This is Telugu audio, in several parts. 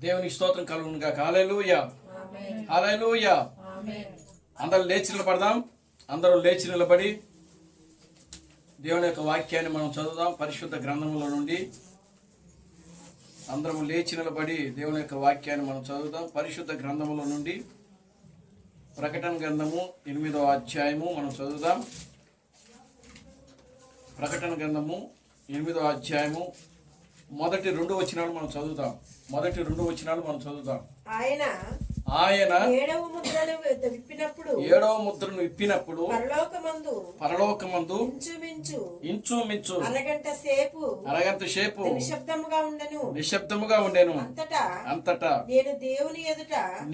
దేవునికి స్తోత్రం కలుగును గాక. హల్లెలూయా, హల్లెలూయా. అందరూ లేచి నిలబడదాం. అందరూ లేచి నిలబడి దేవుని యొక్క వాక్యాన్ని మనం చదువుదాం. పరిశుద్ధ గ్రంథముల నుండి అందరం లేచి నిలబడి దేవుని యొక్క వాక్యాన్ని మనం చదువుదాం. పరిశుద్ధ గ్రంథముల నుండి ప్రకటన గ్రంథము 8వ అధ్యాయము మనం చదువుదాం. ప్రకటన గ్రంథము 8వ అధ్యాయము మొదటి 2 వచనాలు మనం చదువుతాం. ఆయన ఏడవ ముద్రను విప్పినప్పుడు పరలోకమందు ఇంచుమించు అరగంట సేపు నిశ్శబ్దముగా ఉండెను. అంతటా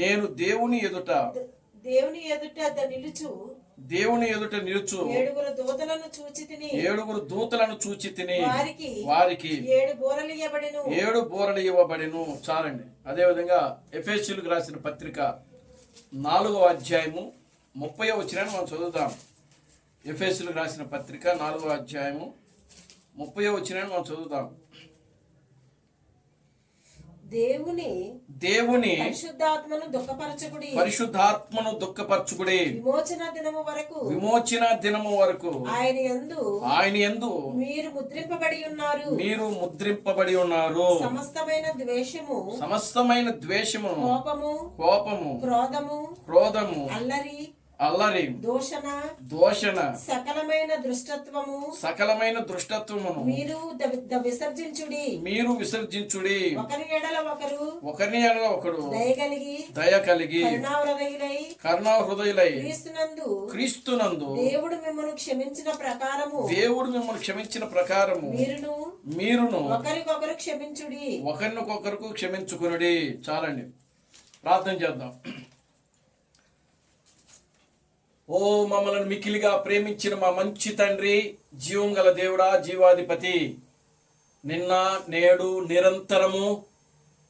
నేను దేవుని ఎదుట నిలుచు ఏడుగురు దూతలను చూచి తిని వారికి 7 బూరలు ఇవ్వబడెను. చాలండి. అదేవిధంగా ఎఫెసీయులకు రాసిన పత్రిక 4వ అధ్యాయము 30వ వచనాన్ని మనం చదువుదాం. ఎఫెసీయులకు రాసిన పత్రిక 4వ అధ్యాయము 30వ వచనాన్ని మనం చదువుదాం. దేవుని పరిశుద్ధాత్మను దుఃఖపరచుకుడి విమోచన దినము వరకు ఆయన యందు మీరు ముద్రింపబడి ఉన్నారు. సమస్తమైన ద్వేషము కోపము క్రోధము అల్లరి దూషణ సకలమైన దృష్టత్వము మీరు విసర్జించుడి. ఒకరిని ఎడల ఒకడు దయ కలిగి కరుణాహృదయులై క్రీస్తునందు దేవుడు మిమ్మల్ని క్షమించిన ప్రకారము మీరును ఒకరినొకరు క్షమించుకునుడి. చాలండి. ప్రార్థన చేద్దాం. ఓ మమ్మల్ని మిక్కిలిగా ప్రేమించిన మా మంచి తండ్రి, జీవం గల దేవుడా, జీవాధిపతి, నిన్న నేడు నిరంతరము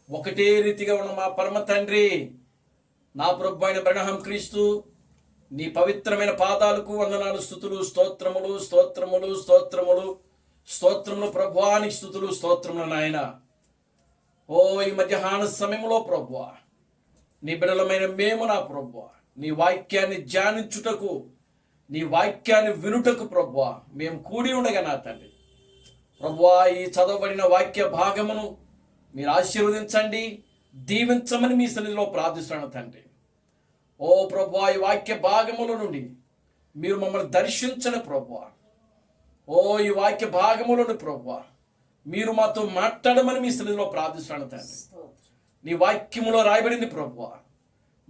ఒకటే రీతిగా ఉన్న మా పరమ తండ్రి, నా ప్రభు అయిన బ్రహ్మ క్రీస్తు, నీ పవిత్రమైన పాదాలకు వందనాలు, స్తుతులు, స్తోత్రములు ప్రభువానికి స్తుతులు, స్తోత్రములు నాయన. ఓ ఈ మధ్యాహ్న సమయంలో ప్రభువా, నీ బిడ్డలమైన మేము నా ప్రభువా నీ వాక్యాన్ని ధ్యానించుటకు, నీ వాక్యాన్ని వినుటకు ప్రభువా మేము కూడి ఉండగా నా తండ్రి, ప్రభువా ఈ చదవబడిన వాక్య భాగమును మీరు ఆశీర్వదించండి, దీవించమని మీ సన్నిధిలో ప్రార్థిస్తున్నాను తండ్రి. ఓ ప్రభువా ఈ వాక్య భాగముల నుండి మీరు మమ్మల్ని దర్శించండి ప్రభువా. ఓ ఈ వాక్య భాగములను ప్రభువా మీరు మాతో మాట్లాడమని మీ సన్నిధిలో ప్రార్థిస్తున్నాను తండ్రి. నీ వాక్యములో రాయబడింది ప్రభువా,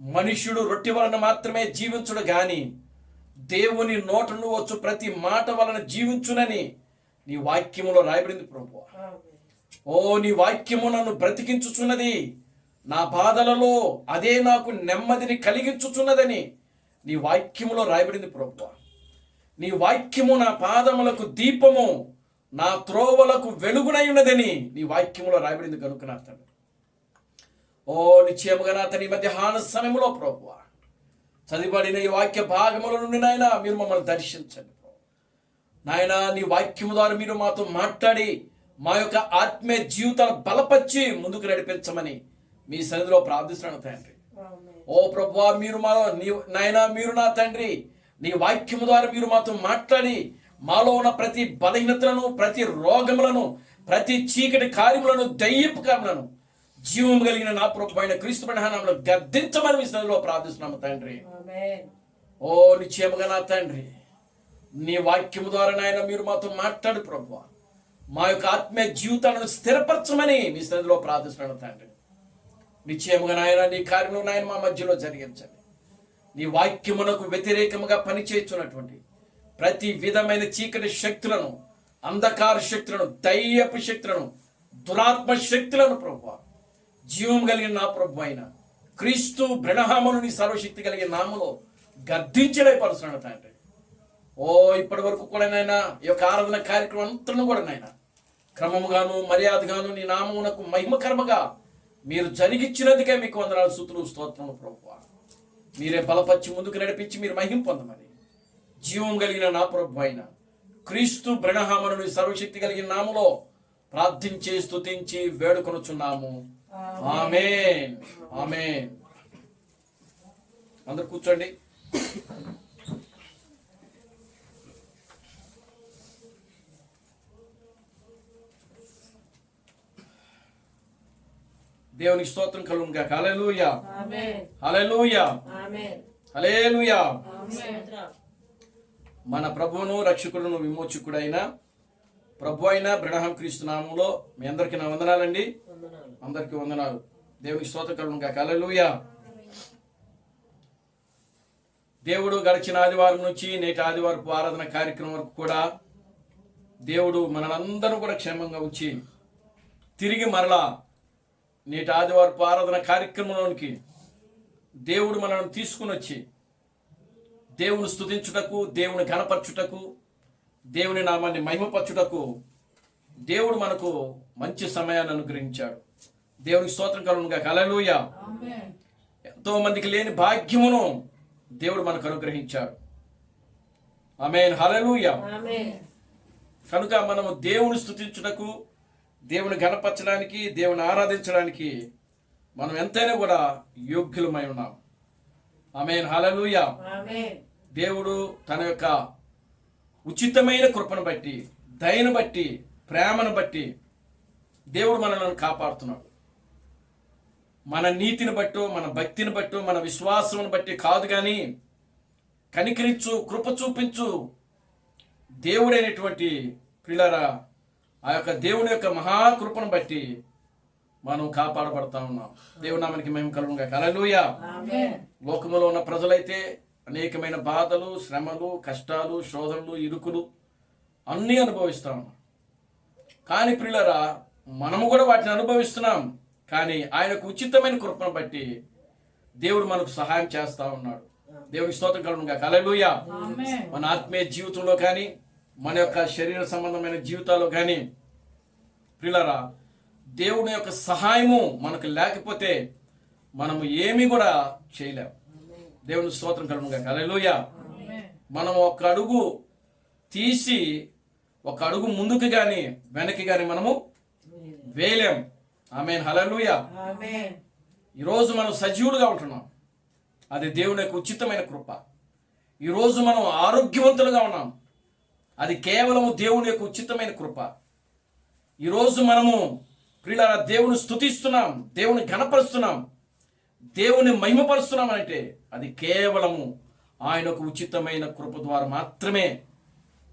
మనుష్యుడు రొట్టె వలన మాత్రమే జీవించుడు గాని దేవుని నోట నుండి వచ్చు ప్రతి మాట వలన జీవించునని నీ వాక్యములో రాయబడింది ప్రభువా. ఓ నీ వాక్యము నన్ను బ్రతికించుచున్నది, నా బాధలలో అదే నాకు నెమ్మదిని కలిగించుచున్నదని నీ వాక్యములో రాయబడింది ప్రభువా. నీ వాక్యము నా పాదములకు దీపము, నా త్రోవలకు వెలుగునై ఉన్నదని నీ వాక్యములో రాయబడింది కనుక నా తండ్రి. ఓ నిశ్చయముగా నా తండ్రి మధ్యాహ్న సమయంలో ప్రభువా చదివబడిన ఈ వాక్య భాగముల నుండి నాయన మీరు మమ్మల్ని దర్శించండి నాయన. నీ వాక్యము ద్వారా మీరు మాతో మాట్లాడి మా యొక్క ఆత్మీయ జీవితాలు బలపరిచి ముందుకు నడిపించమని మీ సన్నిధిలో ప్రార్థిస్తున్నాను తండ్రి. ఓ ప్రభువా మీరు మీరు నా తండ్రి నీ వాక్యము ద్వారా మీరు మాతో మాట్లాడి మాలో ఉన్న ప్రతి బలహీనతలను, ప్రతి రోగములను, ప్రతి చీకటి కార్యములను, దయ్యపు కార్యములను జీవం కలిగిన నా ప్రభు అయిన క్రీస్తు నామములో గద్దించమని మీ సన్నిధిలో ప్రార్థిస్తున్నాము తండ్రి. ఓ నిశ్చయముగా నా తండ్రి నీ వాక్యము ద్వారా నాయన మీరు మాతో మాట్లాడు ప్రభువా, మా యొక్క ఆత్మీయ జీవితాలను స్థిరపరచమని మీ సన్నిధిలో ప్రార్థిస్తున్నాను తండ్రి. నిశ్చయముగా నాయన నీ కార్యము నాయన మా మధ్యలో జరిగించండి. నీ వాక్యమునకు వ్యతిరేకముగా పనిచేస్తున్నటువంటి ప్రతి విధమైన చీకటి శక్తులను, అంధకార శక్తులను, దయ్యపు శక్తులను, దురాత్మ శక్తులను ప్రభువా జీవం కలిగిన నా ప్రభు అయిన క్రీస్తు బ్రహ్మను నీ సర్వశక్తి కలిగిన నామములో గద్దించలేపరుస్తున్నాడు తండ్రి. ఓ ఇప్పటి వరకు కూడా నాయనా ఈ యొక్క ఆరాధన కార్యక్రమం అంతా కూడా నాయన క్రమముగాను మర్యాదగాను నీ నామమునకు మహిమకరముగా మీరు జరిగించినందుకే మీకు వందనాలు, స్తుతులు, స్తోత్రములు ప్రభువా. మీరే బలపరిచి ముందుకు నడిపించి మీరు మహిమ పొందమని జీవం కలిగిన నా ప్రభు అయిన క్రీస్తు బ్రహ్మను నీ సర్వశక్తి కలిగిన నామములో ప్రార్థించి స్తుతించి వేడుకొనుచున్నాము. ఆమేన్. ఆమేన్. అందరు కూర్చోండి. దేవునికి స్తోత్రం కలుగును గాక. హల్లెలూయా, హల్లెలూయా, హల్లెలూయా. మన ప్రభువును రక్షకుడును విమోచకుడైన ప్రభు అయిన బ్రహ్మ క్రీస్తు నామములో మీ అందరికీ నా వందనాలండి. అందరికీ వందనాలు. దేవునికి స్తోత్రం కలుగును గాక. హల్లెలూయా. దేవుడు గడిచిన ఆదివారం నుంచి నేటి ఆదివారపు ఆరాధన కార్యక్రమం వరకు కూడా దేవుడు మనందరూ కూడా క్షేమంగా ఉంచి తిరిగి మరలా నేటి ఆదివారపు ఆరాధన కార్యక్రమంలోనికి దేవుడు మనల్ని తీసుకుని వచ్చి దేవుని స్తుతించుటకు, దేవుని ఘనపరచుటకు, దేవుని నామాన్ని మహిమపరచుటకు దేవుడు మనకు మంచి సమయాన్ని అనుగ్రహించాడు. దేవునికి స్తోత్రం కలుగును గాక. హల్లెలూయా. ఎంతో మందికి లేని భాగ్యమును దేవుడు మనకు అనుగ్రహించాడు. ఆమేన్. హల్లెలూయా. కనుక మనము దేవుని స్తుతించుటకు, దేవుని ఘనపరచడానికి, దేవుని ఆరాధించడానికి మనం ఎంతైనా కూడా యోగ్యులమై ఉన్నాం. ఆమేన్. హల్లెలూయా. దేవుడు తన యొక్క ఉచితమైన కృపను బట్టి, దయను బట్టి, ప్రేమను బట్టి దేవుడు మనల్ని కాపాడుతున్నాడు. మన నీతిని బట్టో, మన భక్తిని బట్టో, మన విశ్వాసమును బట్టి కాదు, కానీ కనికరించు, కృప చూపించు దేవుడైనటువంటి ప్రియులారా, ఆ యొక్క దేవుని యొక్క మహాకృపను బట్టి మనం కాపాడబడతా ఉన్నాం. దేవుని నామానికి మహిమ కలుగును గాక. హల్లెలూయా. లోకములో ఉన్న ప్రజలైతే అనేకమైన బాధలు, శ్రమలు, కష్టాలు, శోధనలు, ఇరుకులు అన్నీ అనుభవిస్తా ఉన్నాం. కానీ ప్రియులారా, మనము కూడా వాటిని అనుభవిస్తున్నాం. కానీ ఆయనకు ఉచితమైన కృపను బట్టి దేవుడు మనకు సహాయం చేస్తా ఉన్నాడు. దేవునికి స్తోత్రం కలుగును గాక. హల్లెలూయా. మన ఆత్మీయ జీవితంలో కానీ, మన యొక్క శరీర సంబంధమైన జీవితాల్లో కానీ ప్రియులారా, దేవుని యొక్క సహాయము మనకు లేకపోతే మనము ఏమీ కూడా చేయలేం. దేవుని స్తోత్రం కలుగును గాక. హల్లెలూయా. మనం ఒక అడుగు తీసి ఒక అడుగు ముందుకు కానీ వెనక్కి కానీ మనము వేయలేం. ఆమేన్. హల్లెలూయా. ఈరోజు మనం సజీవులుగా ఉంటున్నాం, అది దేవుని యొక్క ఉచితమైన కృప. ఈరోజు మనం ఆరోగ్యవంతులుగా ఉన్నాం, అది కేవలము దేవుని యొక్క ఉచితమైన కృప. ఈరోజు మనము ప్రియులారా దేవుని స్తుతిస్తున్నాం, దేవుని ఘనపరుస్తున్నాం, దేవుని మహిమపరుస్తున్నాం అంటే అది కేవలము ఆయన ఒక ఉచితమైన కృప ద్వారా మాత్రమే.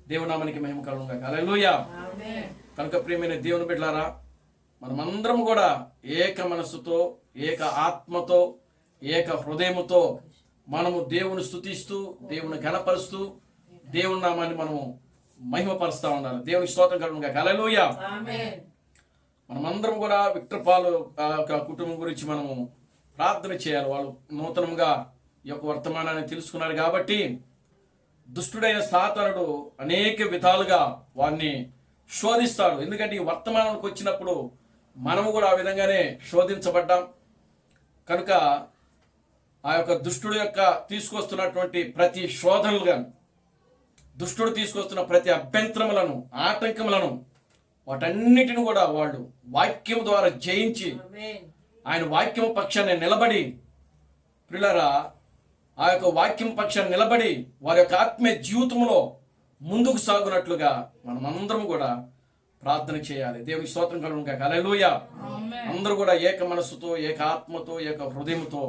దేవుని నామానికి మహిమ కలుగును గాక. హల్లెలూయా. కనుక ప్రియమైన దేవుని బిడ్డలారా, మనమందరం కూడా ఏక మనస్సుతో, ఏక ఆత్మతో, ఏక హృదయముతో మనము దేవుని స్తుతిస్తూ, దేవుని ఘనపరుస్తూ, దేవుని నామాన్ని మనము మహిమపరుస్తూ ఉండాలి. దేవునికి స్తోత్రం కలుగును గాక. హల్లెలూయా. మనమందరం కూడా విక్టర్ పాల్ కుటుంబం గురించి మనము ప్రార్థన చేయాలి. వాళ్ళు నూతనంగా ఈ యొక్క వర్తమానాన్ని తెలుసుకున్నారు కాబట్టి దుష్టుడైన సాతానుడు అనేక విధాలుగా వారిని శోధిస్తాడు. ఎందుకంటే ఈ వర్తమానానికి వచ్చినప్పుడు మనము కూడా ఆ విధంగానే శోధించబడ్డాం. కనుక ఆ యొక్క దుష్టుడు యొక్క తీసుకొస్తున్నటువంటి ప్రతి శోధనలు కానీ, దుష్టుడు తీసుకొస్తున్న ప్రతి అభ్యంతరములను, ఆటంకములను, వాటన్నిటిని కూడా వాళ్ళు వాక్యం ద్వారా జయించి ఆయన వాక్యం పక్షాన్ని నిలబడి ప్రియులారా, ఆ యొక్క వాక్యం పక్షాన్ని నిలబడి వారి యొక్క ఆత్మీయ జీవితంలో ముందుకు సాగునట్లుగా మనమందరం కూడా ప్రార్థన చేయాలి. దేవునికి స్తోత్రం కలుగును గాక. హల్లెలూయా. అందరూ కూడా ఏక మనస్సుతో, ఏక ఆత్మతో, ఏక హృదయంతో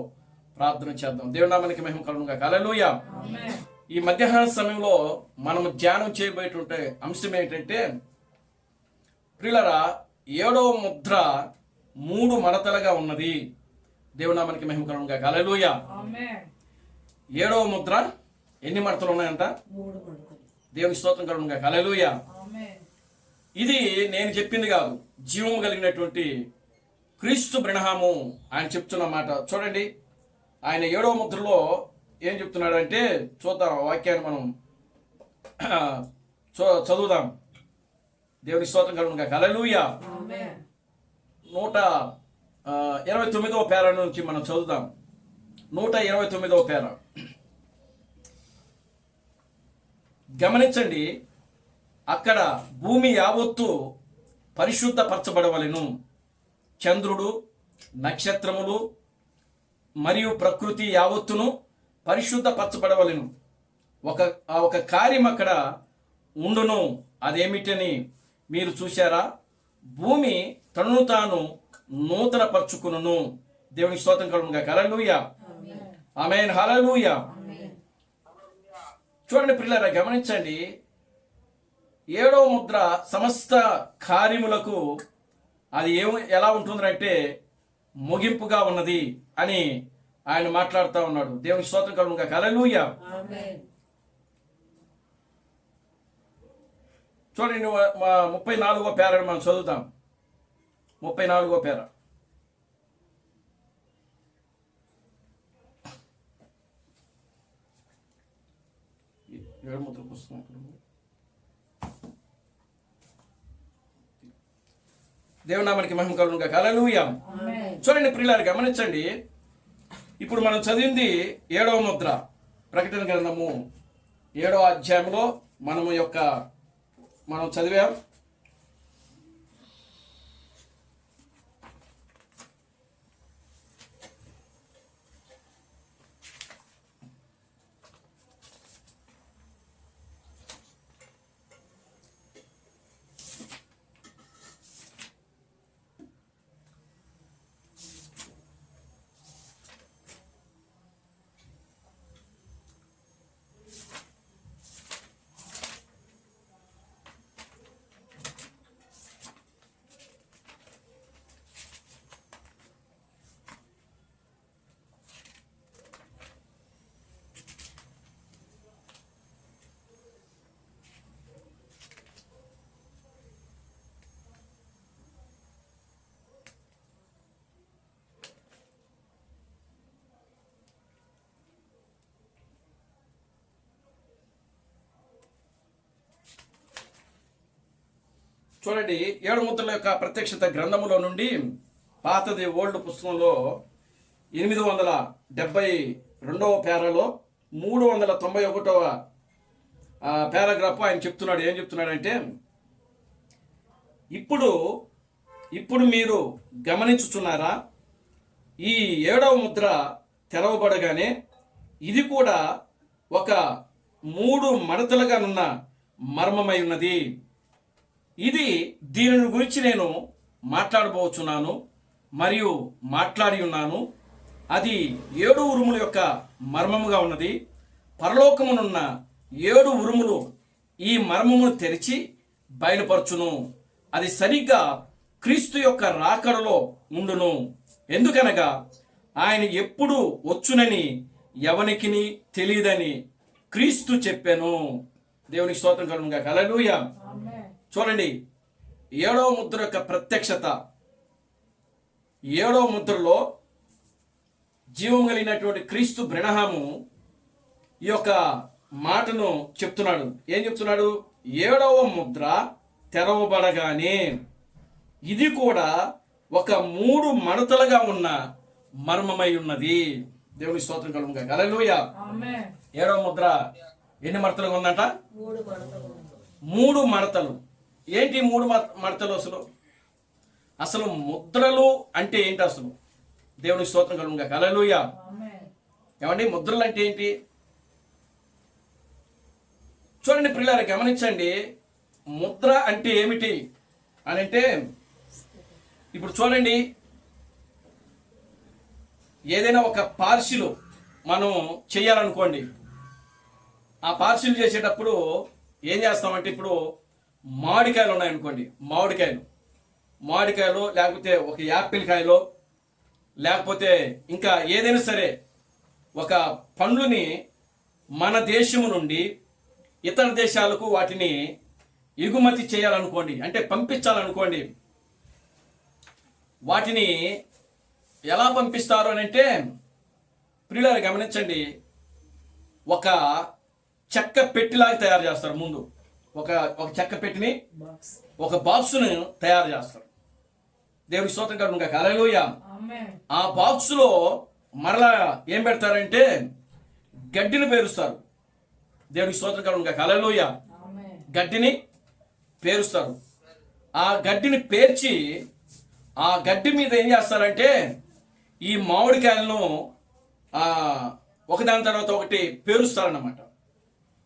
ప్రార్థన చేద్దాం. దేవుని నామానికి మహిమ కలుగును గాక. హల్లెలూయా. ఈ మధ్యాహ్న సమయంలో మనము ధ్యానం చేయబోయేటువంటి అంశం ఏంటంటే ప్రియులారా, 7వ ముద్ర 3 మడతలుగా ఉన్నది. దేవుని నామానికి మహిమ కలుగును గాక. హల్లెలూయా. 7వ ముద్ర ఎన్ని మడతలు ఉన్నాయంట? 3 దేవునికి స్తోత్రం కలుగును గాక. హల్లెలూయా. ఇది నేను చెప్పింది కాదు, జీవము కలిగినటువంటి క్రీస్తు బ్రహ్మము ఆయన చెప్తున్న మాట. చూడండి, ఆయన 7వ ముద్రలో ఏం చెప్తున్నాడంటే చూద్దాం, వాక్యాన్ని మనం చదువుదాం. దేవునికి స్తోత్రం కలుగును గాక. హల్లెలూయా. 129వ పేర నుంచి మనం చదువుదాం. 129వ పేర గమనించండి. అక్కడ భూమి యావత్తు పరిశుద్ధపరచబడవలెను, చంద్రుడు, నక్షత్రములు మరియు ప్రకృతి యావత్తును పరిశుద్ధపరచబడవలెను. ఒక కార్యం అక్కడ ఉండును. అదేమిటని మీరు చూశారా? భూమి తనను తాను నూతన పరుచుకును. దేవునికి స్తోత్రం కలుగునుగా. హల్లెలూయా, ఆమేన్, హల్లెలూయా. చూడండి ప్రియులారా, గమనించండి. 7వ ముద్ర సమస్త కార్యములకు అది ఎలా ఉంటుందంటే ముగింపుగా ఉన్నది అని ఆయన మాట్లాడుతూ ఉన్నాడు. దేవునికి స్తోత్రం కలుగునుగా. హల్లెలూయా. చూడండి 34వ పేరాను మనం చదువుతాం. 34వ పేర. ఏడు ముద్ర పుస్తకం. దేవుని నామానికి మహిమ కలుగునుగా. హల్లెలూయా. చూడండి ప్రియులారా, గమనించండి. ఇప్పుడు మనం చదివింది 7వ ముద్ర, ప్రకటన గ్రంథము 7వ అధ్యాయంలో మనం చదివాం. చూడండి, 7 ముద్రల యొక్క ప్రత్యక్షత గ్రంథములో నుండి పాతది ఓల్డ్ పుస్తకంలో 872వ పేరాలో 391వ పారాగ్రాఫ్ ఆయన చెప్తున్నాడు. ఏం చెప్తున్నాడంటే, ఇప్పుడు మీరు గమనించుచున్నారా? ఈ 7వ ముద్ర తెరవబడగానే ఇది కూడా ఒక 3 మడతలుగా నున్న మర్మమై ఉన్నది. దీనిని గురించి నేను మాట్లాడబోచున్నాను మరియు మాట్లాడి ఉన్నాను. అది 7 ఉరుముల యొక్క మర్మముగా ఉన్నది. పరలోకమునున్న 7 ఉరుములు ఈ మర్మమును తెరిచి బయలుపరచును. అది సరిగ్గా క్రీస్తు యొక్క రాకడలో ఉండును. ఎందుకనగా ఆయన ఎప్పుడు వచ్చునని ఎవనికిని తెలియదని క్రీస్తు చెప్పాను. దేవునికి స్తోత్రం కలుగునుగా. హల్లెలూయా. చూడండి, 7వ ముద్ర యొక్క ప్రత్యక్షత. 7వ ముద్రలో జీవం కలిగినటువంటి క్రీస్తు బ్రెనహాము ఈ యొక్క మాటను చెప్తున్నాడు. ఏం చెప్తున్నాడు? 7వ ముద్ర తెరవబడగానే ఇది కూడా ఒక 3 మడతలుగా ఉన్న మర్మమై ఉన్నది. దేవుని స్తోత్రం కలుగునుగా. హల్లెలూయా. 7వ ముద్ర ఎన్ని మడతలుగా ఉందంట? 3 మడతలు. ఏంటి 3 మడతలు? అసలు ముద్రలు అంటే ఏంటి? అసలు దేవునికి స్తోత్రం కలుగునుగా. హల్లెలూయా. ఏమండి, ముద్రలు అంటే ఏంటి? చూడండి ప్రియులారా, గమనించండి. ముద్ర అంటే ఏమిటి అని అంటే, ఇప్పుడు చూడండి, ఏదైనా ఒక పార్సిల్ మనం చేయాలనుకోండి. ఆ పార్సిల్ చేసేటప్పుడు ఏం చేస్తామంటే, ఇప్పుడు మామిడికాయలు ఉన్నాయనుకోండి, మామిడికాయలు లేకపోతే ఒక యాపిల్ కాయలో లేకపోతే ఇంకా ఏదైనా సరే ఒక పండ్లుని మన దేశము నుండి ఇతర దేశాలకు వాటిని ఎగుమతి చేయాలనుకోండి, అంటే పంపించాలనుకోండి. వాటిని ఎలా పంపిస్తారు అని అంటే, ప్రియులారా గమనించండి, ఒక చెక్క పెట్టిలాగా తయారు చేస్తారు. ముందు ఒక చెక్క పెట్టిని, ఒక బాక్సును తయారు చేస్తారు. దేవుని స్తోత్రం కలుగునుగా. హల్లెలూయా. ఆ బాక్సులో మరలా ఏం పెడతారంటే గడ్డిని పేరుస్తారు. దేవునికి స్తోత్రం కలుగునుగా. హల్లెలూయా. గడ్డిని పేరుస్తారు. ఆ గడ్డిని పేర్చి ఆ గడ్డి మీద ఏం చేస్తారంటే ఈ మామిడికాయలను ఒకదాని తర్వాత ఒకటి పేరుస్తారన్నమాట.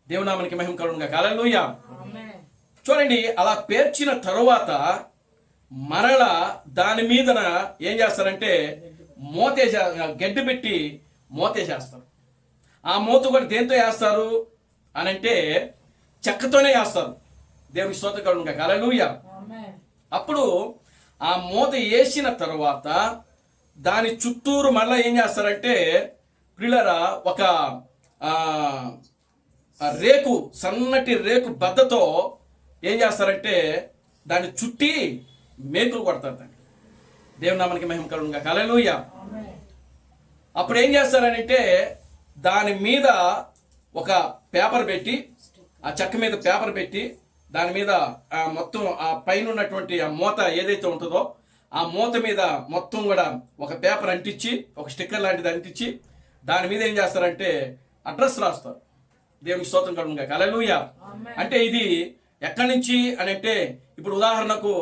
దేవునామానికి మహిమ కలుగునుగా. హల్లెలూయా. చూడండి, అలా పేర్చిన తరువాత మరల దాని మీదన ఏం చేస్తారంటే గడ్డి పెట్టి మూతేసేస్తారు. ఆ మూత కూడా దేంతో వేస్తారు అని అంటే చెక్కతోనే వేస్తారు. దేవుని స్తోత్రం కలుగునుగా. హల్లెలూయా. అప్పుడు ఆ మూత వేసిన తర్వాత దాని చుట్టూరు మళ్ళీ ఏం చేస్తారంటే ప్రియులారా ఒక రేకు, సన్నటి రేకు బద్దతో ఏం చేస్తారంటే దాన్ని చుట్టి మేకులు కొడతారు. దాన్ని దేవుని నామానికి మహిమ కలుగునుగా. హల్లెలూయా. అప్పుడు ఏం చేస్తారనంటే దాని మీద ఒక పేపర్ పెట్టి, ఆ చెక్క మీద పేపర్ పెట్టి దాని మీద మొత్తం ఆ పైన ఉన్నటువంటి ఆ మూత ఏదైతే ఉంటుందో ఆ మూత మీద మొత్తం కూడా ఒక పేపర్ అంటించి, ఒక స్టిక్కర్ లాంటిది అంటించి దాని మీద ఏం చేస్తారంటే అడ్రస్ రాస్తారు. దేవునికి స్తోత్రం కలుగునుగా. హల్లెలూయా. అంటే ఇది ఎక్కడి నుంచి అని అంటే ఇప్పుడు ఉదాహరణకు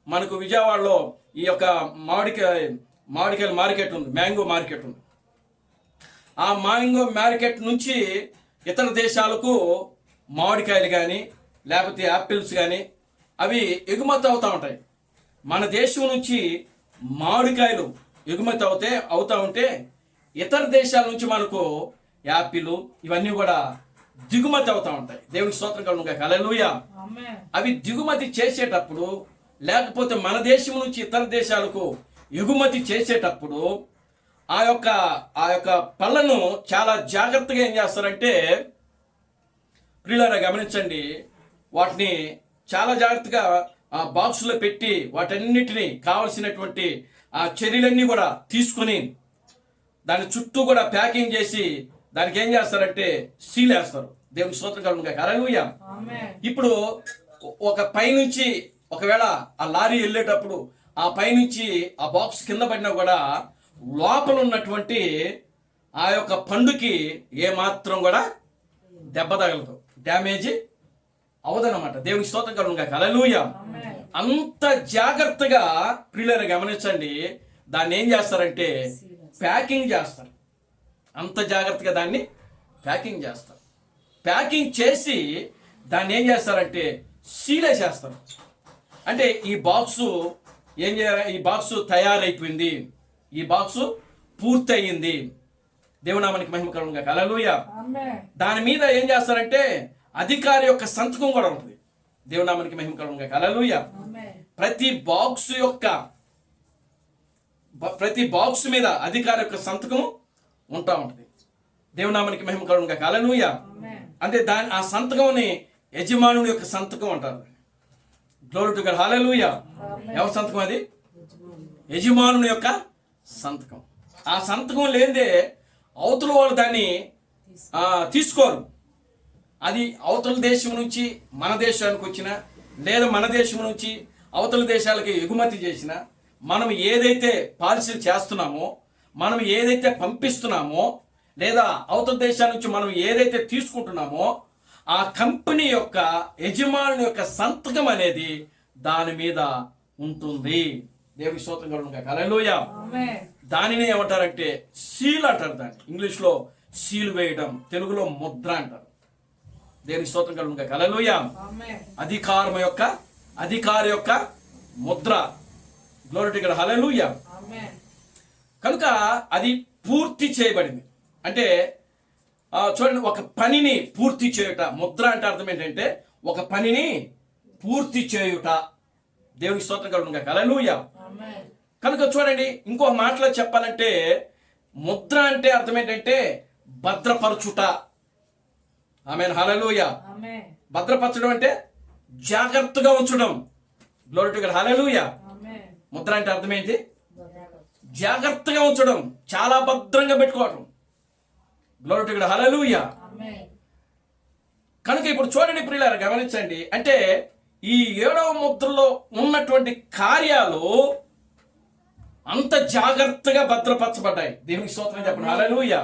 మనకు విజయవాడలో ఈ యొక్క మామిడికాయల మార్కెట్ ఉంది, మ్యాంగో మార్కెట్ ఉంది. ఆ మ్యాంగో మార్కెట్ నుంచి ఇతర దేశాలకు మామిడికాయలు కానీ లేకపోతే యాపిల్స్ కానీ అవి ఎగుమతి అవుతూ ఉంటాయి. మన దేశం నుంచి మామిడికాయలు ఎగుమతి అవుతూ ఉంటే ఇతర దేశాల నుంచి మనకు యాపిల్ ఇవన్నీ కూడా దిగుమతి అవుతూ ఉంటాయి. దేవునికి స్తోత్రం కలుగునుగా. హల్లెలూయా. అవి దిగుమతి చేసేటప్పుడు లేకపోతే మన దేశం నుంచి ఇతర దేశాలకు ఎగుమతి చేసేటప్పుడు ఆ యొక్క పళ్ళను చాలా జాగ్రత్తగా ఏం చేస్తారంటే ప్రియులారా గమనించండి, వాటిని చాలా జాగ్రత్తగా ఆ బాక్సులో పెట్టి వాటన్నిటిని కావలసినటువంటి ఆ చర్యలన్నీ కూడా తీసుకుని దాని చుట్టూ కూడా ప్యాకింగ్ చేసి దానికి ఏం చేస్తారంటే సీల్ వేస్తారు. దేవుని స్తోత్రం కలుగునుగా. హల్లెలూయా. ఇప్పుడు ఒక పైనుంచి ఒకవేళ ఆ లారీ వెళ్ళేటప్పుడు ఆ పైనుంచి ఆ బాక్స్ కింద పడినా కూడా లోపల ఉన్నటువంటి ఆ యొక్క పండుకి ఏమాత్రం కూడా దెబ్బ తగలదు, డ్యామేజ్ అవదనమాట. దేవునికి స్తోత్రం కలుగునుగా. హల్లెలూయా. అంత జాగ్రత్తగా ప్రియులారా గమనించండి, దాన్ని ఏం చేస్తారంటే ప్యాకింగ్ చేస్తారు. అంత జాగ్రత్తగా దాన్ని ప్యాకింగ్ చేస్తారు. ప్యాకింగ్ చేసి దాన్ని ఏం చేస్తారంటే సీల్ వేసేస్తారు. అంటే ఈ బాక్సు ఏం చేయాలి, ఈ బాక్సు తయారైపోయింది, ఈ బాక్సు పూర్తయింది. దేవునామానికి మహిమ కలుగునుగా. హల్లెలూయా. దాని మీద ఏం చేస్తారంటే అధికారి యొక్క సంతకం కూడా ఉంటుంది. దేవునామానికి మహిమ కలుగునుగా. హల్లెలూయా. ప్రతి బాక్స్ మీద అధికారి యొక్క సంతకం ఉంటా ఉంటుంది. దేవునామానికి మహిమ కలుగునుగా. హల్లెలూయా. అంటే ఆ సంతకంని యజమానుని యొక్క సంతకం అంటారు. Glory to God. హల్లెలూయా. ఎవరి సంతకం అది? యజమానుని యొక్క సంతకం. ఆ సంతకం లేదే అవతల వాళ్ళు దాన్ని తీసుకోరు. అది అవతల దేశం నుంచి మన దేశానికి వచ్చిన లేదా మన దేశం నుంచి అవతల దేశాలకి ఎగుమతి చేసిన మనం ఏదైతే పాలసీలు చేస్తున్నామో, మనం ఏదైతే పంపిస్తున్నామో లేదా అవతల దేశాల నుంచి మనం ఏదైతే తీసుకుంటున్నామో ఆ కంపెనీ యొక్క యజమానుని యొక్క సంతకం అనేది దాని మీద ఉంటుంది. దేవుని స్తోత్రం కలుగునుగా. హల్లెలూయా. దానిని ఏమంటారంటే సీల్ అంటారు. దాన్ని ఇంగ్లీష్లో సీల్ వేయడం, తెలుగులో ముద్ర అంటారు. దేవుని స్తోత్రం కలుగునుగా. హల్లెలూయా. అధికారి యొక్క ముద్ర. Glory to God. హల్లెలూయా. కనుక అది పూర్తి చేయబడింది. అంటే చూడండి, ఒక పనిని పూర్తి చేయుట. ముద్ర అంటే అర్థం ఏంటంటే ఒక పనిని పూర్తి చేయుట. దేవునికి స్తోత్రం కలుగునుగా. హల్లెలూయా. కనుక చూడండి, ఇంకో మాటలో చెప్పాలంటే ముద్ర అంటే అర్థం ఏంటంటే భద్రపరచుట. ఆమేన్. హల్లెలూయా. భద్రపరచడం అంటే జాగ్రత్తగా ఉంచడం. Glory to God. హల్లెలూయా. ముద్ర అంటే అర్థం ఏంటి? జాగ్రత్తగా ఉంచడం, చాలా భద్రంగా పెట్టుకోవడం. Glory to God. హల్లెలూయా. కనుక ఇప్పుడు చూడండి ప్రియులారా గమనించండి, అంటే ఈ 7వ ముద్రలో ఉన్నటువంటి కార్యాలు అంత జాగ్రత్తగా భద్రపరచబడ్డాయి. దేవునికి స్తోత్రం చెప్పండి. హల్లెలూయా.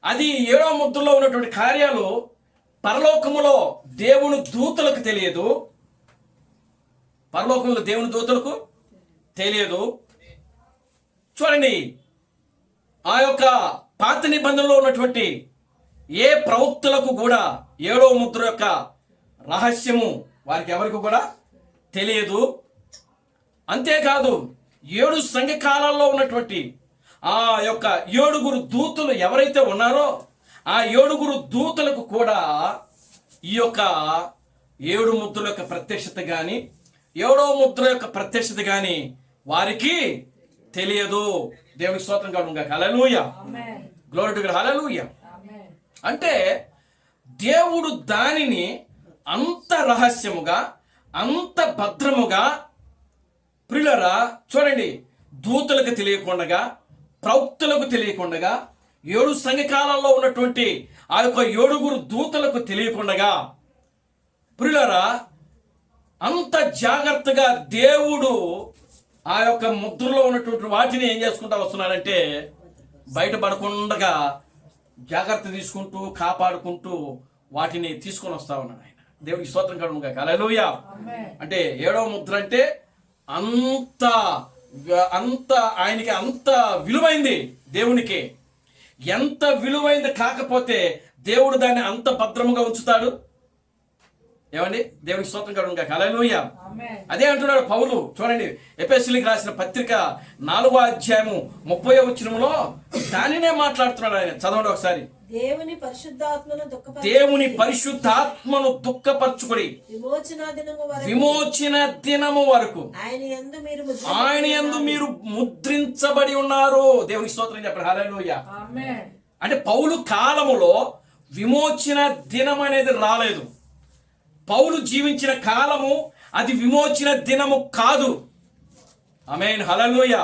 అది 7వ ముద్రలో ఉన్నటువంటి కార్యాలు పరలోకములో దేవుని దూతలకు తెలియదు. పరలోకంలో దేవుని దూతలకు తెలియదు. చూడండి, ఆ యొక్క పాత నిబంధనలో ఉన్నటువంటి ఏ ప్రవక్తలకు కూడా 7వ ముద్ర యొక్క రహస్యము వారికి ఎవరికి కూడా తెలియదు. అంతేకాదు 7 సంఘకాలాల్లో ఉన్నటువంటి ఆ యొక్క 7 దూతలు ఎవరైతే ఉన్నారో ఆ 7 దూతలకు కూడా ఈ యొక్క 7 ముద్రల యొక్క ప్రత్యక్షత కానీ 7వ ముద్ర యొక్క ప్రత్యక్షత కానీ వారికి తెలియదు. దేవునికి స్తోత్రం కలుగును గాక. హల్లెలూయా, గ్లోరీ టు గాడ్, హల్లెలూయా. అంటే దేవుడు దానిని అంత రహస్యముగా అంత భద్రముగా ప్రియులారా చూడండి, దూతలకు తెలియకుండగా ప్రవక్తలకు తెలియకుండగా 7 సంఘకాలాల్లో ఉన్నటువంటి ఆ యొక్క 7 దూతలకు తెలియకుండగా ప్రియులారా అంత జాగ్రత్తగా దేవుడు ఆ యొక్క ముద్రలో ఉన్నటువంటి వాటిని ఏం చేసుకుంటా వస్తున్నాడంటే బయటపడకుండా జాగ్రత్త తీసుకుంటూ కాపాడుకుంటూ వాటిని తీసుకొని వస్తా ఉన్నాడు ఆయన. దేవుడికి స్తోత్రం కలుగును గాక. హల్లెలూయా. అంటే 7వ ముద్ర అంటే అంత ఆయనకి అంత విలువైంది. దేవునికి ఎంత విలువైంది కాకపోతే దేవుడు దాన్ని అంత భద్రముగా ఉంచుతాడు. ఏమండి, దేవునికి స్తోత్రం కలుగును గాక. హల్లెలూయా. అదే అంటున్నాడు పౌలు. చూడండి, ఎఫెసీయులకు రాసిన పత్రిక 4వ అధ్యాయము 30వ వచనములో దానినే మాట్లాడుతున్నాడు ఆయన. చదవండి ఒకసారి. దేవుని పరిశుద్ధాత్మను దుఃఖపరచుకొని విమోచన దినము వరకు ఆయన యందు మీరు ముద్రించబడి ఉన్నారు. దేవునికి స్తోత్రం చెప్పండి. హల్లెలూయా. అంటే పౌలు కాలములో విమోచన దినం అనేది రాలేదు. పౌలు జీవించిన కాలము అది విమోచన దినము కాదు. ఆమేన్, హల్లెలూయా.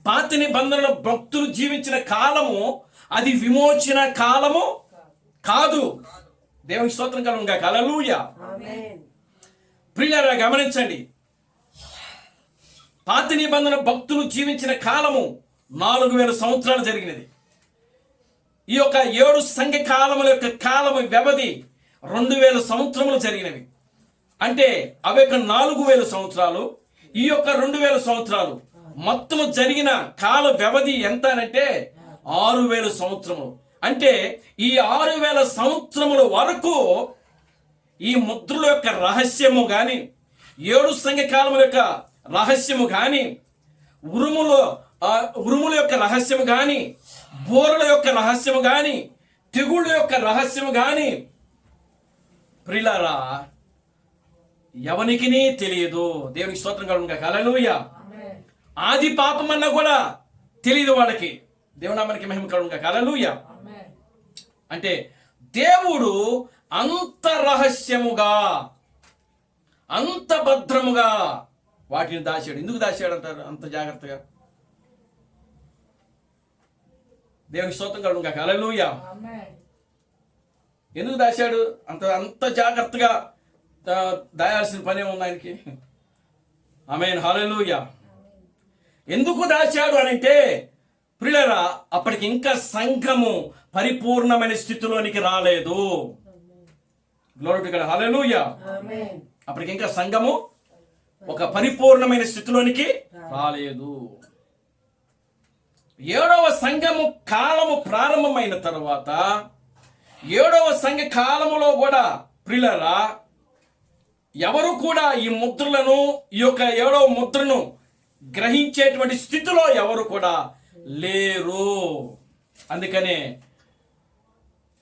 పాత నిబంధనల భక్తులు జీవించిన కాలము అది విమోచన కాలము కాదు. దేవునికి స్తోత్రం కలుగును గాక. హల్లెలూయా. ప్రియులారా గమనించండి, పాత నిబంధన భక్తులు జీవించిన కాలము 4000 సంవత్సరాలు జరిగినది. ఈ యొక్క 7 సంఘ కాలముల యొక్క కాలము వ్యవధి 2000 సంవత్సరములు జరిగినవి. అంటే అవి యొక్క 4000 సంవత్సరాలు, ఈ యొక్క 2000 సంవత్సరాలు మొత్తము జరిగిన కాల వ్యవధి ఎంత అంటే 6000 సంవత్సరములు. అంటే ఈ 6000 సంవత్సరముల వరకు ఈ ముద్రల యొక్క రహస్యము గాని 7 సంఘ కాలముల యొక్క రహస్యము గాని ఉరుముల యొక్క రహస్యము గాని బోరల యొక్క రహస్యము గాని తెగుళ్ళ యొక్క రహస్యము గాని ప్రియులారా ఎవనికి తెలియదు. దేవునికి స్తోత్రం కలుగును గాక. హల్లెలూయా. ఆది పాపం అన్నా కూడా తెలియదు వాళ్ళకి. దేవుని నామానికి మహిమ కలుగును గాక. హల్లెలూయా. అంటే దేవుడు అంత రహస్యముగా అంత భద్రముగా వాటిని దాచాడు. ఎందుకు దాచాడు అంటారు అంత జాగ్రత్తగా? దేవునికి స్తోత్రం కలుగును గాక. హల్లెలూయా. ఎందుకు దాచాడు? అంత జాగ్రత్తగా దాయాల్సిన పనే ఉంది ఆయనకి. ఆమేన్, హల్లెలూయా. ఎందుకు దాచాడు అని అంటే ప్రియులారా అప్పటికి ఇంకా సంఘము పరిపూర్ణమైన స్థితిలోనికి రాలేదు. గ్లోరీ టు గాడ్, హల్లెలూయా. అప్పటికి ఇంకా సంఘము ఒక పరిపూర్ణమైన స్థితిలోనికి రాలేదు. 7వ సంఘము కాలము ప్రారంభమైన తర్వాత 7వ సంఘ కాలములో కూడా ప్రియులారా ఎవరు కూడా ఈ ముద్రలను ఈ యొక్క 7వ ముద్రను గ్రహించేటువంటి స్థితిలో ఎవరు కూడా లేరు. అందుకనే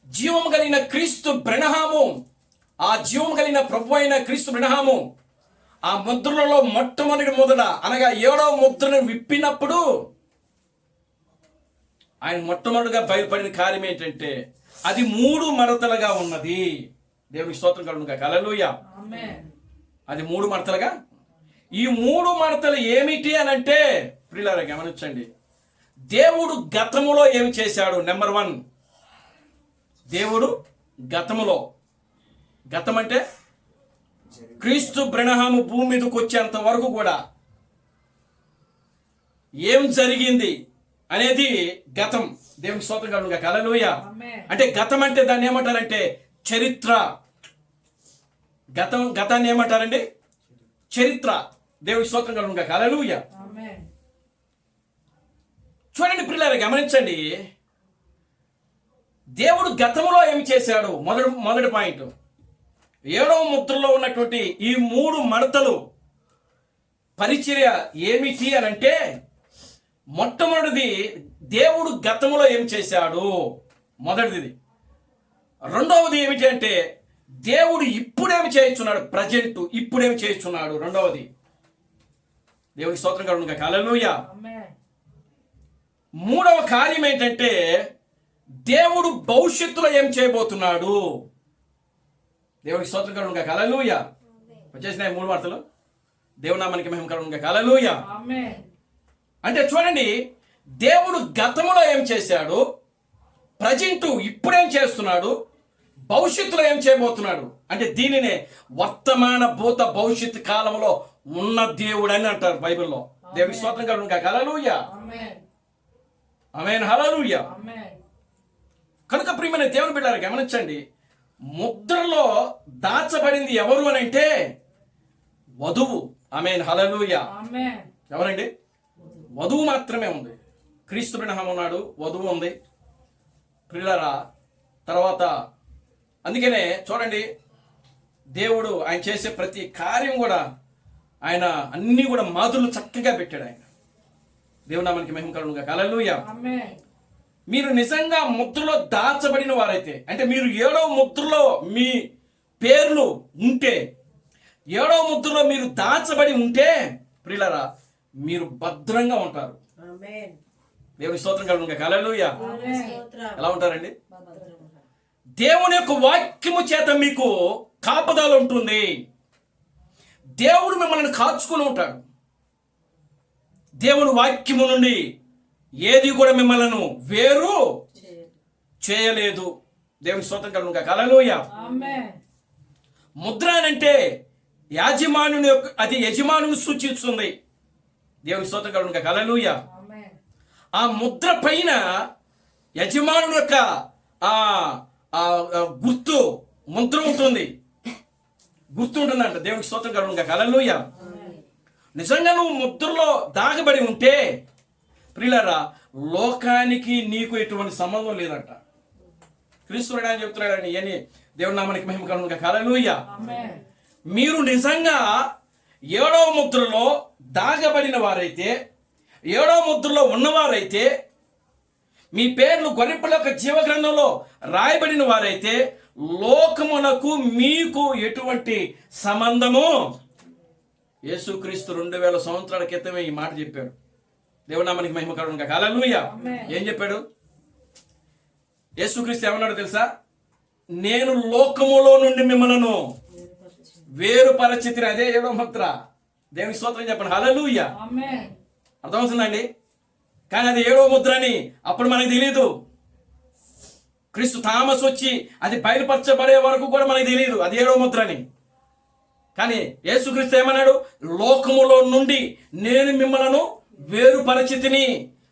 జీవం కలిగిన క్రీస్తు బ్రహ్మము, ఆ జీవం కలిగిన ప్రభు అయిన క్రీస్తు బ్రహ్మము ఆ ముద్రలలో మొట్టమొదటి మొదట అనగా 7వ ముద్రను విప్పినప్పుడు ఆయన మొట్టమొదటిగా బయలుపడిన కార్యం ఏంటంటే అది 3 మడతలుగా ఉన్నది. దేవునికి స్తోత్రం కలుగును గాక. హల్లెలూయా. అది 3 మడతలుగా. ఈ 3 మడతలు ఏమిటి అని అంటే ప్రియులారా గమనించండి, దేవుడు గతములో ఏమి చేశాడు? నెంబర్ 1, దేవుడు గతములో, గతం అంటే క్రీస్తు బ్రహ్మము భూమి మీదకి వచ్చేంత వరకు కూడా ఏం జరిగింది అనేది గతం. దేవునికి స్తోత్రం కలుగును గాక. హల్లెలూయా. అంటే గతం అంటే దాన్ని ఏమంటారంటే చరిత్ర. గతాన్ని ఏమంటారండి? చరిత్ర. దేవునికి స్తోత్రం కలుగును గాక. హల్లెలూయా. చూడండి ప్రియులారా, గమనించండి. దేవుడు గతంలో ఏమి చేశాడు? మొదటి పాయింట్, 7వ ముద్రలో ఉన్నటువంటి ఈ 3 మడతలు పరిచర్య ఏమిటి అని అంటే, మొట్టమొదటిది దేవుడు గతంలో ఏం చేశాడు, మొదటిది. రెండవది ఏమిటి అంటే దేవుడు ఇప్పుడేమి చేస్తున్నాడు, ప్రజెంట్ ఇప్పుడేమి చేస్తున్నాడు, రెండవది. దేవుడికి స్తోత్రం కలుగును గాక. హల్లెలూయా. మూడవ కార్యం ఏంటంటే దేవుడు భవిష్యత్తులో ఏం చేయబోతున్నాడు. దేవుడికి స్తోత్రం కలుగును గాక. హల్లెలూయా. వచ్చేసినాయి 3 వార్తలు. దేవుని నామానికి మహిమ కలుగును గాక. హల్లెలూయా. అంటే చూడండి, దేవుడు గతంలో ఏం చేశాడు, ప్రజెంట్ ఇప్పుడేం చేస్తున్నాడు, భవిష్యత్తులో ఏం చేయబోతున్నాడు. అంటే దీనినే వర్తమాన భూత భవిష్యత్తు కాలంలో ఉన్న దేవుడు అని అంటారు బైబిల్లో. దేవుడికి స్తోత్రం కలుగును గాక. హల్లెలూయా. ఆమేన్. హల్లెలూయా. కనుక ప్రియమైన దేవుని బిడ్డలారా, గమనించండి, ముద్రలో దాచబడింది ఎవరు అని అంటే వధువు. ఆమేన్. హల్లెలూయా. ఎవరండి? వధువు మాత్రమే ఉంది. క్రీస్తు బ్రహ్మ ఉన్నాడు, వధువు ఉంది ప్రియులారా. తర్వాత అందుకనే చూడండి, దేవుడు ఆయన చేసే ప్రతి కార్యం కూడా ఆయన అన్నీ కూడా మాధుర్లు చక్కగా పెట్టాడు ఆయన. దేవుని నామానికి మహిమ కలుగును గాక. హల్లెలూయా. మీరు నిజంగా ముద్రలో దాచబడిన వారైతే, అంటే మీరు 7వ ముద్రలో మీ పేర్లు ఉంటే, 7వ ముద్రలో మీరు దాచబడి ఉంటే ప్రియులారా, మీరు భద్రంగా ఉంటారు. దేవుని స్తోత్రం కలుగును గాక. హల్లెలూయా. ఎలా ఉంటారండి? దేవుని యొక్క వాక్యము చేత మీకు కాపుదల ఉంటుంది. దేవుడు మిమ్మల్ని కాచుకుని ఉంటాడు. దేవుని వాక్యము నుండి ఏది కూడా మిమ్మల్ని వేరు చేయలేదు. దేవుని స్తోత్రం కలుగును గాక. హల్లెలూయా. ముద్ర అంటే యాజమానుని యొక్క, అది యజమానుని సూచిస్తుంది. దేవుని స్తోత్రం కలుగును గాక. హల్లెలూయా. ఆ ముద్ర పైన యజమానుని యొక్క గుర్తు ముద్ర ఉంటుంది, గుర్తు ఉంటుందంట. దేవునికి స్తోత్రం కలుగును గాక. హల్లెలూయా. నిజంగా నువ్వు ముద్రలో దాగబడి ఉంటే ప్రియులారా, లోకానికి నీకు ఎటువంటి సంబంధం లేదంట. క్రీస్తుడు అని చెప్తున్నాడని అని దేవుని నామానికి మహిమ కలుగును గాక. హల్లెలూయా. మీరు నిజంగా 7వ ముద్రలో దాగబడిన వారైతే, 7వ ముద్రలో ఉన్నవారైతే, మీ పేర్లు గొర్రెపిల్ల యొక్క జీవ గ్రంథంలో రాయబడిన వారైతే, లోకమునకు మీకు ఎటువంటి సంబంధము. యేసుక్రీస్తు 2000 సంవత్సరాల క్రితమే ఈ మాట చెప్పాడు. దేవుని నామానికి మహిమ కలుగును గాక. హల్లెలూయా. ఏం చెప్పాడు? యేసుక్రీస్తు ఏమన్నాడు తెలుసా? నేను లోకములో నుండి మిమ్మలను వేరుపరచితిని. అదే 7వ ముద్ర. దేవుని స్తోత్రం చెప్పండి. హల్లెలూయా. అర్థమవుతుందండి? కానీ అది 7వ ముద్ర అని అప్పుడు మనకు తెలియదు. క్రీస్తు థామస్ వచ్చి అది బయలుపరచబడే వరకు కూడా మనకు తెలియదు అది 7వ ముద్ర అని. కానీ యేసుక్రీస్తు ఏమన్నాడు? లోకములో నుండి నేను మిమ్మలను వేరుపరచితిని.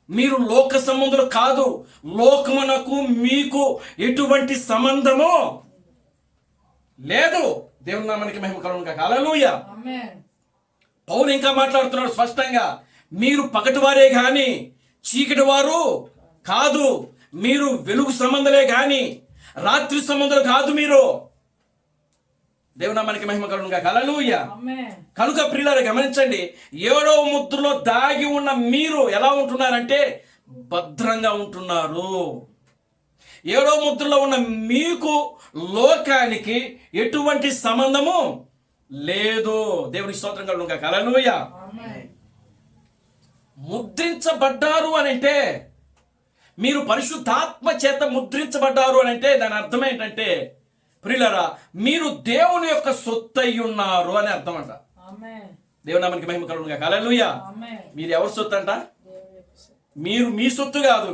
మీరు లోక సంబంధులు కాదు, లోకమునకు మీకు ఎటువంటి సంబంధము లేదు. దేవుని నామానికి మహిమ కలుగును గాక. హల్లెలూయా. పౌలు ఇంకా మాట్లాడుతున్నాడు స్పష్టంగా, మీరు పగటివారే గాని చీకటి వారు కాదు, మీరు వెలుగు సంబంధులే గాని రాత్రి సంబంధులు కాదు మీరు. దేవుని నామానికి మహిమ కలుగును గాక. హల్లెలూయా. కనుక ప్రియులారా, గమనించండి, 7వ ముద్రలో దాగి ఉన్న మీరు ఎలా ఉంటున్నారంటే భద్రంగా ఉంటున్నారు. 7వ ముద్రలో ఉన్న మీకు లోకానికి ఎటువంటి సంబంధము లేదు. దేవుని స్తోత్రం కలుగును గాక. హల్లెలూయా. ముద్రించబడ్డారు అని అంటే, మీరు పరిశుద్ధాత్మ చేత ముద్రించబడ్డారు అని అంటే దాని అర్థం ఏంటంటే ప్రియులారా, మీరు దేవుని యొక్క సొత్తు అయి ఉన్నారు అని అర్థం అంట. దేవుని నామానికి మహిమ కలుగును గాక. హల్లెలూయా. మీరు ఎవరి సొత్తు అంట? మీరు మీ సొత్తు కాదు.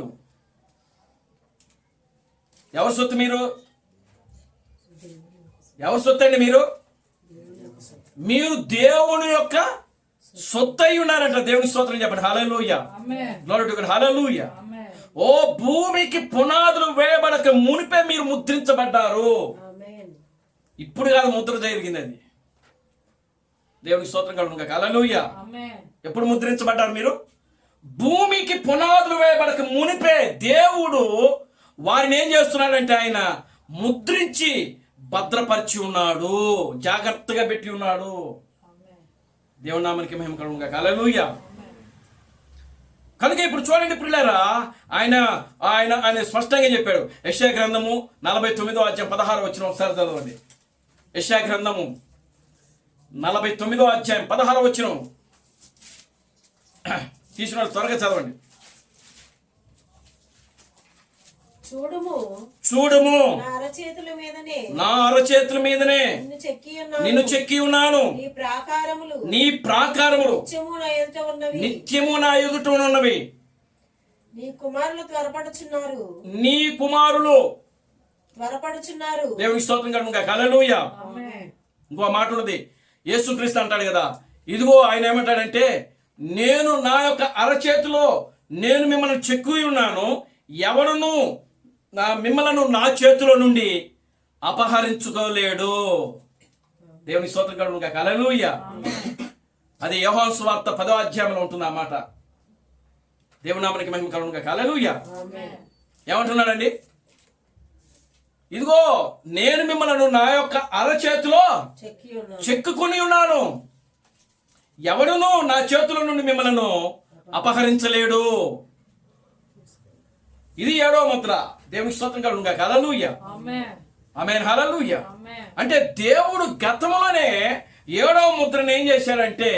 ఎవరి సొత్తు? మీరు ఎవరి సొత్తు అండి? మీరు దేవుని యొక్క సొత్తు అయి ఉన్నారంట. దేవుని స్తోత్రం చెప్పండి. Hallelujah. Glory to God. Hallelujah. ఓ భూమికి పునాదులు వేయబడక మునిపే మీరు ముద్రించబడ్డారు. ఇప్పుడు కాదు ముద్ర జరిగింది అది. దేవునికి స్తోత్రం కలుగును గాక. హల్లెలూయా. ఎప్పుడు ముద్రించబడ్డారు మీరు? భూమికి పునాదులు వేయబడక మునిపే దేవుడు వారిని ఏం చేస్తున్నాడంటే ఆయన ముద్రించి భద్రపరిచి ఉన్నాడు, జాగ్రత్తగా పెట్టి ఉన్నాడు. దేవుని నామానికి మహిమ కలుగును గాక. హల్లెలూయా. కనుక ఇప్పుడు చూడండి ప్రియులారా, ఆయన ఆయన ఆయన స్పష్టంగా చెప్పాడు. యెషయా గ్రంథము 49వ అధ్యాయం 16వ వచనం ఒకసారి చదవండి. యెషయా గ్రంథము 49వ అధ్యాయం 16వ వచనం తీసిన వాళ్ళు త్వరగా చదవండి. చూడుము నా అరచేతుల మీదనే నిన్ను చెక్కి ఉన్నాను, నీ ప్రాకారములు నిత్యము నా ఎదుట ఉన్నవి, నీ కుమారులు త్వరపడుచున్నారు. దేవునికి స్తోత్రం కలుగును గాక. హల్లెలూయా. ఇంకో మాట ఉన్నది, యేసుక్రీస్తు అంటాడు కదా, ఇదిగో ఆయన ఏమంటాడంటే, నేను నా యొక్క అరచేతిలో నేను మిమ్మల్ని చెక్కి ఉన్నాను, ఎవరును మిమ్మలను నా చేతిలో నుండి అపహరించుకోలేడు. దేవుని స్తోత్రం కలుగును గాక. హల్లెలూయా. అది యోహాను సువార్త 10వ అధ్యాయంలో ఉంటుంది ఆ మాట. దేవుని నామానికి మహిమ కలుగును గాక. హల్లెలూయా. ఏమంటున్నాడండి? ఇదిగో నేను మిమ్మలను నా యొక్క అరచేతిలో చెక్కుకొని ఉన్నాను, ఎవడును నా చేతుల నుండి మిమ్మలను అపహరించలేడు. ఇది 7వ ముద్ర. దేవునికి స్తోత్రం కలుగును గాక. హల్లెలూయా. ఆమేన్. హల్లెలూయా. అంటే దేవుడు గతంలోనే 7వ ముద్రను ఏం చేశాడంటే,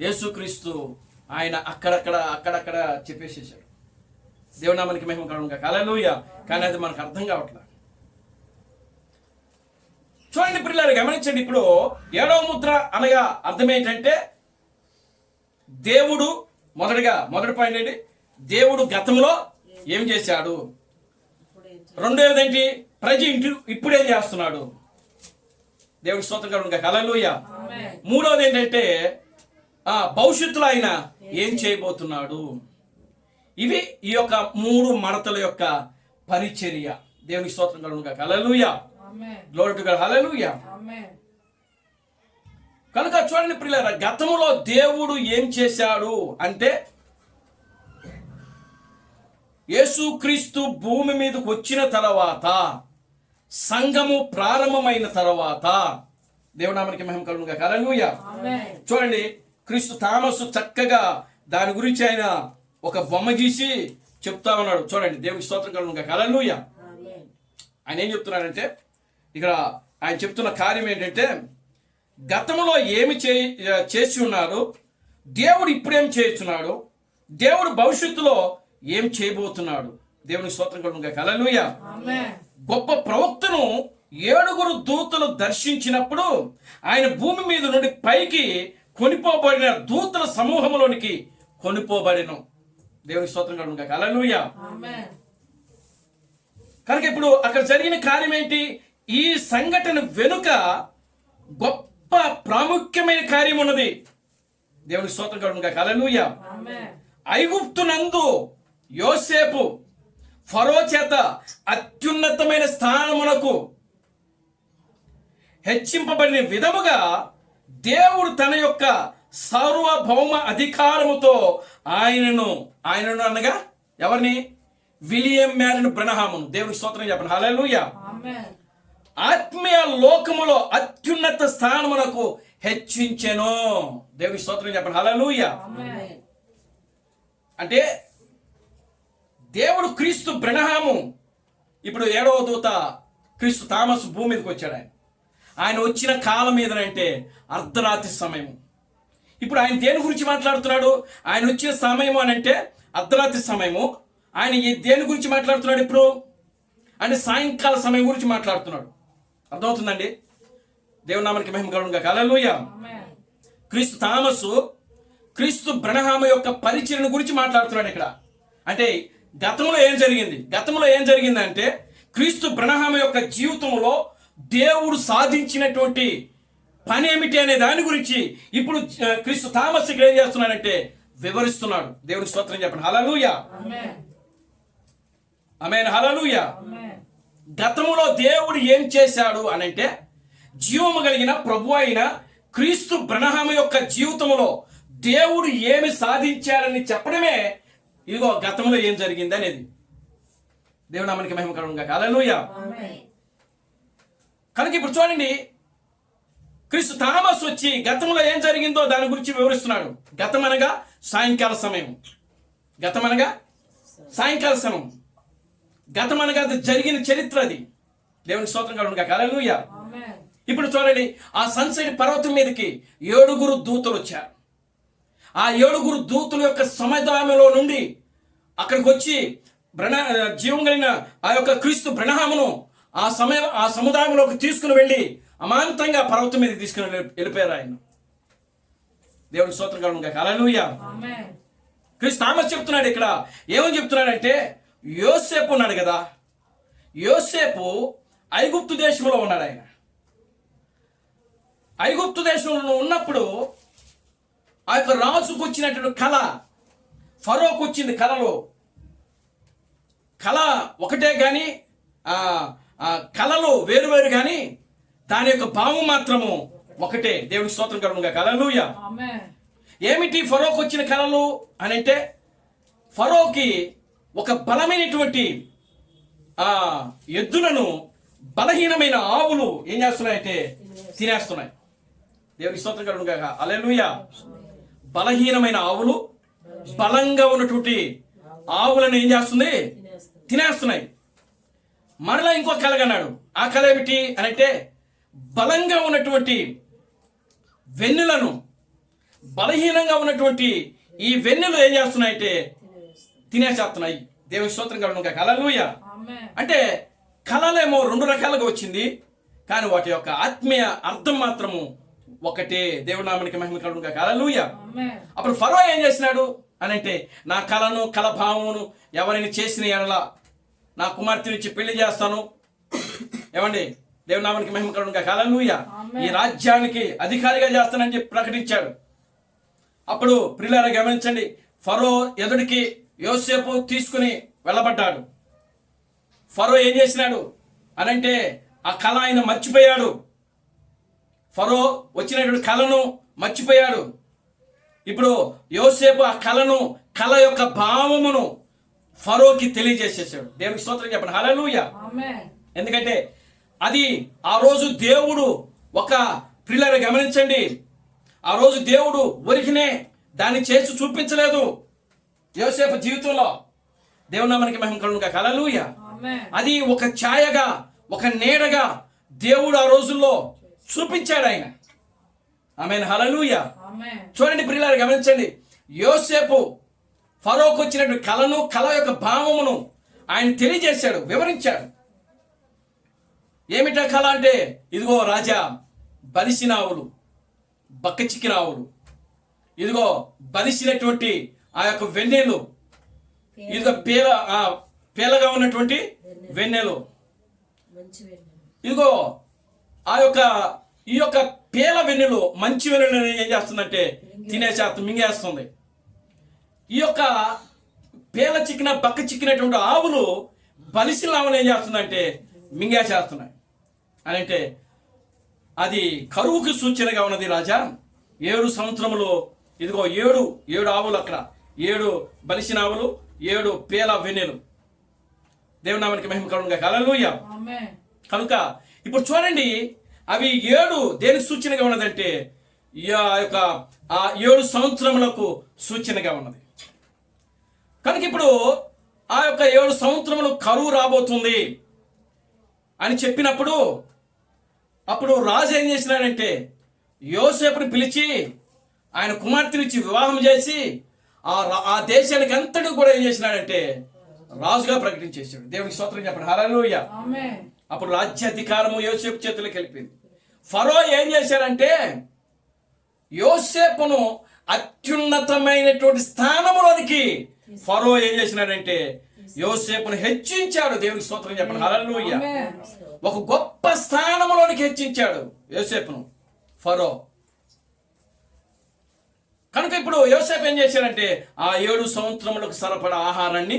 యేసుక్రీస్తు ఆయన అక్కడక్కడ చెప్పేసేసాడు. దేవుని నామానికి మహిమ కలుగును గాక. హల్లెలూయా. కానీ అది మనకు అర్థం కావట్లేదు. చూడండి పిల్లలు, గమనించండి. ఇప్పుడు 7వ ముద్ర అనగా అర్థం ఏంటంటే, దేవుడు మొదటి పాయింట్ ఏంటి? దేవుడు గతంలో ఏం చేశాడు. రెండోది ఏంటి? ఇప్పుడేం చేస్తున్నాడు. దేవుడికి స్తోత్రం కలుగును గాక. హల్లెలూయా. మూడవది ఏంటంటే, భవిష్యత్తులో ఆయన ఏం చేయబోతున్నాడు. ఇవి ఈ యొక్క 3 మడతల యొక్క పరిచర్య. దేవునికి స్తోత్రం కలుగును గాక. Hallelujah. Glory to God. Hallelujah. కనుక చూడండి ప్రియులారా, గతంలో దేవుడు ఏం చేశాడు అంటే, యేసుక్రీస్తు భూమి మీదకు వచ్చిన తర్వాత, సంఘము ప్రారంభమైన తర్వాత, దేవునామానికి మహిమ కలుగును గాక. హల్లెలూయా. చూడండి, క్రీస్తు థామస్ చక్కగా దాని గురించి ఆయన ఒక బొమ్మ గీసి చెప్తా ఉన్నాడు. చూడండి, దేవునికి స్తోత్రం కలుగును గాక. హల్లెలూయా. ఆయన ఏం చెప్తున్నాడంటే, ఇక్కడ ఆయన చెప్తున్న కార్యం ఏంటంటే, గతంలో ఏమి చేసి ఉన్నారు, దేవుడు ఇప్పుడేం చేస్తున్నాడు, దేవుడు భవిష్యత్తులో ఏం చేయబోతున్నాడు. దేవునికి స్తోత్రం కలుగును గాక. హల్లెలూయా. గొప్ప ప్రవక్తను 7 దూతలు దర్శించినప్పుడు ఆయన భూమి మీద నుండి పైకి కొనిపోబడిన దూతల సమూహంలోనికి కొనిపోబడిను. దేవునికి స్తోత్రం కలుగును గాక. హల్లెలూయా. కనుక ఇప్పుడు అక్కడ జరిగిన కార్యం ఏంటి? ఈ సంఘటన వెనుక గొప్ప ప్రాముఖ్యమైన కార్యం ఉన్నది. దేవునికి స్తోత్రం కలుగును గాక. హల్లెలూయా. ఐగుప్తునందు యోసేపు ఫరో చేత అత్యున్నతమైన స్థానమునకు హెచ్చింపబడిన విధముగా దేవుడు తన యొక్క సార్వభౌమ అధికారముతో ఆయనను అనగా ఎవరిని? విలియం మ్యారిన్ బ్రనహామును. దేవునికి స్తోత్రం చెప్పండి. హల్లెలూయా. ఆత్మీయ లోకములో అత్యున్నత స్థానమునకు హెచ్చించెను. దేవునికి స్తోత్రం చెప్పండి. హల్లెలూయా. అంటే దేవుడు క్రీస్తు బ్రనహాము, ఇప్పుడు 7వ దూత క్రీస్తు థామస్ భూమి మీదకి వచ్చాడు. ఆయన వచ్చిన కాలం మీదనంటే అర్ధరాత్రి సమయం. ఇప్పుడు ఆయన దేని గురించి మాట్లాడుతున్నాడు? ఆయన వచ్చిన సమయం అని అంటే అర్ధరాత్రి సమయము. ఆయన దేని గురించి మాట్లాడుతున్నాడు ఇప్పుడు అంటే సాయంకాల సమయం గురించి మాట్లాడుతున్నాడు. అర్థమవుతుందండి? దేవుని నామానికి మహిమ కలుగును గాక. హల్లెలూయా. క్రీస్తు థామస్ క్రీస్తు బ్రనహాము యొక్క పరిచర్యను గురించి మాట్లాడుతున్నాడు ఇక్కడ. అంటే గతంలో ఏం జరిగిందంటే, క్రీస్తు బ్రనహాము యొక్క జీవితంలో దేవుడు సాధించినటువంటి పని ఏమిటి అనే దాని గురించి ఇప్పుడు క్రీస్తు థామస్ ఇక్కడ ఏం చేస్తున్నాడంటే వివరిస్తున్నాడు. దేవునికి స్తోత్రం చెప్పండి. హల్లెలూయా. ఆమేన్. హల్లెలూయా. గతంలో దేవుడు ఏం చేశాడు అనంటే, జీవము కలిగిన ప్రభు అయిన క్రీస్తు బ్రనహాము యొక్క జీవితంలో దేవుడు ఏమి సాధించాడని చెప్పడమే ఇదిగో గతంలో ఏం జరిగింది అనేది. దేవుడు నామానికి మహిమ కలుగును గాక. హల్లెలూయా. కనుక ఇప్పుడు చూడండి, క్రీస్తు థామస్ వచ్చి గతంలో ఏం జరిగిందో దాని గురించి వివరిస్తున్నాడు. గతం అనగా సాయంకాల సమయం, గతం అనగా సాయంకాల సమయం, గతం అనగా అది జరిగిన చరిత్ర. అది దేవునికి స్తోత్రం కలుగును గాక. హల్లెలూయా. ఇప్పుడు చూడండి, ఆ సన్సెట్ పర్వతం మీదకి 7 దూతలు వచ్చారు. ఆ 7 దూతల యొక్క సముదాయంలో నుండి అక్కడికి వచ్చి జీవం కలిగిన ఆ యొక్క క్రీస్తు బ్రహ్మను ఆ సముదాయంలోకి తీసుకుని వెళ్ళి అమాంతంగా పర్వతం మీద తీసుకుని వెళ్ళిపోయారు ఆయన. దేవుని స్తోత్రం కలుగును గాక. హల్లెలూయా. క్రీస్తు థామస్ చెప్తున్నాడు ఇక్కడ, ఏమని చెప్తున్నాడంటే, యోసేపు ఉన్నాడు కదా, యోసేపు ఐగుప్తు దేశంలో ఉన్నాడు. ఆయన ఐగుప్తు దేశంలో ఉన్నప్పుడు ఆ యొక్క రాజుకు వచ్చినటువంటి కళ, ఫరోకు వచ్చింది కళలో. కళ ఒకటే కానీ కళలు వేరువేరు కానీ దాని యొక్క భావం మాత్రము ఒకటే. దేవునికి స్తోత్రం కలుగును గాక. హల్లెలూయా. ఏమిటి ఫరోకు వచ్చిన కళలు అని అంటే, ఫరోకి ఒక బలమైనటువంటి ఎద్దులను బలహీనమైన ఆవులు ఏం చేస్తున్నాయంటే తినేస్తున్నాయి. దేవునికి స్తోత్రం కలుగును గాక. హల్లెలూయా. బలహీనమైన ఆవులు బలంగా ఉన్నటువంటి ఆవులను ఏం చేస్తుంది? తినేస్తున్నాయి. మరలా ఇంకో కళ కన్నాడు. ఆ కళ ఏమిటి అని అంటే, బలంగా ఉన్నటువంటి వెన్నులను, బలహీనంగా ఉన్నటువంటి ఈ వెన్నులు ఏం చేస్తున్నాయంటే తినేసేస్తున్నాయి. దేవుని స్తోత్రం కలుగును గాక. హల్లెలూయా. అంటే కళలేమో 2 రకాలుగా వచ్చింది, కానీ వాటి యొక్క ఆత్మీయ అర్థం మాత్రము ఒకటే. దేవుడి నామానికి మహిమ కలుగును గాక. హల్లెలూయా. అప్పుడు ఫరో ఏం చేసినాడు అని అంటే, నా కళను కళభావమును ఎవరిని చేసిన ఎడల నా కుమార్తెనిచ్చి పెళ్లి చేస్తాను. ఏమండి, దేవుడి నామానికి మహిమ కలుగును గాక. హల్లెలూయా. ఈ రాజ్యానికి అధికారిగా చేస్తానని చెప్పి ప్రకటించాడు. అప్పుడు ప్రియులారా గమనించండి, ఫరో ఎదుడికి యోసేపు తీసుకుని వెళ్ళబడ్డాడు. ఫరో ఏం చేసినాడు అనంటే, ఆ కళ ఆయన మర్చిపోయాడు. ఫరో వచ్చినటువంటి కళను మర్చిపోయాడు. ఇప్పుడు యోసేపు ఆ కళ యొక్క భావమును ఫరోకి తెలియజేసేసాడు. దేవునికి స్తోత్రం చెప్పండి. హల్లెలూయా. ఎందుకంటే అది ఆ రోజు దేవుడు ఒక ప్రియులారా గమనించండి, ఆ రోజు దేవుడు ఒరిగినే దాన్ని చేసి చూపించలేదు యోసేపు జీవితంలో. దేవుని నామానికి మహిమ కలుగును గాక. హల్లెలూయా. అది ఒక ఛాయగా, ఒక నీడగా దేవుడు ఆ రోజుల్లో చూపించాడు ఆయన. ఆమేన్. హల్లెలూయా. చూడండి ప్రియులారా గమనించండి, యోసేపు ఫరోకు వచ్చినటువంటి కళను, కళ యొక్క భావమును ఆయన తెలియజేశాడు, వివరించాడు. ఏమిటా కళ అంటే, ఇదిగో రాజా, బలిసిన ఆవులు, బక్క చిక్కిన ఆవులు, ఇదిగో బలిసినటువంటి ఆ యొక్క వెన్నెలు, ఇదిగో పేలగా ఉన్నటువంటి వెన్నెలు, ఇదిగో ఈ యొక్క పేల వెన్నెలు, మంచి వెన్నెలు ఏం చేస్తుందంటే మింగేస్తుంది. ఈ యొక్క పేల చిక్కిన బక్క చిక్కినటువంటి ఆవులు బలిసిన ఆవులు ఏం చేస్తుందంటే మింగేసేస్తున్నాయి. అని అంటే అది కరువుకి సూచనగా ఉన్నది రాజా. 7 సంవత్సరములు ఇదిగో 7 ఆవులు, అక్కడ 7 బలిసిన ఆవులు, 7 పేల వెన్నెలు. దేవుని నామానికి మహిమ కలుగును గాక. హల్లెలూయా. కనుక ఇప్పుడు చూడండి, అవి 7 దేనికి సూచనగా ఉన్నదంటే ఆ 7 సంవత్సరములకు సూచనగా ఉన్నది. కనుక ఇప్పుడు ఆ యొక్క 7 సంవత్సరములు కరువు రాబోతుంది అని చెప్పినప్పుడు, అప్పుడు రాజు ఏం చేసినాడంటే యోసేపుని పిలిచి ఆయన కుమార్తెనిచ్చి వివాహం చేసి ఆ దేశానికి అంతటి కూడా ఏం చేసినాడంటే రాజుగా ప్రకటించేశాడు. దేవునికి స్తోత్రం చెప్పండి. హల్లెలూయా. అప్పుడు రాజ్యాధికారము యోసేపు చేతులకు వెళ్ళిపోయింది. ఫరో ఏం చేశాడంటే యోసేపును అత్యున్నతమైనటువంటి స్థానంలోనికి ఫరో ఏం చేసినాడంటే యోసేపును హెచ్చించాడు. దేవునికి స్తోత్రం చెప్పండి. హల్లెలూయా. ఒక గొప్ప స్థానంలోనికి హెచ్చించాడు యోసేపును ఫరో. కనుక ఇప్పుడు యోసేపు ఏం చేశాడంటే ఆ 7 సంవత్సరములకు సరిపడా ఆహారాన్ని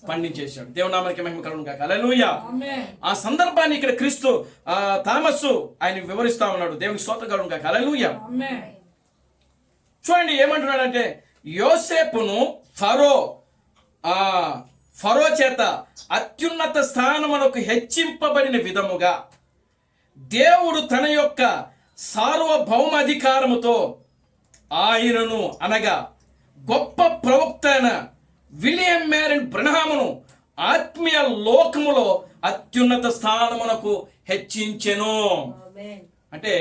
పండించేశాడు. దేవుని నామానికి మహిమ కలుగును గాక. హల్లెలూయా. ఆ సందర్భాన్ని ఇక్కడ క్రీస్తు థామస్ ఆయన వివరిస్తా ఉన్నాడు. దేవునికి స్తోత్రం కలుగును గాక. హల్లెలూయా. చూడండి ఏమంటున్నాడంటే, యోసేపును ఫరో చేత అత్యున్నత స్థానమునకు హెచ్చింపబడిన విధముగా దేవుడు తన యొక్క సార్వభౌమాధికారముతో ఆయనను, అనగా గొప్ప ప్రవక్త అయిన విలియం మ్యారిన్ బ్రనహామును ఆత్మీయ లోకములో అత్యున్నత స్థానమునకు హెచ్చించెను. అంటే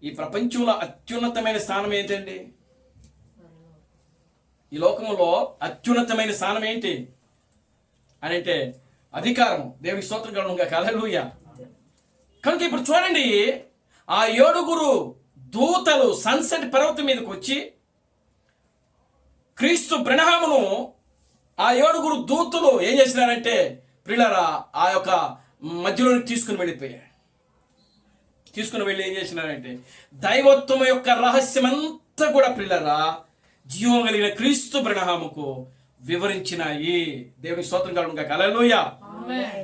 ఈ ప్రపంచంలో అత్యున్నతమైన స్థానం ఏంటండి? ఈ లోకములో అత్యున్నతమైన స్థానం ఏంటి అని అంటే అధికారము. దేవునికి స్తోత్రం కలుగునుగాక. హల్లెలూయా. కనుక ఇప్పుడు చూడండి, ఆ 7 దూతలు సన్సెట్ పర్వతం మీదకి వచ్చి క్రీస్తు బ్రనహామును, ఆ 7 దూతలు ఏం చేసినారంటే ప్రియులారా, ఆ యొక్క మధ్యలోనికి తీసుకుని వెళ్ళిపోయారు. తీసుకుని వెళ్ళి ఏం చేసినారంటే దైవత్వం యొక్క రహస్యం అంతా కూడా ప్రియులారా జీవం కలిగిన క్రీస్తు బ్రనహాముకు వివరించినాయి. దేవునికి స్తోత్రం కలుగునుగాక. Hallelujah.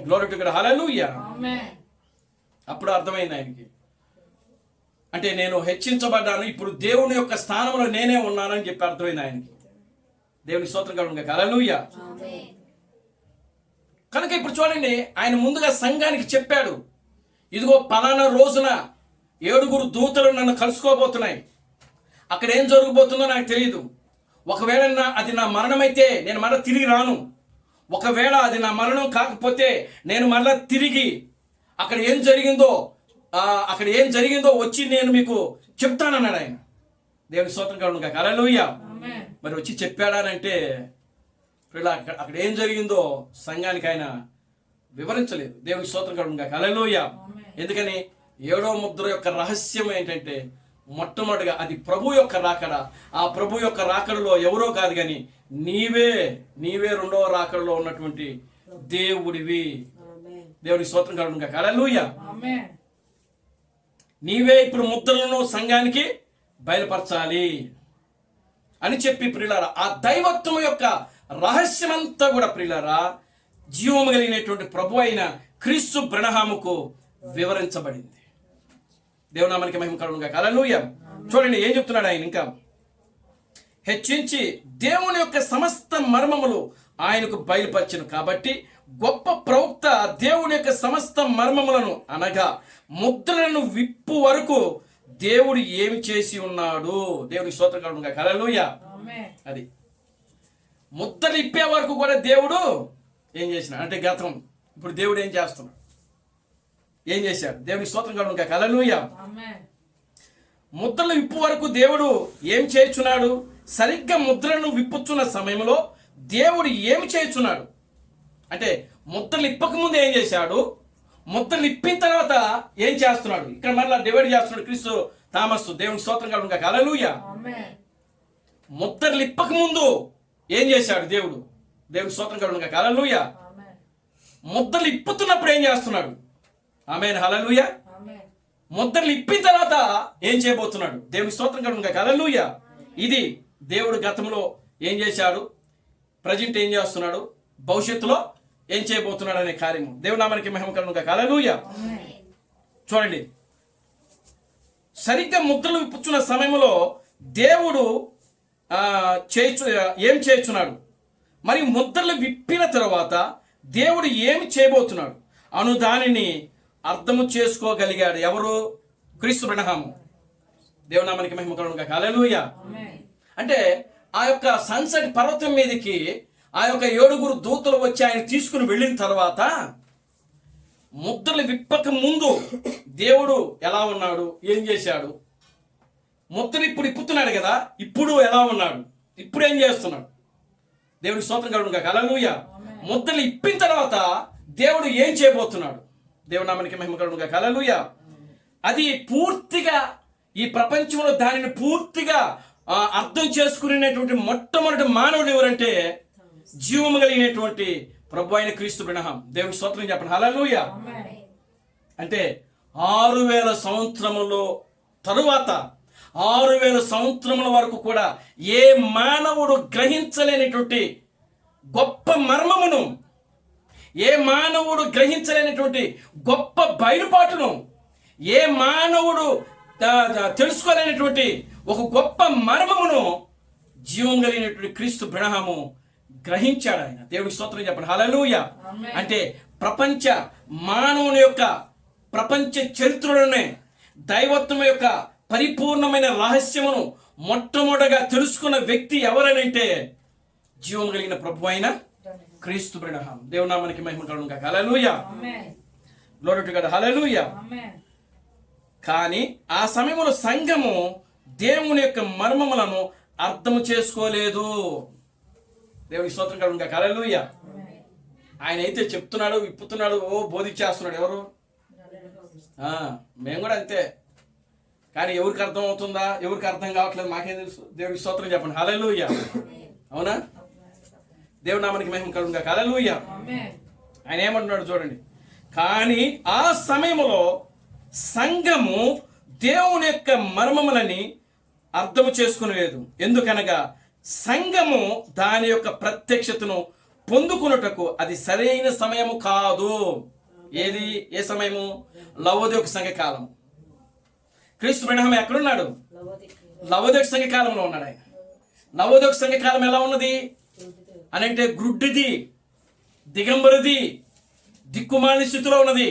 Glory to God. Hallelujah. అప్పుడు అర్థమైంది ఆయనకి, అంటే నేను హెచ్చించబడ్డాను, ఇప్పుడు దేవుని యొక్క స్థానంలో నేనే ఉన్నానని చెప్పి అర్థమైంది ఆయనకి. దేవునికి స్తోత్రం కలుగునుగాక. హల్లెలూయా. కనుక ఇప్పుడు చూడండి, ఆయన ముందుగా సంఘానికి చెప్పాడు, ఇదిగో పలానా రోజున 7 దూతలు నన్ను కలుసుకోబోతున్నాయి. అక్కడ ఏం జరగబోతుందో నాకు తెలియదు. ఒకవేళ అది నా మరణమైతే నేను మరలా తిరిగి రాను. ఒకవేళ అది నా మరణం కాకపోతే నేను మరలా తిరిగి అక్కడ ఏం జరిగిందో వచ్చి నేను మీకు చెప్తానన్నాడు ఆయన. దేవుని స్తోత్రం కలుగునుగాక. హల్లెలూయా. మరి వచ్చి చెప్పాడానంటే అక్కడ ఏం జరిగిందో సంఘానికి ఆయన వివరించలేదు. దేవుని స్తోత్రం కలుగునుగాక. హల్లెలూయా. ఎందుకని? 7వ ముద్ర యొక్క రహస్యం ఏంటంటే మొట్టమొదటిగా అది ప్రభు యొక్క రాకడ. ఆ ప్రభు యొక్క రాకడలో ఎవరో కాదు కానీ నీవే 2వ రాకడలో ఉన్నటువంటి దేవుడివి. దేవుని స్తోత్రం కలుగునుగాక. హల్లెలూయా. నీవే ఇప్పుడు ముద్రలను సంఘానికి బయలుపరచాలి అని చెప్పి ప్రియులారా, ఆ దైవత్వం యొక్క రహస్యమంతా కూడా ప్రియులారా జీవము కలిగినటువంటి ప్రభు అయిన క్రీస్తు బ్రనహాముకు వివరించబడింది. దేవునామానికి మహిమ కలుగునుగాక. హల్లెలూయా. చూడండి ఏం చెప్తున్నాడు ఆయన ఇంకా, హెచ్చించి దేవుని యొక్క సమస్త మర్మములు ఆయనకు బయలుపరచను కాబట్టి గొప్ప ప్రవక్త దేవుని యొక్క సమస్త మర్మములను, అనగా ముద్రలను విప్పు వరకు దేవుడు ఏమి చేసి ఉన్నాడు. దేవునికి స్తోత్రం కలుగునుగాక. హల్లెలూయా. అది ముద్రలు ఇప్పే వరకు కూడా దేవుడు ఏం చేసినాడు అంటే గతం. ఇప్పుడు దేవుడు ఏం చేస్తున్నాడు, ఏం చేశాడు? దేవునికి స్తోత్రం కలుగునుగాక. హల్లెలూయా. ముద్రలు విప్పు వరకు దేవుడు ఏం చేస్తున్నాడు? సరిగ్గా ముద్రలను విప్పుచున్న సమయంలో దేవుడు ఏమి చేస్తున్నాడు అంటే ముద్రలు ఇప్పక ముందు ఏం చేశాడు, ముద్రలు ఇప్పిన తర్వాత ఏం చేస్తున్నాడు. ఇక్కడ మళ్ళీ డివైడ్ చేస్తున్నాడు క్రీస్తు థామస్. దేవునికి స్తోత్రం కలుగునుగాక. హల్లెలూయా. ముద్రలు ఇప్పక ముందు ఏం చేశాడు దేవుడు? దేవునికి స్తోత్రం కలుగునుగాక. హల్లెలూయా. ముద్రలు ఇప్పుతున్నప్పుడు ఏం చేస్తున్నాడు? ఆమేన్. హల్లెలూయా. ముద్రలు ఇప్పిన తర్వాత ఏం చేయబోతున్నాడు? దేవునికి స్తోత్రం కలుగునుగాక. హల్లెలూయా. ఇది దేవుడు గతంలో ఏం చేశాడు, ప్రజెంట్ ఏం చేస్తున్నాడు, భవిష్యత్తులో ఏం చేయబోతున్నాడు అనే కార్యము. దేవుని నామానికి మహిమ కలుగునుగాక. హల్లెలూయా. చూడండి, సరిగ్గా ముద్రలు విప్పుచున్న సమయంలో దేవుడు ఏం చేస్తున్నాడు, మరి ముద్రలు విప్పిన తర్వాత దేవుడు ఏమి చేయబోతున్నాడు అను దానిని అర్థము చేసుకోగలిగాడు ఎవరు? క్రీస్తు బ్రనహాము. దేవుని నామానికి మహిమ కలుగునుగాక. హల్లెలూయా. అంటే ఆ యొక్క సన్సెట్ పర్వతం మీదకి ఆ యొక్క 7 దూతలు వచ్చి ఆయన తీసుకుని వెళ్ళిన తర్వాత ముద్రలు విప్పక ముందు దేవుడు ఎలా ఉన్నాడు, ఏం చేశాడు? ముద్రలు ఇప్పుడు ఇప్పుతున్నాడు కదా, ఇప్పుడు ఎలా ఉన్నాడు, ఇప్పుడు ఏం చేస్తున్నాడు? దేవుడికి స్తోత్రం కలుగునుగాక. హల్లెలూయా. ముద్రలు ఇప్పిన తర్వాత దేవుడు ఏం చేయబోతున్నాడు? దేవుని నామానికి మహిమ కలుగునుగాక. హల్లెలూయా. అది పూర్తిగా ఈ ప్రపంచంలో దానిని పూర్తిగా అర్థం చేసుకునేటువంటి మొట్టమొదటి మానవుడు ఎవరంటే జీవము కలిగినటువంటి ప్రభు అయిన క్రీస్తు బ్రనహాం. దేవుని స్తోత్రం చెప్పండి. హల్లెలూయా. అంటే 6000 సంవత్సరముల తరువాత 6000 సంవత్సరముల వరకు కూడా ఏ మానవుడు గ్రహించలేనటువంటి గొప్ప మర్మమును, ఏ మానవుడు గ్రహించలేనటువంటి గొప్ప బయలుపాటును, ఏ మానవుడు తెలుసుకోలేనటువంటి ఒక గొప్ప మర్మమును జీవం కలిగినటువంటి క్రీస్తు బ్రహ్మము గ్రహించాడు. ఆయన దేవుడికి స్తోత్రం చెప్పండి. హల్లెలూయా. అంటే ప్రపంచ మానవుని యొక్క ప్రపంచ చరిత్రలోనే దైవత్వం యొక్క పరిపూర్ణమైన రహస్యమును మొట్టమొదటగా తెలుసుకున్న వ్యక్తి ఎవరనంటే జీవం కలిగిన ప్రభు అయిన క్రీస్తు బ్రహ్మ. దేవుని నామానికి మహిమ కలుగును గాక. Hallelujah. Glory to God. Hallelujah. కానీ ఆ సమయంలో సంఘము దేవుని యొక్క మర్మములను అర్థము చేసుకోలేదు. దేవునికి స్తోత్రం కలుగును గాక. హల్లెలూయా. ఆయన అయితే చెప్తున్నాడు, విప్పుతున్నాడు, బోధించేస్తున్నాడు. ఎవరు? మేము కూడా అంతే. కానీ ఎవరికి అర్థం అవుతుందా, ఎవరికి అర్థం కావట్లేదు మాకేం తెలుసు? దేవుడికి స్తోత్రం చెప్పండి. హల్లెలూయా. అవునా? దేవుని నామానికి మహిమ కలుగును గాక. హల్లెలూయా. ఆయన ఏమంటున్నాడు చూడండి. కానీ ఆ సమయంలో సంఘము దేవుని యొక్క మర్మములని అర్థము చేసుకునలేదు. ఎందుకనగా సంఘము దాని యొక్క ప్రత్యక్షతను పొందుకున్నటకు అది సరైన సమయము కాదు. ఏది? ఏ సమయము? లవోదిక సంఘ కాలం. క్రీస్తు బ్రహ్మ ఎక్కడున్నాడు? లవోదిక సంఘ కాలంలో ఉన్నాడు ఆయన. లవోదిక సంఘ కాలం ఎలా ఉన్నది అని అంటే గ్రుడ్డిది, దిగంబరిది, దిక్కుమాలిన స్థితిలో ఉన్నది,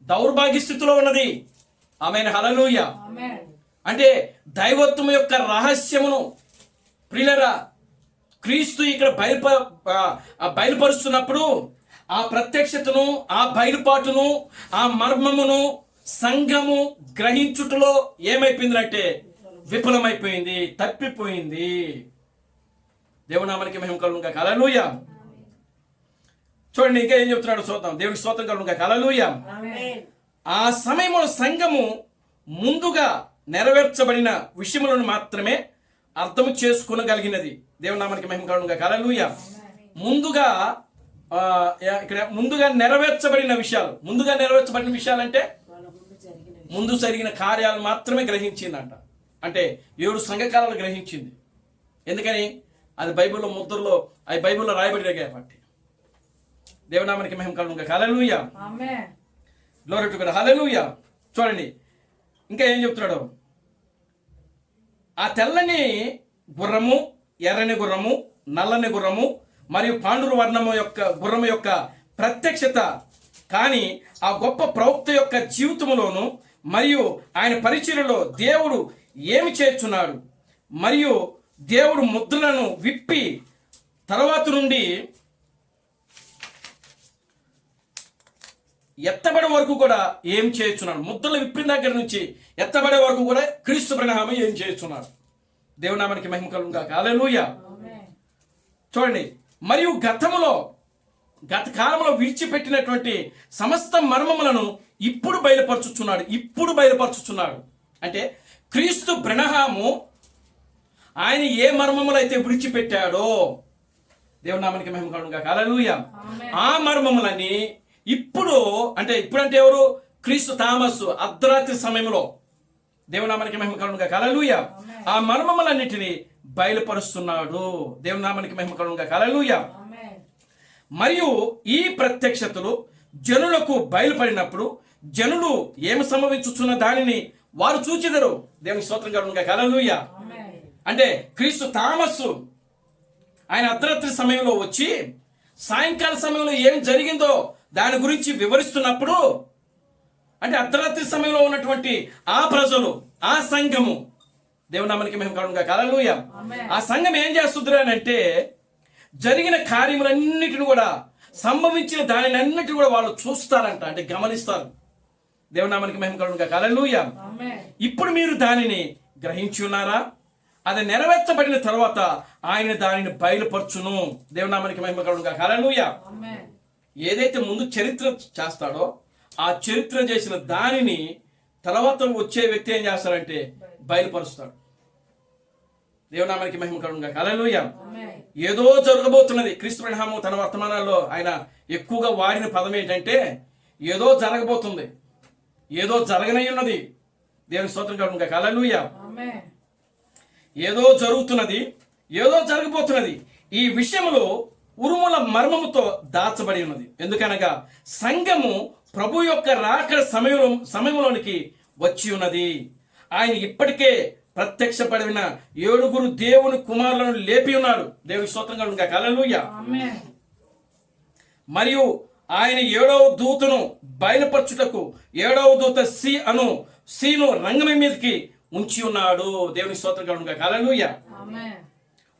దౌర్భాగ్య స్థితిలో ఉన్నది. ఆమేన్. హల్లెలూయా. అంటే దైవత్వం యొక్క రహస్యమును ప్రియులరా క్రీస్తు ఇక్కడ బయలుపరుస్తున్నప్పుడు ఆ ప్రత్యక్షతను, ఆ బయలుపాటును, ఆ మర్మమును సంఘము గ్రహించుటలో ఏమైపోయిందంటే విఫలమైపోయింది, తప్పిపోయింది. దేవునామానికి మహిమ కలుగును గాక. హల్లెలూయా. చూడండి ఇంకా ఏం చెప్తున్నాడు చూద్దాం. దేవునికి స్తోత్రం కలుగును గాక. హల్లెలూయా. ఆ సమయంలో సంఘము ముందుగా నెరవేర్చబడిన విషయములను మాత్రమే అర్థం చేసుకునగలిగినది. దేవునామానికి మహిమ కలుగును గాక. హల్లెలూయా. ముందుగా నెరవేర్చబడిన విషయాలు. ముందుగా నెరవేర్చబడిన విషయాలు అంటే ముందు జరిగిన కార్యాలు మాత్రమే గ్రహించిందంట. అంటే 7 సంఘకాలను గ్రహించింది. ఎందుకని? అది బైబిల్లో ముద్రలో, అది బైబిల్లో రాయబడి కాబట్టి. దేవునామానికి మహిమ కలుగును గాక. Hallelujah. Glory to God. Hallelujah. చూడండి ఇంకా ఏం చెప్తున్నాడు. ఆ తెల్లని గుర్రము, ఎర్రని గుర్రము, నల్లని గుర్రము మరియు పాండుర వర్ణము యొక్క గుర్రము యొక్క ప్రత్యక్షత కానీ ఆ గొప్ప ప్రవక్త యొక్క జీవితంలోను మరియు ఆయన పరిచర్యలో దేవుడు ఏమి చేస్తున్నాడు మరియు దేవుడు ముద్రలను విప్పి తర్వాత నుండి ఎత్తబడే వరకు కూడా ఏం చేస్తున్నాడు. ముద్రలు విప్పిన దగ్గర నుంచి ఎత్తబడే వరకు కూడా క్రీస్తు బ్రహ్మ ఏం చేస్తున్నాడు. దేవునామానికి మహిమ కలుగును గాక. హల్లెలూయా. చూడండి. మరియు గత కాలంలో విడిచిపెట్టినటువంటి సమస్త మర్మములను ఇప్పుడు బయలుపరచుచున్నాడు. అంటే క్రీస్తు బ్రహ్మము ఆయన ఏ మర్మములు అయితే విడిచిపెట్టాడో, దేవునామానికి మహిమ కలుగును గాక. హల్లెలూయా. ఆ మర్మములని ఇప్పుడంటే ఎవరు? క్రీస్తు తామస్సు అర్ధరాత్రి సమయంలో, దేవునామానికి మహిమ కలుగును గాక. హల్లెలూయా, ఆ మర్మములన్నిటిని బయలుపరుస్తున్నాడు. దేవునామానికి మహిమ కలుగును గాక. హల్లెలూయా. మరియు ఈ ప్రత్యక్షతలు జనులకు బయలుపడినప్పుడు జనులు ఏమి సంభవించుచున్న దానిని వారు చూచెదరు. దేవునికి స్తోత్రం కలుగును గాక. హల్లెలూయా. అంటే క్రీస్తు తామస్సు ఆయన అర్ధరాత్రి సమయంలో వచ్చి సాయంకాల సమయంలో ఏం జరిగిందో దాని గురించి వివరిస్తున్నప్పుడు, అంటే అర్ధరాత్రి సమయంలో ఉన్నటువంటి ఆ ప్రజలు, ఆ సంఘము, దేవునామానికి మహిమ కలుగును గాక. హల్లెలూయా. ఆ సంఘం ఏం చేస్తుంది అని అంటే జరిగిన కార్యములన్నిటిని కూడా, సంభవించిన దానిని అన్నిటిని కూడా వాళ్ళు చూస్తారంట, అంటే గమనిస్తారు. దేవునామానికి మహిమ కలుగును గాక. హల్లెలూయా. ఇప్పుడు మీరు దానిని గ్రహించి ఉన్నారా? అది నెరవేర్చబడిన తర్వాత ఆయన దానిని బయలుపరచును. దేవునామానికి మహిమ కలుగును గాక. హల్లెలూయా. ఏదైతే ముందు చరిత్ర చేస్తాడో ఆ చరిత్ర చేసిన దానిని తర్వాత వచ్చే వ్యక్తి ఏం చేస్తాడంటే బయలుపరుస్తాడు. దేవునామానికి మహిమ కలుగును గాక. హల్లెలూయా. ఏదో జరగబోతున్నది. క్రీస్తు బ్రహ్మ తన వర్తమానాల్లో ఆయన ఎక్కువగా వాడిన పదం ఏంటంటే ఏదో జరగబోతుంది, ఏదో జరగనై ఉన్నది. దేవుని స్తోత్రం కలుగును గాక. హల్లెలూయా. ఏదో జరుగుతున్నది, ఏదో జరగబోతున్నది. ఈ విషయంలో ఉరుముల మర్మముతో దాచబడి ఉన్నది. ఎందుకనగా సంఘము ప్రభు యొక్క రాకడ సమయంలోనికి వచ్చి ఉన్నది. ఆయన ఇప్పటికే ప్రత్యక్షపడిన 7 దేవుని కుమారులను లేపి ఉన్నాడు. దేవుని స్తోత్రం కలుగును గాక. హల్లెలూయా. మరియు ఆయన 7వ దూతను బయలుపరచుటకు 7వ దూత సీను రంగం మీదకి ఉంచి ఉన్నాడు. దేవుని స్తోత్రం కలుగును గాక. హల్లెలూయా.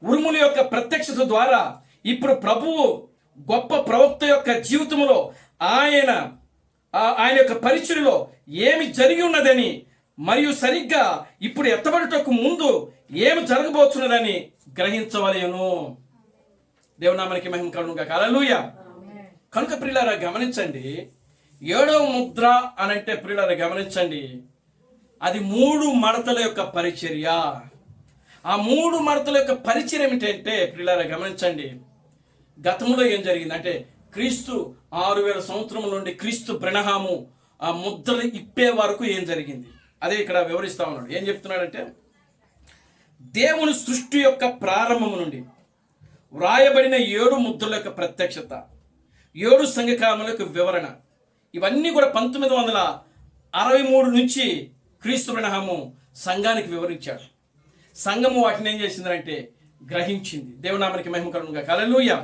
ఉరుముల యొక్క ప్రత్యక్షత ద్వారా ఇప్పుడు ప్రభువు గొప్ప ప్రవక్త యొక్క జీవితంలో ఆయన యొక్క పరిచర్యలో ఏమి జరిగి ఉన్నదని మరియు సరిగ్గా ఇప్పుడు ఎత్తబడుటకు ముందు ఏమి జరగబోతున్నదని గ్రహించవలెను. దేవునామానికి మహిమ కలుగును గాక. హల్లెలూయా. కనుక ప్రియులారా గమనించండి, 7వ ముద్ర అనంటే ప్రియులారా గమనించండి, అది 3 మడతల యొక్క పరిచర్య. ఆ 3 మడతల యొక్క పరిచర్య ఏమిటంటే ప్రియులారా గమనించండి, గతంలో ఏం జరిగింది అంటే క్రీస్తు 6000 సంవత్సరముల నుండి క్రీస్తు బ్రహ్మము ఆ ముద్రలు ఇప్పే వరకు ఏం జరిగింది అదే ఇక్కడ వివరిస్తా ఉన్నాడు. ఏం చెప్తున్నాడంటే, దేవుని సృష్టి యొక్క ప్రారంభము నుండి వ్రాయబడిన 7 ముద్రల యొక్క ప్రత్యక్షత, 7 సంఘకాలముల యొక్క వివరణ, ఇవన్నీ కూడా 1963 నుంచి క్రీస్తు బ్రహ్మము సంఘానికి వివరించాడు. సంఘము వాటిని ఏం చేసిందంటే గ్రహించింది. దేవునామానికి మహిమ కలుగును గాక. హల్లెలూయా.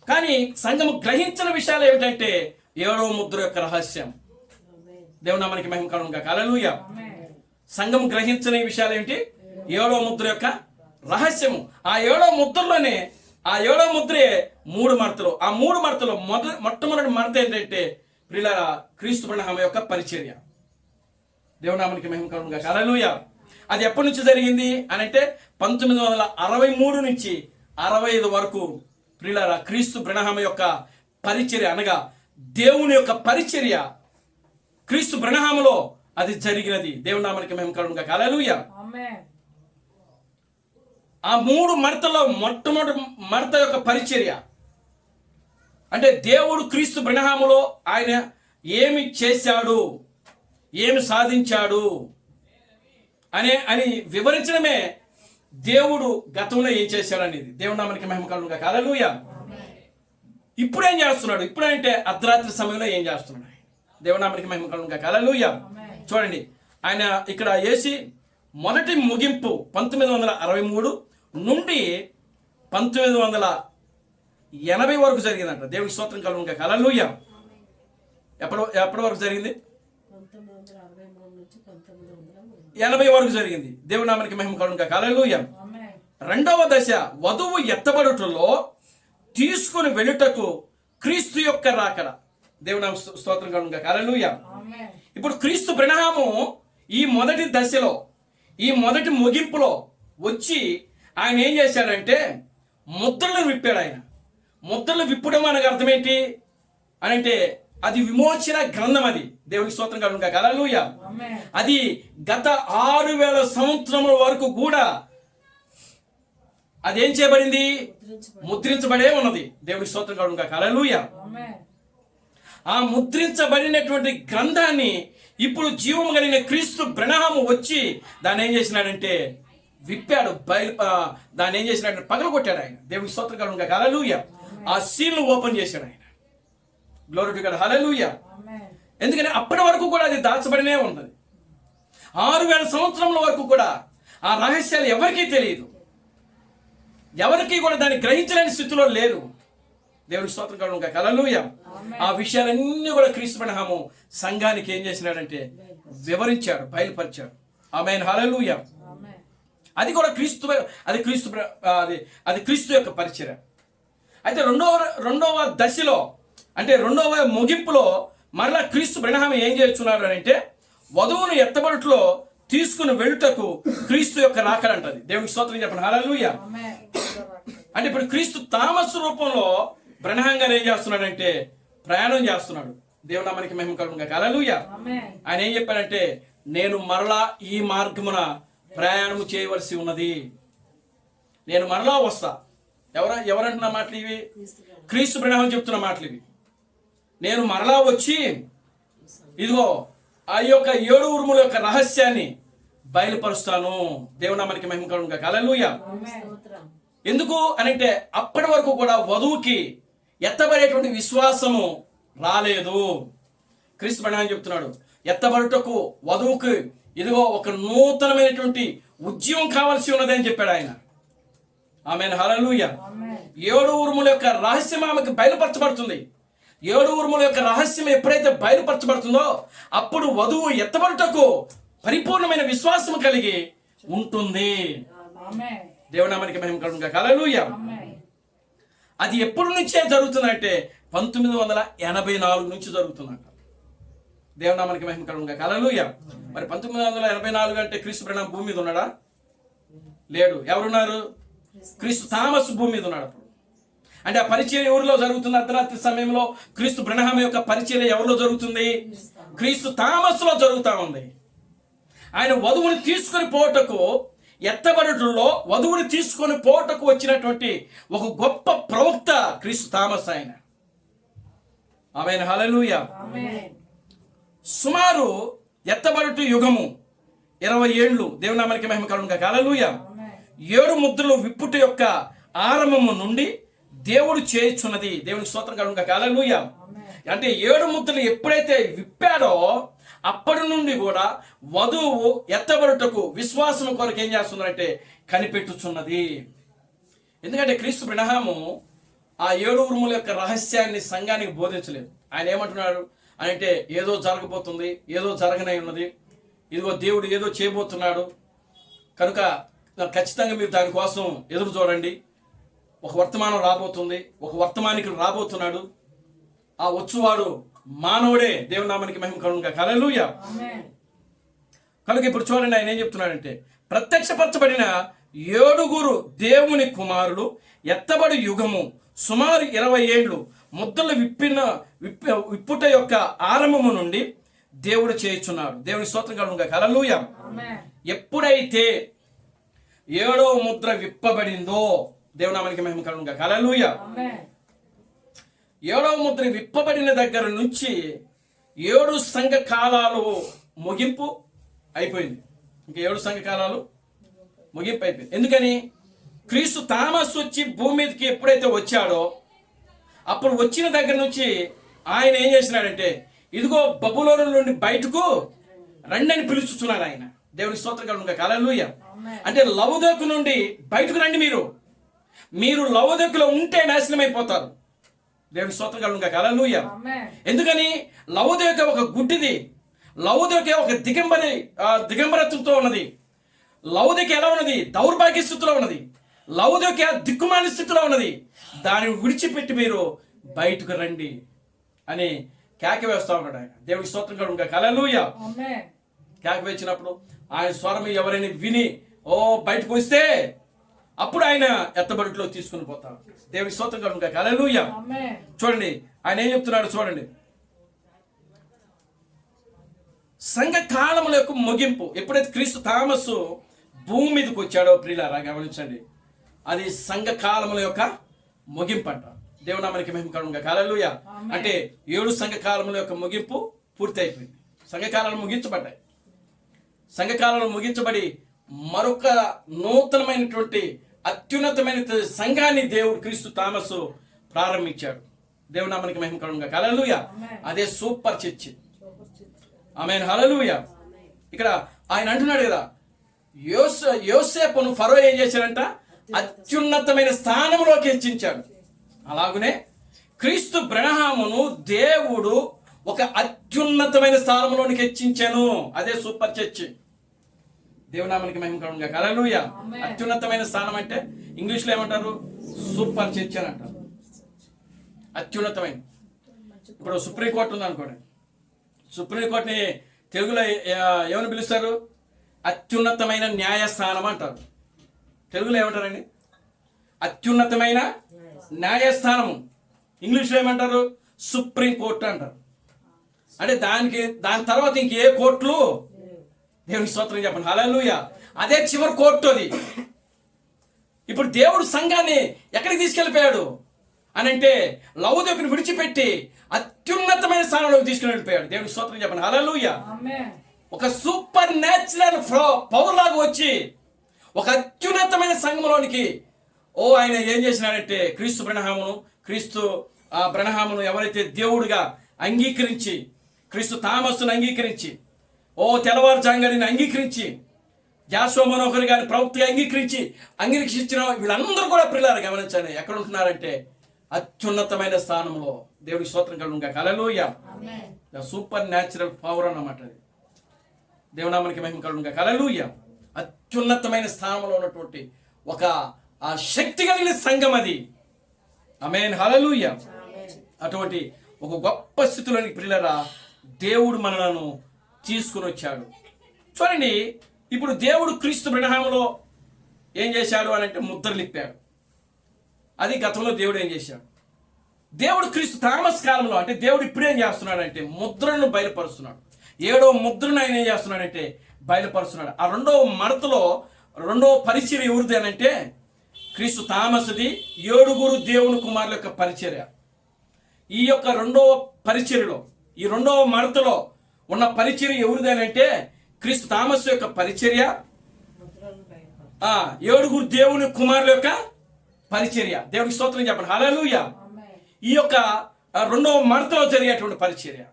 కానీ సంఘము గ్రహించిన విషయాలు ఏమిటంటే 7వ ముద్ర యొక్క రహస్యం. దేవునామానికి మహిమ కలుగును గాక. హల్లెలూయా. సంఘము గ్రహించిన విషయాలు ఏంటి? 7వ ముద్ర యొక్క రహస్యము. ఆ 7వ ముద్రలోనే ఆ 7వ ముద్రే 3 మడతలు. ఆ 3 మడతలు మొట్టమొదటి మడత ఏంటంటే ప్రియులారా క్రీస్తు బ్రహ్మ యొక్క పరిచర్య. దేవునామానికి మహిమ కలుగును గాక. హల్లెలూయా. అది ఎప్పటి నుంచి జరిగింది అని అంటే 1963 నుంచి 65 వరకు ప్రియులారా క్రీస్తు బ్రహ్మ యొక్క పరిచర్య అనగా దేవుని యొక్క పరిచర్య క్రీస్తు బ్రహ్మలో అది జరిగినది. దేవుని నామానికి మహిమ కలుగును గాక. హల్లెలూయా. ఆ 3 మడతల్లో మొట్టమొదటి మడత యొక్క పరిచర్య అంటే దేవుడు క్రీస్తు బ్రహ్మలో ఆయన ఏమి చేశాడు, ఏమి సాధించాడు అని వివరించడమే దేవుడు గతంలో ఏం చేశాడు అనేది. దేవుని నామానికి మహిమ కలుగును గాక. హల్లెలూయా. ఇప్పుడు ఏం చేస్తున్నాడు? ఇప్పుడంటే అర్ధరాత్రి సమయంలో ఏం చేస్తున్నాడు? దేవుని నామానికి మహిమ కలుగును గాక. హల్లెలూయా. చూడండి, ఆయన ఇక్కడ వేసి మొదటి ముగింపు 1963 నుండి 1980 వరకు జరిగిందంట. దేవునికి స్తోత్రం కలుగును గాక. హల్లెలూయా. ఎప్పటి వరకు జరిగింది? 80 వరకు జరిగింది. దేవుని నామానికి మహిమ కలుగును గాక. హల్లెలూయా. రెండవ దశ వధువు ఎత్తబడుటలో తీసుకుని వెళ్ళుటకు క్రీస్తు యొక్క రాకడ. దేవుని నామ స్తోత్రం కలుగును గాక. హల్లెలూయా. ఇప్పుడు క్రీస్తు బ్రహ్మము ఈ మొదటి దశలో ఈ మొదటి ముగింపులో వచ్చి ఆయన ఏం చేశాడంటే ముద్రలను విప్పాడు. ఆయన ముద్రలు విప్పడం అనగా అర్థం ఏంటి అని అంటే అది విమోచన గ్రంథం. అది దేవునికి స్తోత్రం కలుగును గాక. హల్లెలూయా. అది గత 6000 సంవత్సరముల వరకు కూడా అదేం చేయబడింది? ముద్రించబడే ఉన్నది. దేవునికి స్తోత్రం కలుగును గాక. హల్లెలూయా. ఆ ముద్రించబడినటువంటి గ్రంథాన్ని ఇప్పుడు జీవము కలిగిన క్రీస్తు బ్రహ్మము వచ్చి దాన్ని ఏం చేసినాడంటే విప్పాడు. దాన్ని ఏం చేసినాడంటే పగలగొట్టాడు ఆయన. దేవునికి స్తోత్రం కలుగును గాక. హల్లెలూయా. ఆ సీల్ను ఓపెన్ చేశాడు ఆయన. Glory to God. హల్లెలూయా. ఎందుకంటే అప్పటి వరకు కూడా అది దాచబడినే ఉన్నది. 6000 సంవత్సరముల వరకు కూడా ఆ రహస్యాలు ఎవరికీ తెలియదు. ఎవరికి కూడా దాన్ని గ్రహించలేని స్థితిలో లేరు. దేవునికి స్తోత్రం కలుగును గాక. హల్లెలూయా. ఆ విషయాలన్నీ కూడా క్రీస్తు బ్రహ్మము సంఘానికి ఏం చేసినాడంటే వివరించాడు, బయలుపరిచాడు. ఆమేన్. హల్లెలూయా. అది కూడా అది క్రీస్తు యొక్క పరిచర్య. అయితే రెండవ దశలో అంటే రెండవ ముగింపులో మరలా క్రీస్తు బ్రహ్మ ఏం చేస్తున్నాడు అని అంటే వధువును ఎత్తబడుట్లో తీసుకుని వెళ్ళుటకు క్రీస్తు యొక్క రాకడ అంటది. దేవునికి స్తోత్రం చెప్పండి. హల్లెలూయా. అంటే ఇప్పుడు క్రీస్తు తామస్సు రూపంలో బ్రహ్మ గారు ఏం చేస్తున్నాడంటే ప్రయాణం చేస్తున్నాడు. దేవుని నామానికి మహిమ కలుగును గాక. హల్లెలూయా. ఆయన ఏం చెప్పాడంటే నేను మరలా ఈ మార్గమున ప్రయాణం చేయవలసి ఉన్నది, నేను మరలా వస్తా. ఎవరంటున్న మాటలు ఇవి? క్రీస్తు బ్రహ్మ చెప్తున్న మాటలు ఇవి. నేను మరలా వచ్చి ఇదిగో ఆ యొక్క 7 ఉరుముల యొక్క రహస్యాన్ని బయలుపరుస్తాను. దేవుని నామానికి మహిమ కలుగును గాక. హల్లెలూయా. ఎందుకు అనంటే అప్పటి వరకు కూడా వధువుకి ఎత్తబడేటువంటి విశ్వాసము రాలేదు. క్రీస్తు బ్రహ్మ చెప్తున్నాడు ఎత్తబడుటకు వధువుకు ఇదిగో ఒక నూతనమైనటువంటి ఉద్యమం కావాల్సి ఉన్నది అని చెప్పాడు ఆయన. ఆమేన్, హల్లెలూయా. 7 ఉరుముల యొక్క రహస్యం ఆమెకు బయలుపరచబడుతుంది. 7 ఉరుముల యొక్క రహస్యం ఎప్పుడైతే బయలుపరచబడుతుందో అప్పుడు వధువు ఎత్తబడుటకు పరిపూర్ణమైన విశ్వాసం కలిగి ఉంటుంది. దేవుని నామానికి మహిమ కలుగును గాక. హల్లెలూయా. అది ఎప్పటి నుంచే జరుగుతుందంటే 1984 నుంచి జరుగుతుందంట. దేవుని నామానికి మహిమ కలుగును గాక. హల్లెలూయా. మరి 1984 అంటే క్రీస్తు ప్రణామ భూమి మీద ఉన్నాడా? లేడు. ఎవరున్నారు? క్రీస్తు థామస్ భూమి మీద ఉన్నాడు. అప్పుడు అంటే ఆ పరిచయం ఎవరిలో జరుగుతుంది? అర్ధరాత్రి సమయంలో క్రీస్తు బ్రహ్మ యొక్క పరిచయం ఎవరిలో జరుగుతుంది? క్రీస్తు థామస్లో జరుగుతూ ఉంది. ఆయన వధువుని తీసుకొని పోటకు, ఎత్తబడుటలో వధువుని తీసుకొని పోటకు వచ్చినటువంటి ఒక గొప్ప ప్రవక్త క్రీస్తు థామస్ ఆయన. ఆమేన్, హల్లెలూయా. సుమారు ఎత్తబడుట యుగము 20 ఏళ్ళు. దేవుని నామానికి మహిమ కలుగును గాక. హల్లెలూయా. 7 ముద్రలు విప్పుట యొక్క ఆరంభము నుండి దేవుడు చేయుచున్నది. దేవునికి స్తోత్రం కలుగును గాక. హల్లెలూయా. అంటే 7 ముద్రలు ఎప్పుడైతే విప్పాడో అప్పటి నుండి కూడా వధువు ఎత్తబడుటకు విశ్వాసం కొరకు ఏం చేస్తున్నారంటే కనిపెట్టుచున్నది. ఎందుకంటే క్రీస్తు బ్రహ్మ ఆ 7 ఉరుముల యొక్క రహస్యాన్ని సంఘానికి బోధించలేదు. ఆయన ఏమంటున్నాడు అంటే ఏదో జరగబోతుంది, ఏదో జరగనై ఉన్నది, ఇదిగో దేవుడు ఏదో చేయబోతున్నాడు, కనుక ఖచ్చితంగా మీరు దానికోసం ఎదురు చూడండి. ఒక వర్తమానం రాబోతుంది, ఒక వర్తమానికుడు రాబోతున్నాడు, ఆ వచ్చువాడు మానవుడే. దేవుని నామానికి మహిమ కలుగును గాక. హల్లెలూయా. కనుక ఇప్పుడు చూడండి ఆయన ఏం చెప్తున్నాడంటే ప్రత్యక్షపరచబడిన 7 దేవుని కుమారులు ఎత్తబడి యుగము సుమారు 20 ఏళ్ళు ముద్రలు విప్పుట యొక్క ఆరంభము నుండి దేవుడు చేయుచున్నాడు. దేవుని స్తోత్రం కలుగును గాక. హల్లెలూయా. ఎప్పుడైతే 7వ ముద్ర విప్పబడిందో దేవుని నామానికి మహిమ కలుగును గాక. హల్లెలూయా. 7వ ముద్ర విప్పబడిన దగ్గర నుంచి 7 సంఘ కాలాలు ముగింపు అయిపోయింది. ఇంకా 7 సంఘ కాలాలు ముగింపు అయిపోయింది. ఎందుకని? క్రీస్తు థామస్ వచ్చి భూమి మీదకి ఎప్పుడైతే వచ్చాడో అప్పుడు వచ్చిన దగ్గర నుంచి ఆయన ఏం చేసినాడంటే ఇదిగో బబులోను నుండి బయటకు రండి అని పిలుచుతున్నాడు ఆయన. దేవుని స్తోత్రం కలుగును గాక. హల్లెలూయా. అంటే లవోదికయ నుండి బయటకు రండి, మీరు లవోదికయలో ఉంటే నాశనం అయిపోతారు. దేవుని స్తోత్రం కలుగును గాక. హల్లెలూయా. ఎందుకని? లవోదికయ ఒక గుడ్డిది, లవోదికయ ఒక దిగంబరత్వంతో ఉన్నది. లవోదికయ ఎలా ఉన్నది? దౌర్భాగ్య స్థితిలో ఉన్నది. లవోదికయ దిక్కుమాలిన స్థితిలో ఉన్నది. దానిని విడిచిపెట్టి మీరు బయటకు రండి అని కేక వేస్తా ఉన్నాడు ఆయన. దేవుని స్తోత్రం కలుగును గాక. హల్లెలూయా. కేక వేసినప్పుడు ఆయన స్వరం ఎవరైనా విని బయటకు వస్తే అప్పుడు ఆయన ఎత్తబడుట్లో తీసుకుని పోతాడు. దేవుని స్తోత్రం కలుగును గాక. హల్లెలూయా. చూడండి ఆయన ఏం చెప్తున్నాడు చూడండి. సంఘ కాలముల యొక్క ముగింపు ఎప్పుడైతే క్రీస్తు థామస్ భూమి మీదకి వచ్చాడో ప్రియులారా గమనించండి, అది సంఘ కాలముల యొక్క ముగింపు అంట. దేవుని నామానికి మహిమ కలుగును గాక. హల్లెలూయా. అంటే 7 సంఘ కాలముల యొక్క ముగింపు పూర్తి అయిపోయింది. సంఘకాలాలు ముగించబడ్డాయి. సంఘకాలంలో ముగించబడి మరొక నూతనమైనటువంటి అత్యున్నతమైన సంఘాన్ని దేవుడు క్రీస్తు థామస్ ప్రారంభించాడు. దేవుని నామానికి మహిమ కలుగును గాక. హల్లెలూయా. అదే సూపర్ చర్చ్. ఆమేన్, హల్లెలూయా. ఇక్కడ ఆయన అంటున్నాడు కదా, యోసేపును ఫరో ఏం చేశాడంట? అత్యున్నతమైన స్థానంలోకి హెచ్చించాడు. అలాగనే క్రీస్తు బ్రహ్మను దేవుడు ఒక అత్యున్నతమైన స్థానంలోనికి హెచ్చించాను. అదే సూపర్ చర్చ్. దేవుని నామానికి మహిమ కలుగును గాక. హల్లెలూయా. అత్యున్నతమైన స్థానం అంటే ఇంగ్లీష్ లో ఏమంటారు? సూపర్ చర్చ్ అని అంటారు. అత్యున్నతమైన. ఇప్పుడు సుప్రీంకోర్టు ఉంది అనుకోండి, సుప్రీంకోర్టుని తెలుగులో ఏమని పిలుస్తారు? అత్యున్నతమైన న్యాయస్థానం అంటారు. తెలుగులో ఏమంటారండి? అత్యున్నతమైన న్యాయస్థానము. ఇంగ్లీష్లో ఏమంటారు? సుప్రీం కోర్టు అంటారు. అంటే దాని తర్వాత ఇంకే కోర్టులు? దేవుని స్తోత్రం చెప్పండి. హల్లెలూయా. అదే చివరి కోర్టు అది. ఇప్పుడు దేవుడు సంఘాన్ని ఎక్కడికి తీసుకెళ్ళిపోయాడు అని అంటే లవోదికయను విడిచిపెట్టి అత్యున్నతమైన స్థానంలోకి తీసుకుని వెళ్ళిపోయాడు. దేవుని స్తోత్రం చెప్పండి. హల్లెలూయా. ఒక సూపర్ న్యాచురల్ పవర్ లాగా వచ్చి ఒక అత్యున్నతమైన సంఘంలోనికి ఆయన ఏం చేసినాడంటే క్రీస్తు బ్రహ్మను ఎవరైతే దేవుడిగా అంగీకరించి క్రీస్తు థామస్ను అంగీకరించి, తెల్లవారుజాంగడిని అంగీకరించి, జాషువా మనోహర్ గారిని ప్రవక్తగా అంగీకరించిన వీళ్ళందరూ కూడా ప్రియులారా గమనించండి, ఎక్కడ ఉంటున్నారంటే అత్యున్నతమైన స్థానంలో. దేవుడి స్తోత్రం కలుగుగా. హల్లెలూయా. సూపర్ న్యాచురల్ పవర్ అన్నమాట అది. దేవునామానికి మహిమ కలుగుగా. హల్లెలూయా. అత్యున్నతమైన స్థానంలో ఉన్నటువంటి ఒక ఆ శక్తి కలిగిన సంఘం అది. ఆమేన్. హల్లెలూయా. అటువంటి ఒక గొప్ప స్థితిలోనికి ప్రియులారా దేవుడు మనలను తీసుకుని వచ్చాడు. చూడండి, ఇప్పుడు దేవుడు క్రీస్తు బ్రహ్మలో ఏం చేశాడు అని అంటే ముద్రలు ఇప్పాడు. అది గతంలో దేవుడు ఏం చేశాడు. దేవుడు క్రీస్తు థామస్ కాలంలో అంటే దేవుడు ఇప్పుడు ఏం చేస్తున్నాడంటే ముద్రలను బయలుపరుస్తున్నాడు. 7వ ముద్రను ఆయన ఏం చేస్తున్నాడంటే బయలుపరుస్తున్నాడు. ఆ 2వ మడతలో 2వ పరిచర్య ఎవరిది అని అంటే క్రీస్తు థామస్ది 7 దేవుని కుమారుల యొక్క పరిచర్య. ఈ యొక్క 2వ పరిచర్యలో, ఈ 2వ మడతలో ఉన్న పరిచర్య ఎవరిది అని అంటే క్రీస్తు థామస్ యొక్క పరిచర్య, 7 దేవుని కుమారుల యొక్క పరిచర్య. దేవునికి స్తోత్రం చెప్పండి. హల్లెలూయా. ఈ యొక్క 2వ మడతలో జరిగేటువంటి పరిచర్య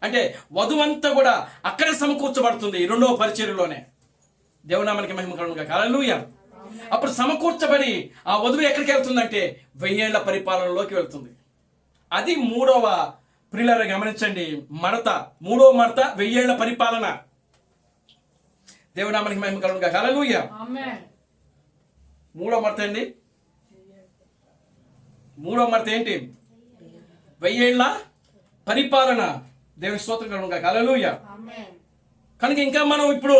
అంటే వధువంతా కూడా అక్కడే సమకూర్చబడుతుంది ఈ 2వ పరిచర్యలోనే. దేవునామానికి మహిమ కలుగుగా. హల్లెలూయా. అప్పుడు సమకూర్చబడి ఆ వధువు ఎక్కడికి వెళ్తుందంటే 1000 ఏళ్ల పరిపాలనలోకి వెళ్తుంది. అది 3వ ప్రియులారా గమనించండి మడత. 3వ మడత 1000 ఏళ్ల పరిపాలన. దేవునామానికి మహిమ కలుగుగా. హల్లెలూయా. 3వ మడత అండి. 3వ మడత ఏంటి? 1000 ఏళ్ల పరిపాలన. దేవుని స్తోత్రం కలుగుగా. హల్లెలూయా. కనుక ఇంకా మనం ఇప్పుడు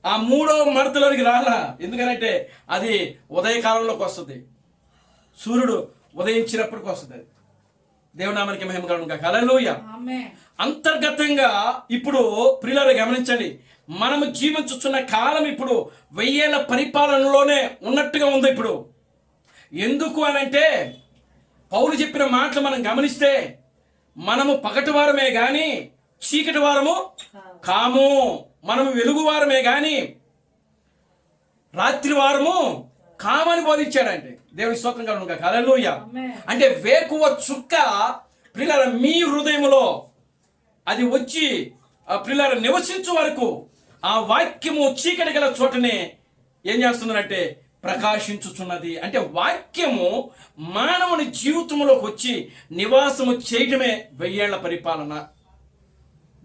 ఆ 3వ మడతలోనికి రాలా. ఎందుకనంటే అది ఉదయకాలంలోకి వస్తుంది, సూర్యుడు ఉదయించినప్పటికి వస్తుంది. అది దేవునామానికి మహిమ కలుగుగా. హల్లెలూయా. అంతర్గతంగా ఇప్పుడు ప్రియులారా గమనించండి, మనము జీవించుతున్న కాలం ఇప్పుడు 1000 ఏళ్ల పరిపాలనలోనే ఉన్నట్టుగా ఉంది ఇప్పుడు. ఎందుకు అనంటే పౌలు చెప్పిన మాటలు మనం గమనిస్తే మనము పగటి వారమే గాని చీకటి వారము కాము, మనము వెలుగు వారమే గాని రాత్రి వారము కామని బోధించాడంటే. దేవుని స్తోత్రం కలుగుగా. హల్లెలూయా. అంటే వేకువ చుక్క ప్రియులారా మీ హృదయంలో అది వచ్చి ప్రియులారా నివసించు వరకు ఆ వాక్యము చీకటి గల చోటనే ఏం చేస్తుందంటే ప్రకాశించుచున్నది. అంటే వాక్యము మానవుని జీవితంలోకి వచ్చి నివాసము చేయటమే 1000 ఏళ్ల పరిపాలన.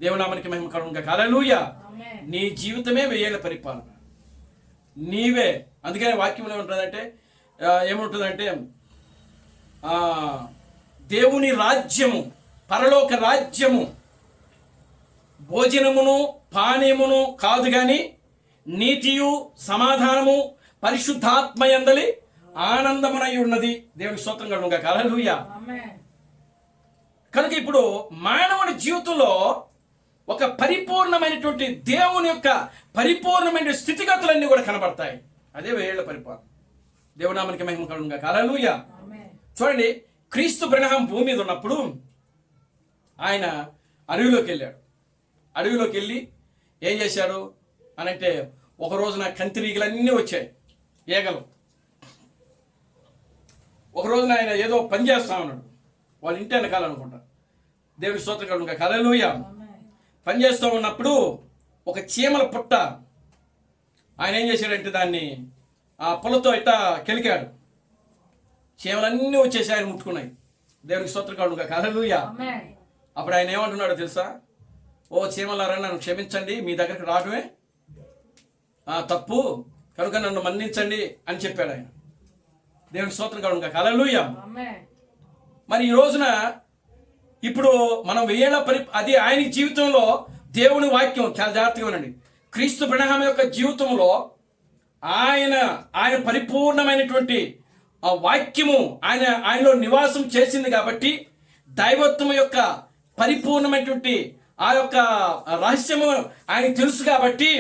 దేవునామానికి మహిమ కలుగుగా. హల్లెలూయా. నీ జీవితమే 1000 ఏళ్ల పరిపాలన. నీవే. అందుకని వాక్యం ఏముంటుందంటే దేవుని రాజ్యము, పరలోక రాజ్యము భోజనమును పానీయమును కాదు గాని నీతియు సమాధానము పరిశుద్ధాత్మయందలి ఆనందమునై ఉన్నది. దేవుని స్తోత్రం కలుగుగా. హల్లెలూయా. కనుక ఇప్పుడు మానవుని జీవితంలో ఒక పరిపూర్ణమైనటువంటి దేవుని యొక్క పరిపూర్ణమైన స్థితిగతులన్నీ కూడా కనబడతాయి. అదే 1000 ఏళ్ల పరిపాలన. దేవునామానికి మహిమ కలుగుగా. హల్లెలూయా. చూడండి, క్రీస్తు బ్రహ్మం భూమి మీద ఉన్నప్పుడు ఆయన అడవిలోకి వెళ్ళాడు. అడవిలోకి వెళ్ళి ఏం చేశాడు అనంటే ఒక రోజున కంతిరీగలన్నీ వచ్చాయి, ఈగలు. ఒక రోజున ఆయన ఏదో పని చేస్తా ఉన్నాడు, వాళ్ళ ఇంటి వెనకాలనుకుంటా. దేవుని స్తోత్రం కలుగుగా. హల్లెలూయా. పని చేస్తూ ఉన్నప్పుడు ఒక చీమల పుట్ట ఆయన ఏం చేశాడంటే దాన్ని ఆ పుల్లతో ఇట్టా కెలికాడు. చీమలన్నీ వచ్చేసి ఆయన ముట్టుకున్నాయి. దేవునికి స్తోత్రం కలుగుగా. హల్లెలూయా. అప్పుడు ఆయన ఏమంటున్నాడో తెలుసా? ఓ చీమలారా, నన్ను క్షమించండి, మీ దగ్గరికి రావడమే తప్పు, కనుక నన్ను మన్నించండి అని చెప్పాడు ఆయన. దేవునికి స్తోత్రం కలుగుగా. హల్లెలూయా. మరి ఈ రోజున ఇప్పుడు మనం 1000 ఏళ్ల అది ఆయన జీవితంలో దేవుని వాక్యం. చాలా జాగ్రత్తగా ఉండండి. క్రీస్తు బ్రహ్మ యొక్క జీవితంలో ఆయన పరిపూర్ణమైనటువంటి ఆ వాక్యము ఆయనలో నివాసం చేసింది కాబట్టి దైవత్వం యొక్క పరిపూర్ణమైనటువంటి ఆ యొక్క రహస్యము ఆయన తెలుసు కాబట్టి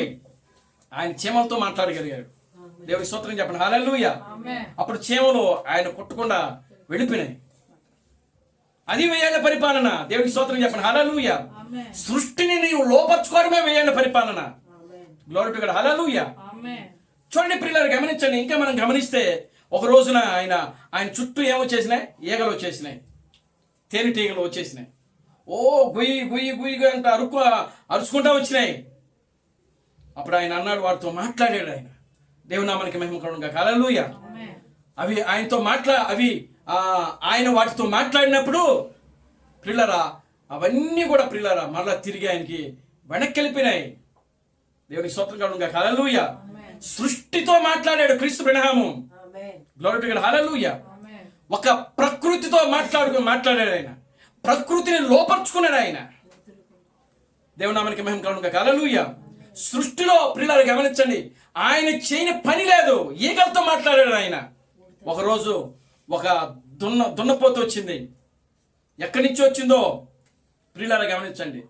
ఆయన చీమలతో మాట్లాడగలిగాడు. దేవుని స్తోత్రం చెప్పండి. హల్లెలూయా. అప్పుడు చీమలు ఆయన కొట్టకుండా వెళ్ళిపోయినాయి. అది 1000 ఏళ్ల పరిపాలన. దేవునికి స్తోత్రం చెప్పండి. హల్లెలూయా. సృష్టిని నీవు లోపర్చుకోవడమే 1000 ఏళ్ల పరిపాలన. Glory to God. హల్లెలూయా. చూడండి ప్రియులారా, గమనించండి. ఇంకా మనం గమనిస్తే ఒక రోజున ఆయన చుట్టూ ఏమొచ్చేసినాయి? ఈగలు వచ్చేసినాయి, తేనెటీగలు వచ్చేసినాయి. ఓ గుయ్యి గుయ్యి గుయ్యి అంట అరుచుకుంటా వచ్చినాయి. అప్పుడు ఆయన అన్నాడు, వాడితో మాట్లాడాడు ఆయన. దేవునామానికి మహిమ కలుగునుగాక. హల్లెలూయా. అవి ఆయనతో ఆయన వాటితో మాట్లాడినప్పుడు ప్రియులారా అవన్నీ కూడా ప్రియులారా మరలా తిరిగి ఆయనకి వెనక్కి వెళ్ళిపోయినాయి. దేవునికి స్తోత్రం కలుగునుగాక. హల్లెలూయా. సృష్టితో మాట్లాడాడు క్రీస్తు బ్రహ్మము. Glory to God. హల్లెలూయా. ఒక ప్రకృతితో మాట్లాడాడు ఆయన. ప్రకృతిని లోపరుచుకున్నాడు ఆయన. దేవునామానికి మహిమ కలుగునుగాక. హల్లెలూయా. సృష్టిలో ప్రియులారా గమనించండి, ఆయన చేయని పని లేదు. ఈగలతో మాట్లాడాడు ఆయన. ఒకరోజు ఒక దున్నపోతు వచ్చింది. ఎక్కడి నుంచి వచ్చిందో ప్రియులారా గమనించండి.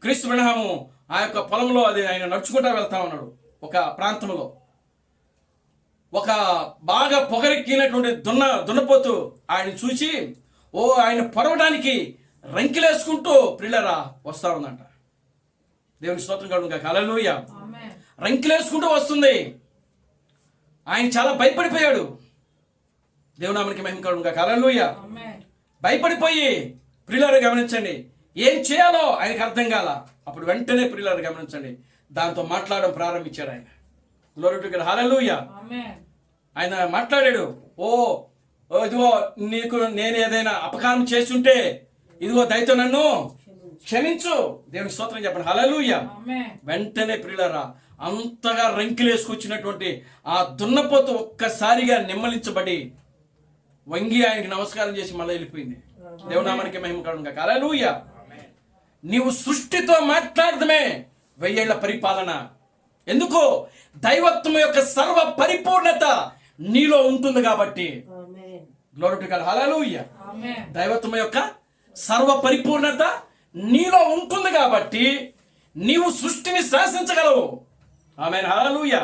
క్రీస్తు బ్రహ్మము ఆ యొక్క పొలంలో అది ఆయన నడుచుకుంటూ వెళ్తా ఉన్నాడు. ఒక ప్రాంతంలో ఒక బాగా పొగరెక్కినటువంటి దున్నపోతు ఆయన చూసి ఆయన పొరవడానికి రంకిలేసుకుంటూ ప్రియులారా వస్తా ఉందంట. దేవుని స్తోత్రం కలుగునుగాక. హల్లెలూయా. రంకిలేసుకుంటూ వస్తుంది. ఆయన చాలా భయపడిపోయాడు. దేవునామానికి మహిమ కలుగునుగాక. హల్లెలూయా. భయపడిపోయి ప్రియులారా గమనించండి, ఏం చేయాలో ఆయనకు అర్థం కాల. అప్పుడు వెంటనే ప్రియులారా గమనించండి, దాంతో మాట్లాడడం ప్రారంభించాడు ఆయన. Glory to God. హల్లెలూయా. ఆయన మాట్లాడాడు, ఇదిగో నీకు నేను ఏదైనా అపకారం చేస్తుంటే ఇదిగో దయతో నన్ను క్షమించు. దేవుని స్తోత్రం చెప్పండి. హల్లెలూయా. వెంటనే ప్రియులారా అంతగా రంకిలేసుకొచ్చినటువంటి ఆ దున్నపోతు ఒక్కసారిగా నిమ్మలించబడి వంగి ఆయనకి నమస్కారం చేసి మళ్ళీ వెళ్ళిపోయింది. దేవునామానికి మహిమ కలుగునుగాక. హల్లెలూయా. నీవు సృష్టితో మాట్లాడదమే 1000 ఏళ్ల పరిపాలన. ఎందుకు? దైవత్వం యొక్క సర్వ పరిపూర్ణత నీలో ఉంటుంది కాబట్టి. Glory to God. హల్లెలూయా. దైవత్వం యొక్క సర్వ పరిపూర్ణత నీలో ఉంటుంది కాబట్టి నీవు సృష్టిని శాసించగలవు. ఆమేన్. హల్లెలూయా.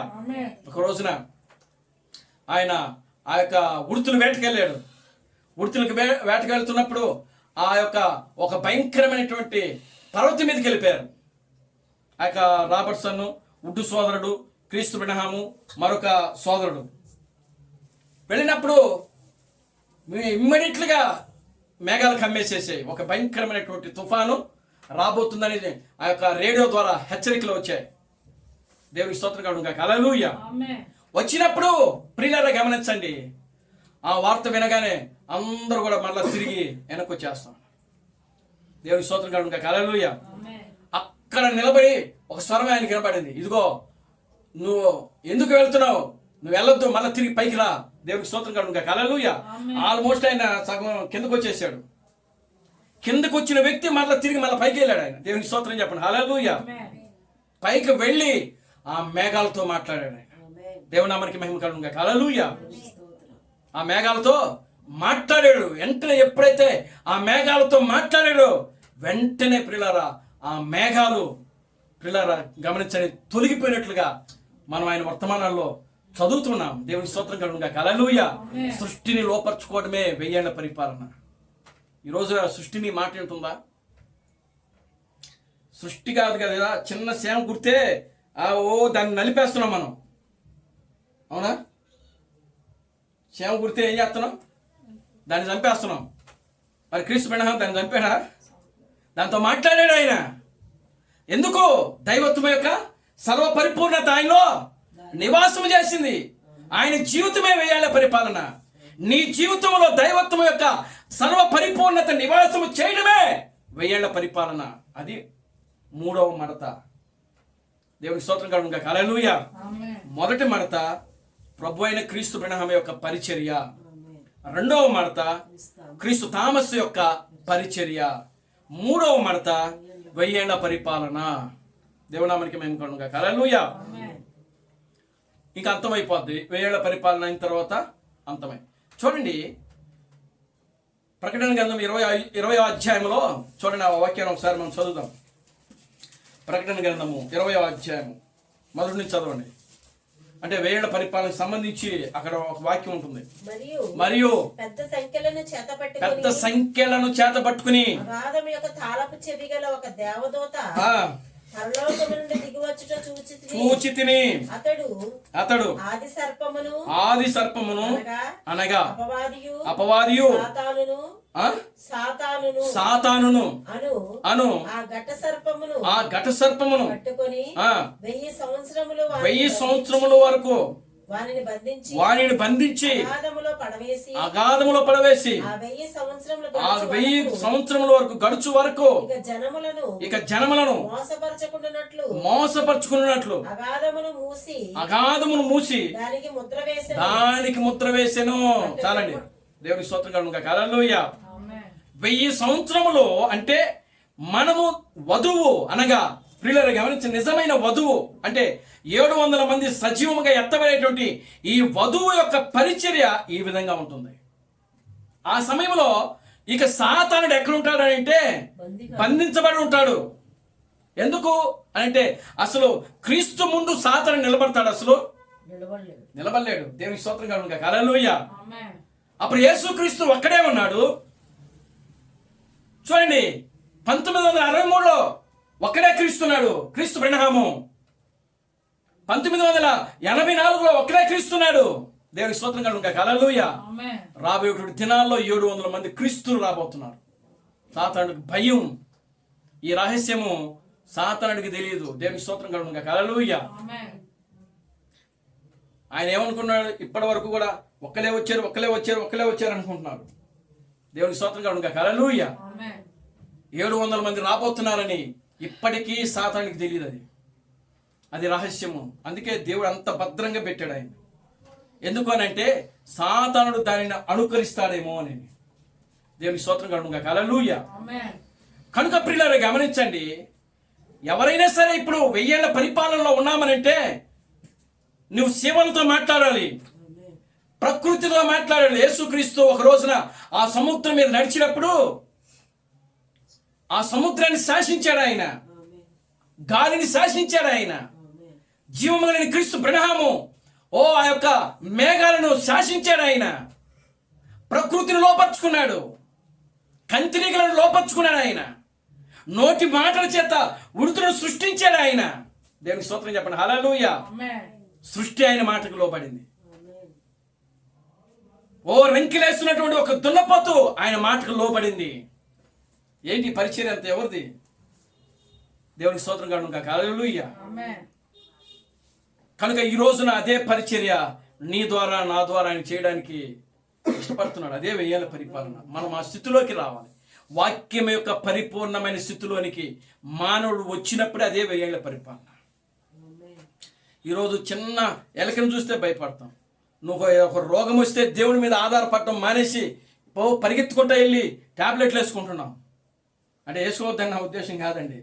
ఒక రోజున ఆయన ఆ యొక్క ఉడుతులు వేటకెళ్ళాడు. ఉడుతులకు వేటకెళ్తున్నప్పుడు ఆ యొక్క ఒక భయంకరమైనటువంటి పర్వతం మీదకి వెళ్ళిపోయారు. ఆ యొక్క రాబర్ట్సన్, ఉడ్డు సోదరుడు, క్రీస్తు బ్రహ్మము మరొక సోదరుడు వెళ్ళినప్పుడు ఇమ్మీడియట్లుగా మేఘాలు కమ్మేసేసాయి. ఒక భయంకరమైనటువంటి తుఫాను రాబోతుందని ఆ యొక్క రేడియో ద్వారా హెచ్చరికలు వచ్చాయి. దేవునికి స్తోత్రం కలుగునుగాక. హల్లెలూయా. వచ్చినప్పుడు ప్రియులారా గమనించండి, ఆ వార్త వినగానే అందరూ కూడా మళ్ళీ తిరిగి వెనక్కి వచ్చేస్తాం. దేవునికి స్తోత్రం కలుగునుగాక. హల్లెలూయా. అక్కడ నిలబడి ఒక స్వరం ఆయనకి వినపడింది, ఇదిగో నువ్వు ఎందుకు వెళ్తున్నావు, నువ్వు వెళ్ళొద్దు, మళ్ళీ తిరిగి పైకి రా. దేవునికి స్తోత్రం కలుగునుగాక. హల్లెలూయా. ఆల్మోస్ట్ ఆయన సగం కిందకు వచ్చేసాడు. కిందకు వచ్చిన వ్యక్తి మళ్ళీ తిరిగి మళ్ళీ పైకి వెళ్ళాడు ఆయన. దేవునికి స్తోత్రం చెప్పండి. హల్లెలూయా. పైకి వెళ్ళి ఆ మేఘాలతో మాట్లాడాడు ఆయన. దేవునామానికి మహిమ కలుగునుగాక. హల్లెలూయా. ఆ మేఘాలతో మాట్లాడాడు. వెంటనే ఎప్పుడైతే ఆ మేఘాలతో మాట్లాడాడో వెంటనే ప్రియులారా ఆ మేఘాలు ప్రియులారా గమనించండి తొలగిపోయినట్లుగా మనం ఆయన వర్తమానాల్లో చదువుతున్నాం. దేవుని స్తోత్రం కలుగునుగాక. హల్లెలూయా. సృష్టిని లోపర్చుకోవడమే 1000 ఏళ్ల పరిపాలన. ఈరోజు సృష్టిని మాట ఉంటుందా? సృష్టి కాదు కదా, చిన్న సేమ గుర్తే దాన్ని నలిపేస్తున్నాం మనం. అవునా? సేమ గుర్తే ఏం చేస్తున్నాం? దాన్ని చంపేస్తున్నాం. మరి క్రీస్తు బ్రహ్మం దాన్ని చంపాడా? దాంతో మాట్లాడాడు ఆయన. ఎందుకు? దైవత్వం యొక్క సర్వ పరిపూర్ణత ఆయనలో నివాసం చేసింది. ఆయన జీవితమే 1000 ఏళ్ల పరిపాలన. నీ జీవితంలో దైవత్వం యొక్క సర్వ పరిపూర్ణత నివాసము చేయడమే 1000 ఏళ్ల పరిపాలన. అది 3వ మడత. దేవునికి స్తోత్రం కలుగునుగాక. హల్లెలూయా. మొదటి మడత ప్రభు అయిన క్రీస్తు బ్రహ్మం యొక్క పరిచర్య. 2వ మడత క్రీస్తు థామస్ యొక్క పరిచర్య. 3వ మడత 1000 ఏళ్ల పరిపాలన. దేవునామానికి మహిమ కలుగునుగాక. హల్లెలూయా. ఇంకా అంతమైపోద్ది. 1000 ఏళ్ల పరిపాలన అయిన తర్వాత అంతమై. చూడండి ప్రకటన గ్రంథం 20వ అధ్యాయంలో చూడండి, ఆ వాక్యాన్ని ఒకసారి మనం చదువుదాం. ప్రకటన గ్రంథము 20వ అధ్యాయము మొదటి నుంచి చదవండి. అంటే 1000 ఏళ్ల పరిపాలనకు సంబంధించి అక్కడ ఒక వాక్యం ఉంటుంది. మరియు పెద్ద సంఖ్యలను చేత పట్టుకుని తాళపు చెవి గల ఒక దేవదూత పరలోకము నుండి దిగి వచ్చుట చూచితిని. అతడు ఆది సర్పమును అనగా అపవాదియు సాతానును అను ఆ ఘట సర్పమును పట్టుకొని 1000 సంవత్సరముల వరకు వానిని బంధించి అగాధములో పడవేసి ఆ 1000 సంవత్సరముల వరకు గడుచు వరకు ఇక జనములను మోసపరచుకున్నట్లు అగాధమును మూసి దానికి ముద్ర వేసెను. చాలండి, దేవునికి స్తోత్రం కలుగును గాక. హల్లెలూయా. 1000 సంవత్సరములు అంటే మనము వధువు అనగా ప్రియులారా గమనించిన నిజమైన వధువు అంటే 700 మంది సజీవముగా ఎత్తబడేటువంటి ఈ వధువు యొక్క పరిచర్య ఈ విధంగా ఉంటుంది. ఆ సమయంలో ఇక సాతానుడు ఎక్కడ ఉంటాడు అంటే బంధించబడి ఉంటాడు. ఎందుకు అంటే అసలు క్రీస్తు ముందు సాతాను నిలబడతాడు? అసలు నిలబడలేడు. దేవునికి స్తోత్రం కలుగును గాక. హల్లెలూయా. అప్పుడు యేసుక్రీస్తు ఒక్కడే ఉన్నాడు. చూడండి, 1963లో ఒక్కడే క్రీస్తున్నాడు, క్రీస్తు బ్రహ్మము. 1984లో ఒక్కడే క్రీస్తున్నాడు. దేవునికి స్తోత్రం కలుగును గాక. హల్లెలూయా. రాబోయేటువంటి దినాల్లో 700 మంది క్రీస్తులు రాబోతున్నారు. సాతానుడికి భయం. ఈ రహస్యము సాతానుడికి తెలియదు. దేవునికి స్తోత్రం కలుగును గాక. హల్లెలూయా. ఆయన ఏమనుకున్నాడు? ఇప్పటి వరకు కూడా ఒక్కలే వచ్చారు అనుకుంటున్నాడు. దేవునికి స్తోత్రం కలుగును గాక. హల్లెలూయా. 700 మంది రాబోతున్నారని ఇప్పటికీ సాతానుడికి తెలియదు. అది రహస్యము. అందుకే దేవుడు అంత భద్రంగా పెట్టాడు ఆయన. ఎందుకు అనంటే సాతానుడు దానిని అనుకరిస్తాడేమో అని. దేవునికి స్తోత్రం కలుగును గాక. హల్లెలూయా. కనుక ప్రియులారా గమనించండి, ఎవరైనా సరే ఇప్పుడు 1000 ఏళ్ల పరిపాలనలో ఉన్నామనంటే నువ్వు శివునితో మాట్లాడాలి, ప్రకృతితో మాట్లాడాలి. యేసుక్రీస్తు ఒక రోజున ఆ సముద్రం మీద నడిచినప్పుడు ఆ సముద్రాన్ని శాసించాడు ఆయన, గాలిని శాసించాడు ఆయన. జీవము కలిగిన క్రీస్తు బ్రహ్మము ఆ యొక్క మేఘాలను శాసించాడు ఆయన. ప్రకృతిని లోపరుచుకున్నాడు, కంతిరీగలను లోపరుచుకున్నాడు ఆయన. నోటి మాటల చేత ఉడుతును సృష్టించాడు ఆయన. దేవునికి స్తోత్రం చెప్పండి. హల్లెలూయా. సృష్టి ఆయన మాటకు లోబడింది. రంకిలేస్తున్నటువంటి ఒక దున్నపోతు ఆయన మాటకు లోబడింది. ఏంటి పరిచర్య అంత ఎవరిది? దేవునికి స్తోత్రం కలుగును గాక. హల్లెలూయా. కనుక ఈ రోజున అదే పరిచర్య నీ ద్వారా నా ద్వారా ఆయన చేయడానికి ఇష్టపడుతున్నాడు. అదే 1000 ఏళ్ల పరిపాలన. మనం ఆ స్థితిలోకి రావాలి. వాక్యం యొక్క పరిపూర్ణమైన స్థితిలోనికి మానవుడు వచ్చినప్పుడే అదే 1000 ఏళ్ల పరిపాలన. ఈరోజు చిన్న ఎలకను చూస్తే భయపడతాం. నువ్వు ఒక రోగం వస్తే దేవుడి మీద ఆధారపడటం మానేసి పరిగెత్తుకుంటూ వెళ్ళి టాబ్లెట్లు వేసుకుంటున్నాం. అంటే వేసుకోవద్దని నా ఉద్దేశం కాదండి.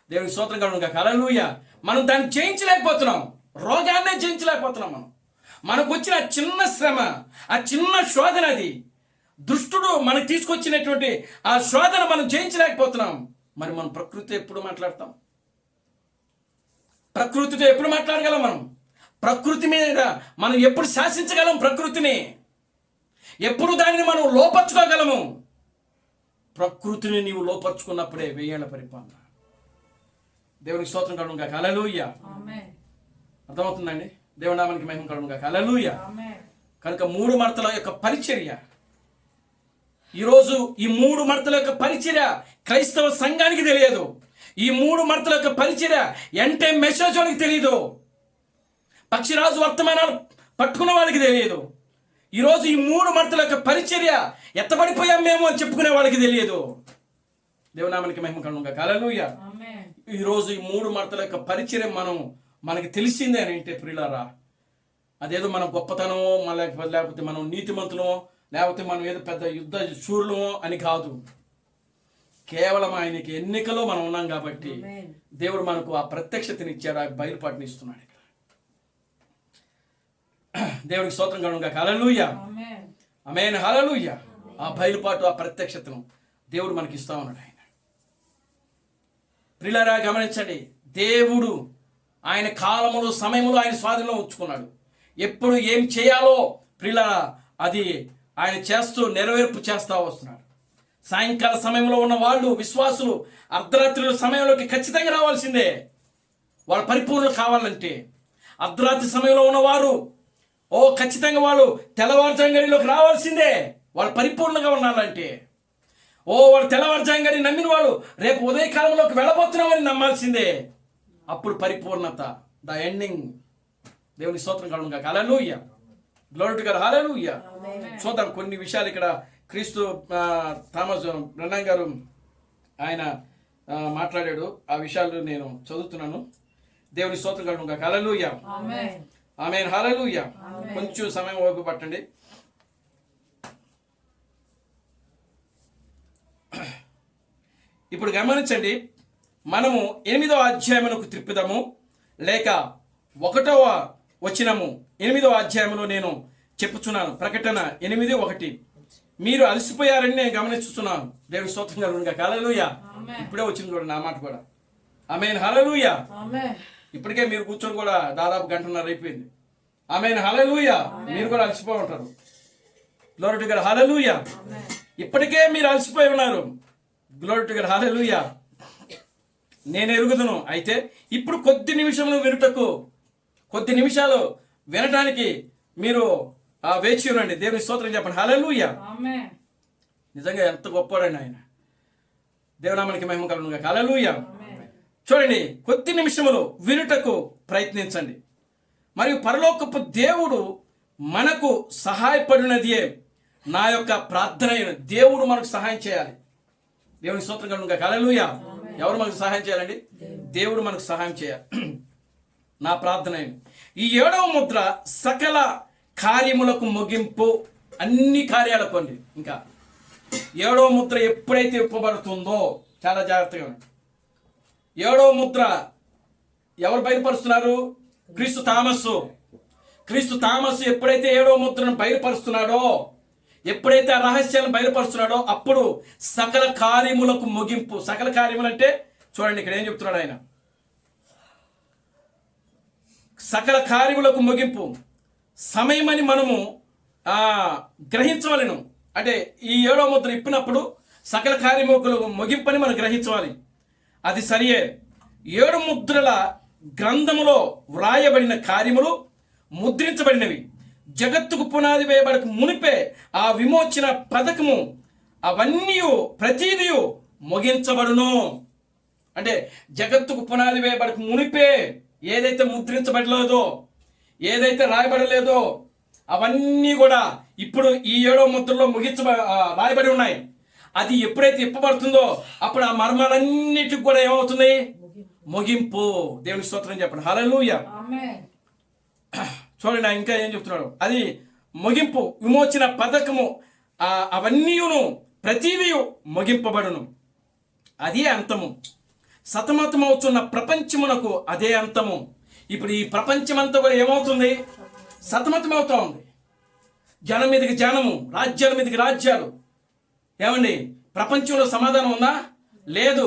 దేవునికి స్తోత్రం కలుగును గాక. హల్లెలూయా. మనం దాన్ని జయించలేకపోతున్నాం, రోగాన్నే జయించలేకపోతున్నాం. మనకు వచ్చిన ఆ చిన్న శ్రమ, ఆ చిన్న శోధన, అది దుష్టుడు మనకు తీసుకొచ్చినటువంటి ఆ శోధన మనం జయించలేకపోతున్నాం. మరి మనం ప్రకృతి ఎప్పుడు మాట్లాడతాం? ప్రకృతితో ఎప్పుడు మాట్లాడగలం? మనం ప్రకృతి మీద మనం ఎప్పుడు శాసించగలం? ప్రకృతిని ఎప్పుడు దానిని మనం లోపరుచుకోగలము? ప్రకృతిని నీవు లోపరుచుకున్నప్పుడే 1000 ఏళ్ల పరిపాలన. దేవునికి స్తోత్రం కలుగును గాక. హల్లెలూయా. అర్థమవుతుందండి? దేవుని నామానికి మహిమ కలుగును గాక. హల్లెలూయా. కనుక 3 మడతల యొక్క పరిచర్య ఈరోజు, ఈ 3 మడతల యొక్క పరిచర్య క్రైస్తవ సంఘానికి తెలియదు. ఈ 3 మడతల యొక్క పరిచర్య ఎంటే మెసేజ్ వాళ్ళకి తెలియదు. పక్షిరాజు వర్తమానాలు పట్టుకున్న వాళ్ళకి తెలియదు. ఈరోజు ఈ 3 మడతల యొక్క పరిచర్య ఎత్తబడిపోయాం మేము అని చెప్పుకునే వాళ్ళకి తెలియదు. దేవునామానికి మహిమ కలుగును గాక. హల్లెలూయా. ఈరోజు ఈ 3 మడతల యొక్క పరిచర్య మనకి తెలిసిందే అని అంటే ప్రియులారా, అదేదో మన గొప్పతనమో లేకపోతే మనం నీతిమంతులమో లేకపోతే మనం ఏదో పెద్ద యుద్ధ శూరులమో అని కాదు. కేవలం ఆయనకి ఎన్నికలో మనం ఉన్నాం కాబట్టి దేవుడు మనకు ఆ ప్రత్యక్షతని ఇచ్చాడు, ఆ బయలుపాటుని ఇస్తున్నాడు. దేవునికి స్తోత్రం కలుగును గాక. హల్లెలూయా. ఆమేన్. హల్లెలూయా. ఆ బయలుపాటు, ఆ ప్రత్యక్షతను దేవుడు మనకి ఇస్తా ఉన్నాడు. ఆయన ప్రియులారా గమనించండి, దేవుడు ఆయన కాలములు సమయములు ఆయన స్వాధీనంలో ఉంచుకున్నాడు. ఎప్పుడు ఏం చేయాలో ప్రియులారా అది ఆయన చేస్తూ నెరవేర్పు చేస్తూ వస్తున్నాడు. సాయంకాల సమయంలో ఉన్న వాళ్ళు విశ్వాసులు అర్ధరాత్రుల సమయంలోకి ఖచ్చితంగా రావాల్సిందే. వాళ్ళు పరిపూర్ణులు కావాలంటే, అర్ధరాత్రి సమయంలో ఉన్నవారు ఖచ్చితంగా వాళ్ళు తెల్లవారుజాము గడిలోకి రావాల్సిందే. వాళ్ళు పరిపూర్ణంగా ఉండాలంటే, వాళ్ళు తెల్లవారుజాము గడి నమ్మిన వాళ్ళు రేపు ఉదయకాలంలోకి వెళ్ళబోతున్నామని నమ్మాల్సిందే. అప్పుడు పరిపూర్ణత, ద ఎండింగ్. దేవుని స్తోత్రం కలుగును గాక. హల్లెలూయా, గ్లోరీ టు గాడ్, హల్లెలూయా. చూద్దాం కొన్ని విషయాలు ఇక్కడ. క్రీస్తు థామస్ బ్రన్నాం గారు ఆయన మాట్లాడాడు, ఆ విషయాలు నేను చదువుతున్నాను. దేవుని స్తోత్రం కలుగును గాక. హల్లెలూయా, ఆమేన్, హల్లెలూయా. కొంచెం సమయం ఓపిక పట్టండి. ఇప్పుడు గమనించండి, మనము 8వ అధ్యాయమునకు త్రిప్పుదాము, లేక 1వ వచనము 8వ అధ్యాయంలో నేను చెప్పుచున్నాను. ప్రకటన 8:1. మీరు అలసిపోయారని నేను గమనిస్తున్నాను. దేవుని స్తోత్రం కలుగును గాక. హల్లెలూయా. ఇప్పుడే వచ్చింది కూడా నా మాట కూడా. ఆమేన్, హల్లెలూయా. ఇప్పటికే మీరు కూర్చొని కూడా దాదాపు గంటన్నర అయిపోయింది. ఆమేన్, హల్లెలూయా. మీరు కూడా అలసిపోయి ఉంటారు. గ్లోరీ టు గాడ్, హల్లెలూయా. ఇప్పటికే మీరు అలసిపోయి ఉన్నారు. గ్లోరీ టు గాడ్, హల్లెలూయా. నేను ఎరుగుదును. అయితే ఇప్పుడు కొద్ది నిమిషములు వినుటకు, కొద్ది నిమిషాలు వినటానికి మీరు వేచి ఉండండి. దేవుని స్తోత్రం చెప్పండి. హల్లెలూయా. నిజంగా ఎంత గొప్పవాడండి ఆయన. దేవునామానికి మహిమ కలుగును గాక. హల్లెలూయా. చూడండి, కొద్ది నిమిషములు వినుటకు ప్రయత్నించండి. మరియు పరలోకపు దేవుడు మనకు సహాయపడినదియే నా యొక్క ప్రార్థన. దేవుడు మనకు సహాయం చేయాలి. దేవుని స్తోత్రం కలుగును గాక. హల్లెలూయా. ఎవరు మనకు సహాయం చేయాలండి? దేవుడు మనకు సహాయం చేయాలి. నా ప్రార్థన ఈ 7వ ముద్ర సకల కార్యములకు ముగింపు. అన్ని కార్యాలకు అండి. ఇంకా 7వ ముద్ర ఎప్పుడైతే ఇప్పబడుతుందో చాలా జాగ్రత్తగా ఉంది. 7వ ముద్ర ఎవరు బయలుపరుస్తున్నారు? క్రీస్తు థామస్సు. క్రీస్తు థామస్సు ఎప్పుడైతే 7వ ముద్రను బయలుపరుస్తున్నాడో, ఎప్పుడైతే ఆ రహస్యాలను బయలుపరుస్తున్నాడో అప్పుడు సకల కార్యములకు ముగింపు. సకల కార్యములు అంటే చూడండి ఇక్కడ ఏం చెప్తున్నాడు ఆయన. సకల కార్యములకు ముగింపు సమయమని మనము గ్రహించవలను. అంటే ఈ 7వ ముద్ర ఇప్పినప్పుడు సకల కార్యములకు ముగింపని మనం గ్రహించవాలి. అది సరియే. 7 ముద్రల గ్రంథములో వ్రాయబడిన కార్యములు ముద్రించబడినవి. జగత్తుకు పునాది వేయబడక మునిపే ఆ విమోచన పథకము అవన్నీ ప్రతిదీ ముగించబడును. అంటే జగత్తుకు పునాది వేయబడక మునిపే ఏదైతే ముద్రించబడలేదో, ఏదైతే రాయబడలేదో అవన్నీ కూడా ఇప్పుడు ఈ 7వ ముద్రలో రాయబడి ఉన్నాయి. అది ఎప్పుడైతే ఇప్పబడుతుందో అప్పుడు ఆ మర్మాలన్నిటికి కూడా ఏమవుతుంది? ముగింపు. దేవుని స్తోత్రం చెప్పండి. హల్లెలూయా. చూడండి ఇంకా ఏం చెప్తున్నాడు. అది ముగింపు, విమోచన పథకము అవన్నీయును ప్రతిదీ ముగింపబడును. అదే అంతము. సతమతమవుతున్న ప్రపంచమునకు అదే అంతము. ఇప్పుడు ఈ ప్రపంచమంతా కూడా ఏమవుతుంది? సతమతమవుతా ఉంది. జనం మీదకి జనము, రాజ్యాల మీదకి రాజ్యాలు. ఏమండి, ప్రపంచంలో సమాధానం ఉందా? లేదు.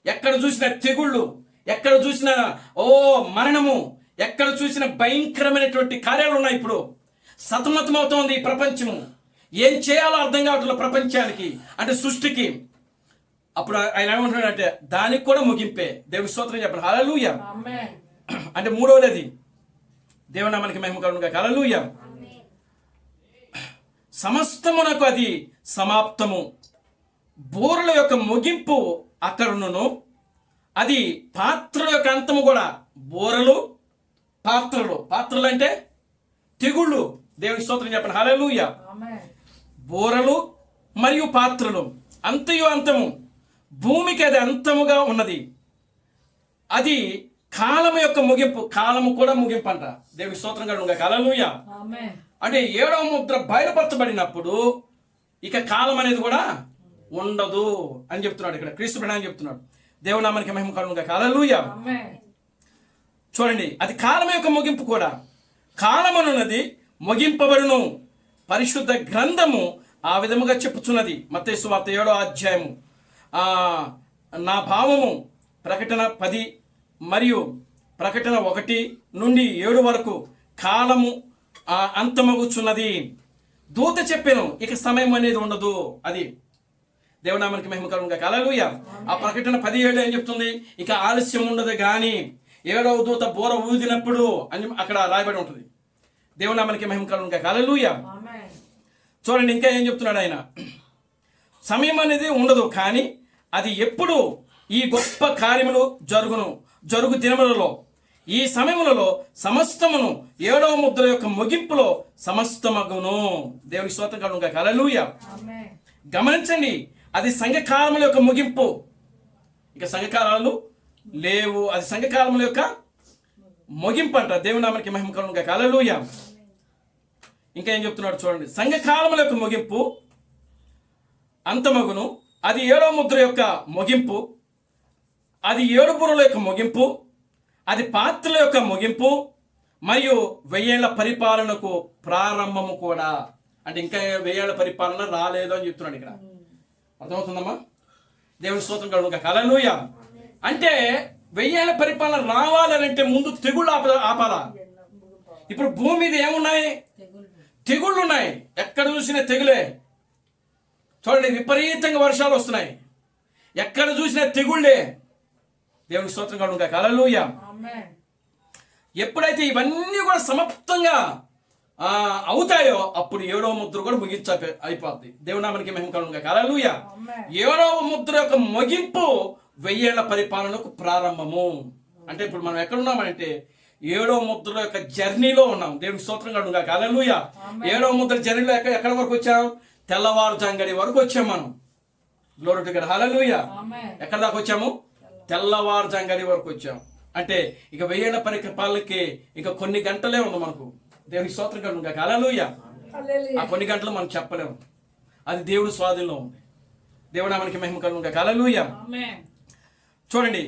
ఎక్కడ చూసిన తెగుళ్ళు, ఎక్కడ చూసిన మరణము, ఎక్కడ చూసిన భయంకరమైనటువంటి కార్యాలు ఉన్నాయి. ఇప్పుడు సతమతమవుతోంది ఈ ప్రపంచము. ఏం చేయాలో అర్థం కావట్లేదు ప్రపంచానికి, అంటే సృష్టికి. అప్పుడు ఆయన ఏమంటున్నాడంటే దానికి కూడా ముగింపే. దేవుని స్తోత్రం చెప్పండి. హల్లెలూయా. అంటే 3వది దేవుని నామానికి మహిమ కలుగును గాక. హల్లెలూయా. సమస్తమునకు అది సమాప్తము. బూరల యొక్క ముగింపు అక్కడును. అది పాత్రల యొక్క అంతము కూడా. బూరలు, పాత్రలు అంటే తెగుళ్ళు. దేవుని స్తోత్రం చెప్పండి. హల్లెలూయా. బూరలు మరియు పాత్రలు అంతయు అంతము. భూమికి అది అంతముగా ఉన్నది. అది కాలము యొక్క ముగింపు. కాలము కూడా ముగింపు అంట. దేవుని స్తోత్రం కలుగును గాక. హల్లెలూయా. అంటే 7వ ముద్ర బయలుపరచబడినప్పుడు ఇక కాలం అనేది కూడా ఉండదు అని చెప్తున్నాడు ఇక్కడ క్రీస్తు ప్రణాళిక చెప్తున్నాడు. దేవుని నామానికి మహిమ కలుగును గాక. హల్లెలూయా. చూడండి, అది కాలం యొక్క ముగింపు కూడా. కాలమనున్నది ముగింపబడును. పరిశుద్ధ గ్రంథము ఆ విధముగా చెప్పుచున్నది. మత్తయి సువార్త 7వ అధ్యాయము నా భావము ప్రకటన 10 మరియు ప్రకటన 1 నుండి 7 వరకు కాలము అంతమగుచున్నది. దూత చెప్పాను ఇక సమయం అనేది ఉండదు. అది దేవునామానికి మహిమ కలుగును గాక. హల్లెలూయా. ఆ ప్రకటన 17 ఏం చెప్తుంది? ఇక ఆలస్యం ఉండదు కానీ ఏడవ దూత బోర ఊదినప్పుడు అని అక్కడ రాయబడి ఉంటుంది. దేవుని నామానికి మహిమ కలుగును గాక. హల్లెలూయా. చూడండి ఇంకా ఏం చెప్తున్నాడు ఆయన. సమయం అనేది ఉండదు, కానీ అది ఎప్పుడు ఈ గొప్ప కార్యములు జరుగు దినములలో, ఈ సమయములలో సమస్తమును ఏడవ ముద్ర యొక్క ముగింపులో సమస్తమగును. దేవుని స్తోత్రం కలుగును గాక. హల్లెలూయా. గమనించండి, అది సంఘకాలముల యొక్క ముగింపు. ఇక సంఘకాలాలు లేవు, అది సంఘకాలముల యొక్క ముగింపు అంట. దేవుని నామానికి మహిమ కలుగును గాక. హల్లెలూయా. ఇంకా ఏం చెప్తున్నాడు చూడండి. సంఘకాలముల యొక్క ముగింపు అంతమగును, అది ఏడవ ముద్ర యొక్క ముగింపు, అది ఏడు బుర్రల యొక్క ముగింపు, అది పాత్రల యొక్క ముగింపు, మరియు 1000 ఏళ్ల పరిపాలనకు ప్రారంభము కూడా. అంటే ఇంకా 1000 ఏళ్ల పరిపాలన రాలేదు అని చెప్తున్నాడు ఇక్కడ. అర్థమవుతుందమ్మా? దేవుని స్తోత్రం కలుగును గాక. హల్లెలూయా. అంటే 1000 ఏళ్ల పరిపాలన రావాలంటే ముందు తెగుళ్ళు ఆపాలా. ఇప్పుడు భూమి మీద ఏమున్నాయి? తెగుళ్ళు ఉన్నాయి. ఎక్కడ చూసినా తెగులే. చూడండి, విపరీతంగా వర్షాలు వస్తున్నాయి, ఎక్కడ చూసినా తెగుళ్ళే. దేవునికి స్తోత్రం కలుగును గాక. హల్లెలూయా. ఎప్పుడైతే ఇవన్నీ కూడా సమాప్తంగా అవుతాయో అప్పుడు ఏడవ ముద్ర కూడా అయిపోద్ది. దేవుని నామానికి మహిమ కలుగును గాక. హల్లెలూయా. ఏడవ ముద్ర యొక్క ముగింపు 1000 ఏళ్ల పరిపాలనకు ప్రారంభము. అంటే ఇప్పుడు మనం ఎక్కడ ఉన్నామంటే ఏడవ ముద్ర యొక్క జర్నీలో ఉన్నాం. దేవునికి స్తోత్రం కలుగును గాక. హల్లెలూయా. ఏడవ ముద్ర జర్నీలో ఎక్కడ వరకు వచ్చాం? తెల్లవారుజాంగడి వరకు వచ్చాం మనం. Glory to God. హల్లెలూయా. ఎక్కడ దాకా వచ్చాము? తెల్లవారుజాంగడి వరకు వచ్చాం. అంటే ఇక 1000 ఏళ్ల పరిపాలనకి ఇంకా కొన్ని గంటలే ఉంది మనకు. దేవునికి స్తోత్రం కలుగును గాక. హల్లెలూయా. ఆ కొన్ని గంటలు మనం చెప్పలేము, అది దేవుడి స్వాధీనంలో ఉంది. దేవుడు నామానికి మహిమ కలుగును గాక. హల్లెలూయా. చూడండి,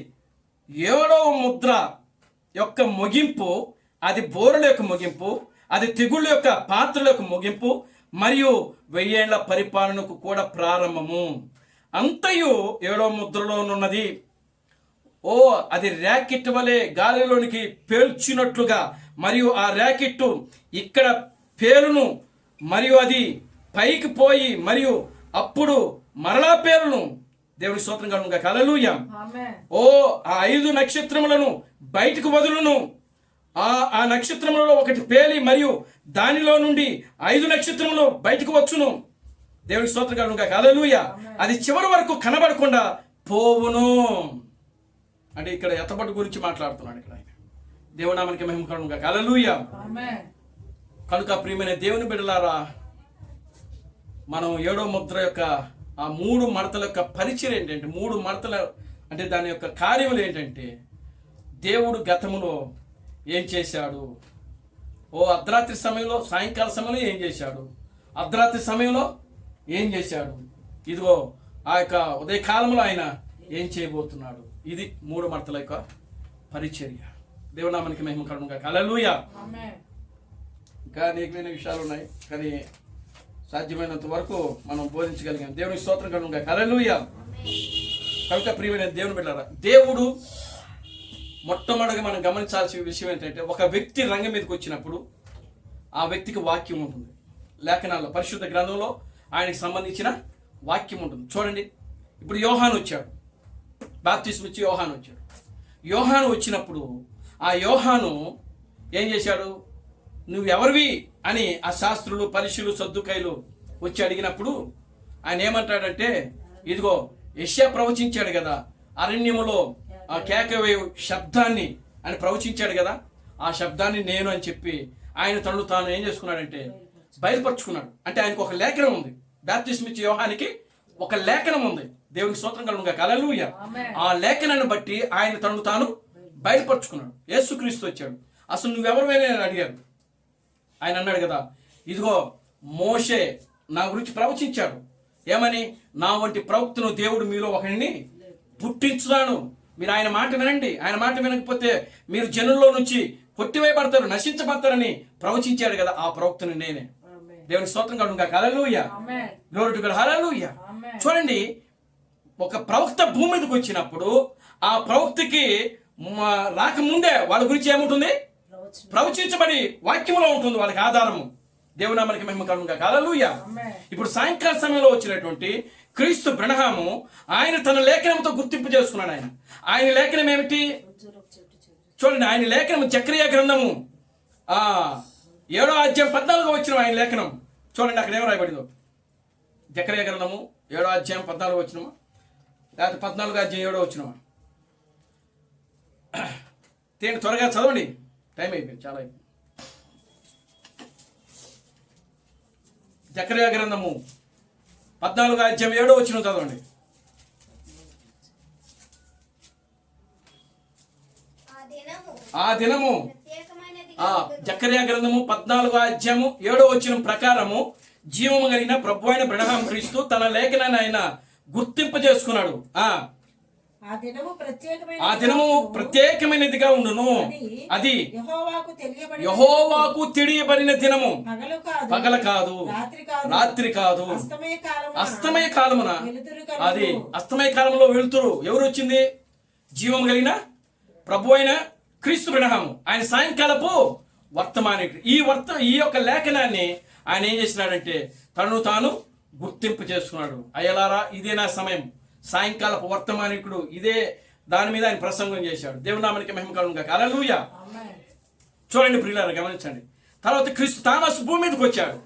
ఏడవ ముద్ర యొక్క ముగింపు, అది బోరుల యొక్క ముగింపు, అది తెగుళ్ళ యొక్క పాత్రల యొక్క ముగింపు, మరియు 1000 ఏళ్ల పరిపాలనకు కూడా ప్రారంభము. అంతయు ఏడవ ముద్రలోనున్నది. అది ర్యాకెట్ వలె గాలిలోనికి పేల్చినట్లుగా, మరియు ఆ ర్యాకెట్ ఇక్కడ పేలును, మరియు అది పైకి పోయి మరియు అప్పుడు మరలా పేలును. దేవుని స్తోత్రం కలుగును గాక. హల్లెలూయా. ఆ 5 నక్షత్రములను బయటకు వదులును. ఆ నక్షత్రములలో ఒకటి పేలి మరియు దానిలో నుండి 5 నక్షత్రములు బయటకు వచ్చును. దేవుని స్తోత్రం కలుగును గాక. హల్లెలూయా. అది చివరి వరకు కనబడకుండా పోవును. అంటే ఇక్కడ ఎత్తబట్టు గురించి మాట్లాడుతున్నాడు ఇక్కడ ఆయన. దేవుని నామానికి మహిమ కలుగును గాక. హల్లెలూయా. కనుక ప్రియమైన దేవుని బిడ్డలారా, మనం ఏడో ముద్ర యొక్క ఆ 3 మడతల యొక్క పరిచయం ఏంటంటే, 3 మడతల అంటే దాని యొక్క కార్యములు ఏంటంటే, దేవుడు గతములో ఏం చేశాడు, అర్ధరాత్రి సమయంలో, సాయంకాల సమయంలో ఏం చేశాడు, అర్ధరాత్రి సమయంలో ఏం చేశాడు, ఇదిగో ఆ యొక్క ఉదయకాలంలో ఆయన ఏం చేయబోతున్నాడు. ఇది 3 మడతల యొక్క పరిచర్య. దేవుని నామానికి మహిమ కలుగును గాక. హల్లెలూయా. ఇంకా అనేకమైన విషయాలు ఉన్నాయి, కానీ సాధ్యమైనంత వరకు మనం బోధించగలిగాం. దేవునికి స్తోత్రం కలుగును గాక. హల్లెలూయా. కనుక ప్రియమైన దేవుని బిడ్డలారా, దేవుడు మొట్టమొదటిగా మనం గమనించాల్సిన విషయం ఏంటంటే, ఒక వ్యక్తి రంగం మీదకి వచ్చినప్పుడు ఆ వ్యక్తికి వాక్యం ఉంటుంది. లేఖనాల్లో, పరిశుద్ధ గ్రంథంలో ఆయనకి సంబంధించిన వాక్యం ఉంటుంది. చూడండి, ఇప్పుడు యోహాను వచ్చాడు, బాప్తిస్మం ఇచ్చి యోహాను వచ్చాడు. యోహాను వచ్చినప్పుడు ఆ యోహాను ఏం చేశాడు, నువ్వెవరివి అని ఆ శాస్త్రులు, పరిశీలు, సద్దుకైలు వచ్చి అడిగినప్పుడు ఆయన ఏమంటాడంటే, ఇదిగో యెషయా ప్రవచించాడు కదా, అరణ్యములో ఆ కేకవేయు శబ్దాన్ని అని ప్రవచించాడు కదా, ఆ శబ్దాన్ని నేను అని చెప్పి ఆయన తను తాను ఏం చేసుకున్నాడంటే బయలుపరుచుకున్నాడు. అంటే ఆయనకు ఒక లేఖనం ఉంది. బాప్తిస్మం ఇచ్చే యోహానికి ఒక లేఖనం ఉంది. దేవునికి స్తోత్రం కలుగును గాక. హల్లెలూయా. ఆ లేఖనాన్ని బట్టి ఆయన తనను తాను బయలుపరుచుకున్నాడు. యేసుక్రీస్తు వచ్చాడు, అసలు నువ్వెవరివైనా అని అడిగాడు. ఆయన అన్నాడు కదా, ఇదిగో మోషే నా గురించి ప్రవచించాడు. ఏమని? నా వంటి ప్రవక్తను దేవుడు మీలో ఒకరిని పుట్టించుతాను, మీరు ఆయన మాట వినండి, ఆయన మాట వినకపోతే మీరు జనుల్లో నుంచి కొట్టివేయబడతారు, నశించబడతారని ప్రవచించాడు కదా, ఆ ప్రవక్తను నేనే. దేవుని స్తోత్రం కలుగును గాక. Hallelujah. Glory to God. Hallelujah. చూడండి, ఒక ప్రవక్త భూమి మీదకి వచ్చినప్పుడు ఆ ప్రవక్తకి రాకముందే వాళ్ళ గురించి ఏముంటుంది? ప్రవచించబడి వాక్యంలో ఉంటుంది వాళ్ళకి ఆధారము. దేవుని నామానికి మహిమ కలుగును గాక. హల్లెలూయా. ఇప్పుడు సాయంకాల సమయంలో వచ్చినటువంటి క్రీస్తు బ్రహ్మము ఆయన తన లేఖనంతో గుర్తింపు చేసుకున్నాడు. ఆయన లేఖనం ఏమిటి? చూడండి ఆయన లేఖనం జకర్యా గ్రంథము 7వ అధ్యాయం 14వ వచనం ఆయన లేఖనం. చూడండి అక్కడ ఏం రాయబడిందో. జకర్యా గ్రంథము 7వ అధ్యాయం 14వ వచనమా లేకపోతే 14వ అధ్యాయం 7వ వచనమా? తేండి త్వరగా చదవండి, టైం అయిపోయింది, చాలా అయిపోయింది. జకర్యా గ్రంథము 14వ అధ్యాయం 7వ వచనం చదవండి. ఆ దినము జకర్యా గ్రంథము 14వ అధ్యాయము 7వ వచనం ప్రకారము జీవము కలిగిన ప్రభు అయిన బ్రహ్మ క్రీస్తు తన లేఖనాన్ని ఆయన గుర్తింప చేసుకున్నాడు. ఆ దినము ప్రత్యేకమైనదిగా ఉండును. అది యెహోవాకు తెలియబడిన దినము, పగల కాదు, రాత్రి కాదు, అస్తమయ కాలమున. అది అస్తమయ కాలంలో వెలుతురు ఎవరు వచ్చింది? జీవం కలిగిన ప్రభు అయిన క్రీస్తు బ్రహ్మ. ఆయన సాయంకాలపు వర్తమానికుడు. ఈ యొక్క లేఖనాన్ని ఆయన ఏం చేసినాడంటే తను తాను గుర్తింపు చేసుకున్నాడు. అయ్యలారా, ఇదే నా సమయం, సాయంకాలపు వర్తమానికుడు. ఇదే దాని మీద ఆయన ప్రసంగం చేశాడు. దేవుని నామానికి మహిమ కలుగును గాక. హల్లెలూయా. చూడండి ప్రియులారా, గమనించండి. తర్వాత క్రీస్తు తామస్ భూమి మీదకి వచ్చాడు.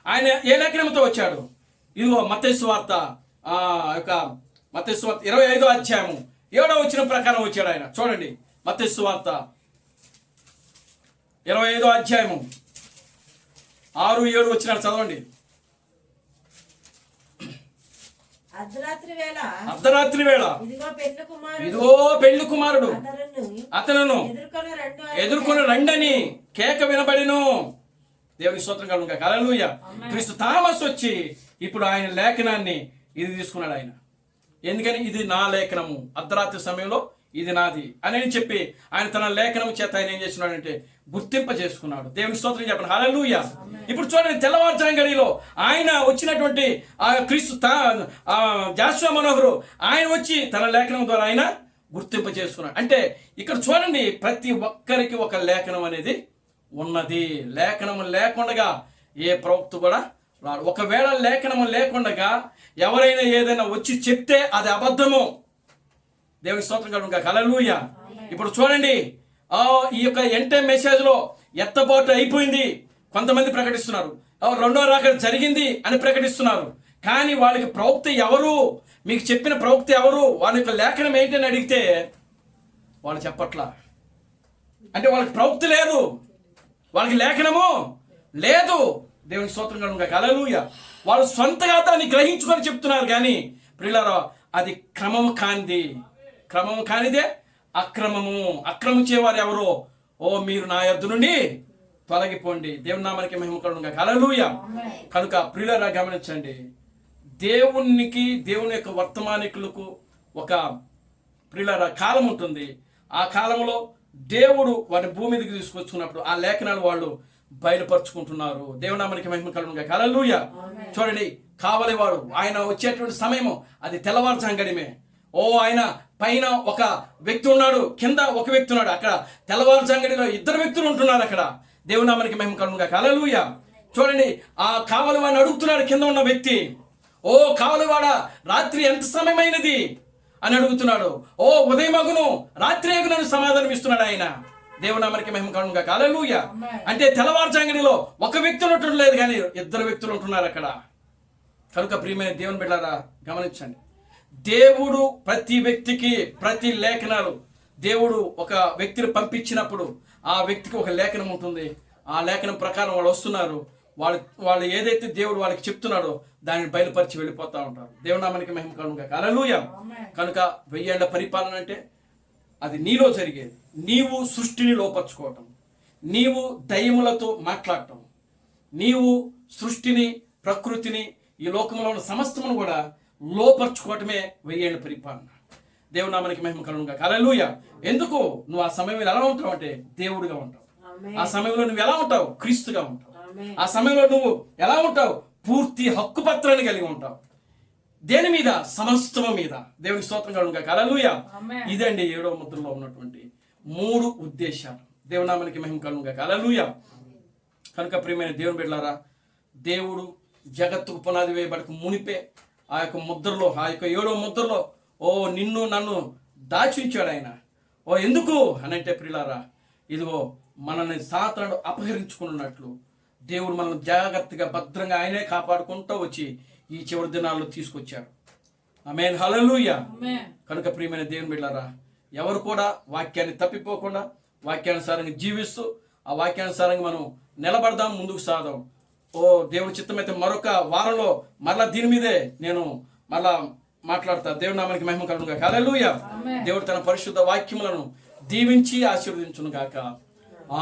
ఆయన ఏ లేఖనంతో వచ్చాడు? ఇదిగో మత్తయి సువార్త 25వ అధ్యాయము 7వ వచనం ప్రకారం వచ్చాడు ఆయన. చూడండి మత్తయి సువార్త 25వ అధ్యాయము 6, 7 వచనాలు చదవండి. అర్ధరాత్రి వేళ ఇదిగో పెళ్లి కుమారుడు అతను ఎదుర్కొని రండని కేక వినబడిను. దేవుని స్తోత్రం కలుగును గాక. హల్లెలూయా. క్రీస్తు తామస్ వచ్చి ఇప్పుడు ఆయన లేఖనాన్ని ఇది తీసుకున్నాడు ఆయన. ఎందుకని? ఇది నా లేఖనము, అర్ధరాత్రి సమయంలో ఇది నాది అని చెప్పి ఆయన తన లేఖనం చేత ఆయన ఏం చేస్తున్నాడంటే గుర్తింప చేసుకున్నాడు. దేవుని స్తోత్రం చెప్పండి. హల్లెలూయా. ఇప్పుడు చూడండి, తెల్లవారుజాము గడిలో ఆయన వచ్చినటువంటి ఆ క్రీస్తు జాషువా మనోహరు ఆయన వచ్చి తన లేఖనం ద్వారా ఆయన గుర్తింప చేసుకున్నాడు. అంటే ఇక్కడ చూడండి, ప్రతి ఒక్కరికి ఒక లేఖనం అనేది ఉన్నది. లేఖనం లేకుండా ఏ ప్రవక్త కూడా రాడు. ఒకవేళ లేఖనం లేకుండా ఎవరైనా ఏదైనా వచ్చి చెప్తే అది అబద్ధము. దేవుని స్తోత్రం కలుగును గాక. హల్లెలూయా. ఇప్పుడు చూడండి, ఈ యొక్క ఎంటే మెసేజ్ లో ఎత్తబాటు అయిపోయింది. కొంతమంది ప్రకటిస్తున్నారు, రెండో రాకడ జరిగింది అని ప్రకటిస్తున్నారు. కానీ వాళ్ళకి ప్రవక్త ఎవరు, మీకు చెప్పిన ప్రవక్త ఎవరు, వాళ్ళ యొక్క లేఖనం ఏంటి అని అడిగితే వాళ్ళు చెప్పట్లా. అంటే వాళ్ళకి ప్రవక్త లేదు, వాళ్ళకి లేఖనము లేదు. దేవుని స్తోత్రం కలుగును గాక. హల్లెలూయా. వాళ్ళు సొంతగా దాన్ని గ్రహించుకొని చెప్తున్నారు. కానీ ప్రియులారా, అది క్రమము కానిది. క్రమము కానిదే అక్రమము. అక్రమించేవారు ఎవరో, మీరు నా యొద్ద నుండి తొలగిపోండి. దేవుని నామానికి మహిమ కలుగును గాక. హల్లెలూయా. కనుక ప్రియులారా, గమనించండి, దేవుని యొక్క వర్తమానికులకు ఒక ప్రియులారా కాలం ఉంటుంది. ఆ కాలంలో దేవుడు వారిని భూమి మీదకి తీసుకొచ్చుకున్నప్పుడు ఆ లేఖనాలు వాళ్ళు బయలుపరుచుకుంటున్నారు. దేవుని నామానికి మహిమ కలుగును గాక. హల్లెలూయా. చూడండి, కావలివాడు ఆయన వచ్చేటువంటి సమయము అది తెల్లవారుజాము గడిమే. ఆయన పైన ఒక వ్యక్తి ఉన్నాడు, కింద ఒక వ్యక్తి ఉన్నాడు. అక్కడ తెల్లవారుజాము గడిలో 2 వ్యక్తులు ఉంటున్నారు అక్కడ. దేవుని నామానికి మహిమ కలుగును గాక. హల్లెలూయా. చూడండి, ఆ కావలివాడిని అడుగుతున్నాడు కింద ఉన్న వ్యక్తి, కావలివాడా, రాత్రి ఎంత సమయమైనది అని అడుగుతున్నాడు. ఉదయమగును రాత్రి అగునని సమాధానం ఇస్తున్నాడు ఆయన. దేవుని నామానికి మహిమ కలుగును గాక. హల్లెలూయా. అంటే తెల్లవారుజాము గడిలో ఒక వ్యక్తి ఉండటం లేదు, కానీ 2 వ్యక్తులు ఉంటున్నారు అక్కడ. కనుక ప్రియమైన దేవుని బిడ్డలారా, గమనించండి, దేవుడు ప్రతి వ్యక్తికి ప్రతి లేఖనాలు, దేవుడు ఒక వ్యక్తిని పంపించినప్పుడు ఆ వ్యక్తికి ఒక లేఖనం ఉంటుంది. ఆ లేఖనం ప్రకారం వాళ్ళు వస్తున్నారు. వాళ్ళు ఏదైతే దేవుడు వాళ్ళకి చెప్తున్నాడో దానిని బయలుపరిచి వెళ్ళిపోతూ ఉంటారు. దేవుని నామానికి మహిమ కలుగును గాక. హల్లెలూయా. కనుక 1000 ఏళ్ల పరిపాలన అంటే అది నీలో జరిగేది. నీవు సృష్టిని లోపరుచుకోవటం, నీవు దయ్యములతో మాట్లాడటం, నీవు సృష్టిని, ప్రకృతిని, ఈ లోకంలో ఉన్న సమస్తమును కూడా లోపరుచుకోవటమే 1000 ఏళ్ల పరిపాలన. దేవుని నామానికి మహిమ కలుగును గాక. హల్లెలూయా. ఎందుకు? నువ్వు ఆ సమయంలో ఎలా ఉంటావు అంటే దేవుడిగా ఉంటావు. ఆ సమయంలో నువ్వు ఎలా ఉంటావు? క్రీస్తుగా ఉంటావు. ఆ సమయంలో నువ్వు ఎలా ఉంటావు? పూర్తి హక్కు పత్రాన్ని కలిగి ఉంటావు. దేని మీద? సమస్తము మీద. దేవుని స్తోత్రం కలుగును గాక. హల్లెలూయా. ఇదండి 7వ ముద్రలో ఉన్నటువంటి 3 ఉద్దేశాలు. దేవుని నామానికి మహిమ కలుగును గాక. హల్లెలూయా. కనుక ప్రియమైన దేవుని బిడ్డలారా, దేవుడు జగత్తుకు పునాది వేయబడక మునిపే ఆ యొక్క ముద్రలో, ఆ యొక్క 7వ ముద్రలో నిన్ను నన్ను దాచి ఉంచాడు ఆయన. ఓ ఎందుకు అని అంటే ప్రియులారా, ఇదిగో మనల్ని సాతానుడు అపహరించుకున్నట్లు దేవుడు మనల్ని జాగ్రత్తగా భద్రంగా ఆయనే కాపాడుకుంటూ వచ్చి ఈ చివరి దినాల్లో తీసుకొచ్చాడు. ఆమేన్, హల్లెలూయా. కనుక ప్రియమైన దేవుని బిడ్డలారా, ఎవరు కూడా వాక్యాన్ని తప్పిపోకుండా వాక్యానుసారంగా జీవిస్తూ ఆ వాక్యానుసారంగా మనం నిలబడదాం, ముందుకు సాదాం. ఓ దేవుని చిత్తమైతే మరొక వారంలో మరలా దీని మీదే నేను మరలా మాట్లాడతా. దేవుడి నామానికి మహిమ కలుగును గాక. హల్లెలూయా. దేవుడు తన పరిశుద్ధ వాక్యములను దీవించి ఆశీర్వదించును గాక.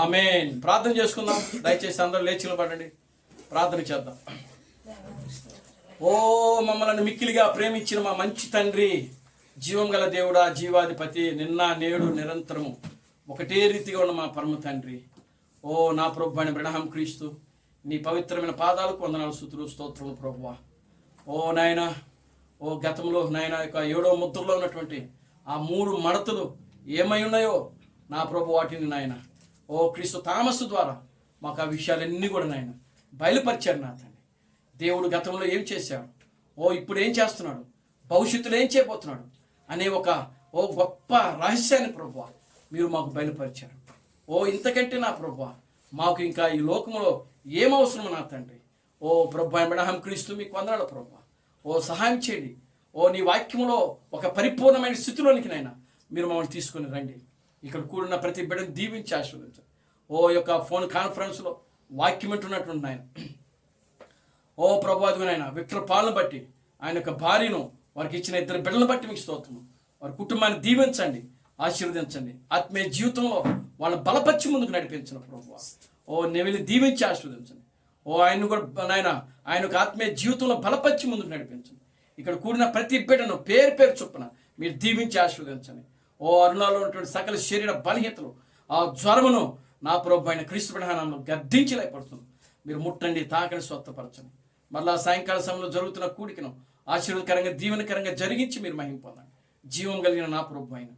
ఆమేన్. ప్రార్థన చేసుకుందాం. దయచేసి అందరూ లేచి నిలబడండి, ప్రార్థన చేద్దాం. ఓ మమ్మల్ని మిక్కిలిగా ప్రేమించిన మా మంచి తండ్రి, జీవం గల దేవుడా, జీవాధిపతి, నిన్న నేడు నిరంతరము ఒకటే రీతిగా ఉన్న మా పరమ తండ్రి, ఓ నా ప్రభు అని బ్రహ్మ క్రీస్తు, నీ పవిత్రమైన పాదాలకు వందనాలు, స్తుతులు, స్తోత్రము ప్రభువా. ఓ నాయన, ఓ గతంలో నాయన యొక్క 7వ ముద్రలో ఉన్నటువంటి ఆ 3 మడతలు ఏమై ఉన్నాయో నా ప్రభు, వాటిని నాయన ఓ క్రీస్తు తామస్సు ద్వారా మాకు ఆ విషయాలన్నీ కూడా నాయన బయలుపరిచారు నా తండ్రి. దేవుడు గతంలో ఏం చేశాడు, ఓ ఇప్పుడు ఏం చేస్తున్నాడు, భవిష్యత్తులో ఏం చేయబోతున్నాడు అనే ఓ గొప్ప రహస్యాన్ని ప్రభువా మీరు మాకు బయలుపరిచారు. ఓ ఇంతకంటే నా ప్రభువా మాకు ఇంకా ఈ లోకంలో ఏమవసరమో నా తండ్రి. ఓ ప్రభు అబ్రహాం క్రీస్తు మీకు వందనాలు ప్రభువా. ఓ సహాయం చేయండి. ఓ నీ వాక్యంలో ఒక పరిపూర్ణమైన స్థితిలోనికి నైనా మీరు మమ్మల్ని తీసుకొని రండి. ఇక్కడ కూడిన ప్రతి బిడ్డను దీవించి ఆశీర్వదించండి. ఓ యొక్క ఫోన్ కాన్ఫరెన్స్లో వాక్యం వింటున్నటువంటి ఆయన, ఓ ప్రభు అదిగోనైనా విక్టర్ పాలను బట్టి, ఆయన యొక్క భార్యను, వారికి ఇచ్చిన 2 బిడ్డలను బట్టి మీకు స్తోత్రము. వారి కుటుంబాన్ని దీవించండి, ఆశీర్వదించండి. ఆత్మీయ జీవితంలో వాళ్ళ బలపరిచి ముందుకు నడిపించిన ప్రభువా. ఓ నెవిలి దీవించి ఆశీర్వదించండి. ఓ ఆయన కూడా నాయన ఆయన యొక్క ఆత్మీయ జీవితంలో బలపరిచి ముందుకు నడిపించండి. ఇక్కడ కూడిన ప్రతి బిడ్డను పేరు పేరు చొప్పున మీరు దీవించి ఆశీర్వదించండి. ఓ అరుణాలో ఉన్నటువంటి సకల శరీర బలహీనతలు, ఆ జ్వరమును నా ప్రభు అయిన క్రీస్తు నామములో గద్దించలేపడుతుంది. మీరు ముట్టండి, తాకని, స్వస్థపరచండి. మరలా సాయంకాల సమయంలో జరుగుతున్న కూడికను ఆశీర్వదకరంగా దీవెనకరంగా జరిగించి మీరు మహిమ పొందండి. జీవం కలిగిన నా ప్రభు అయిన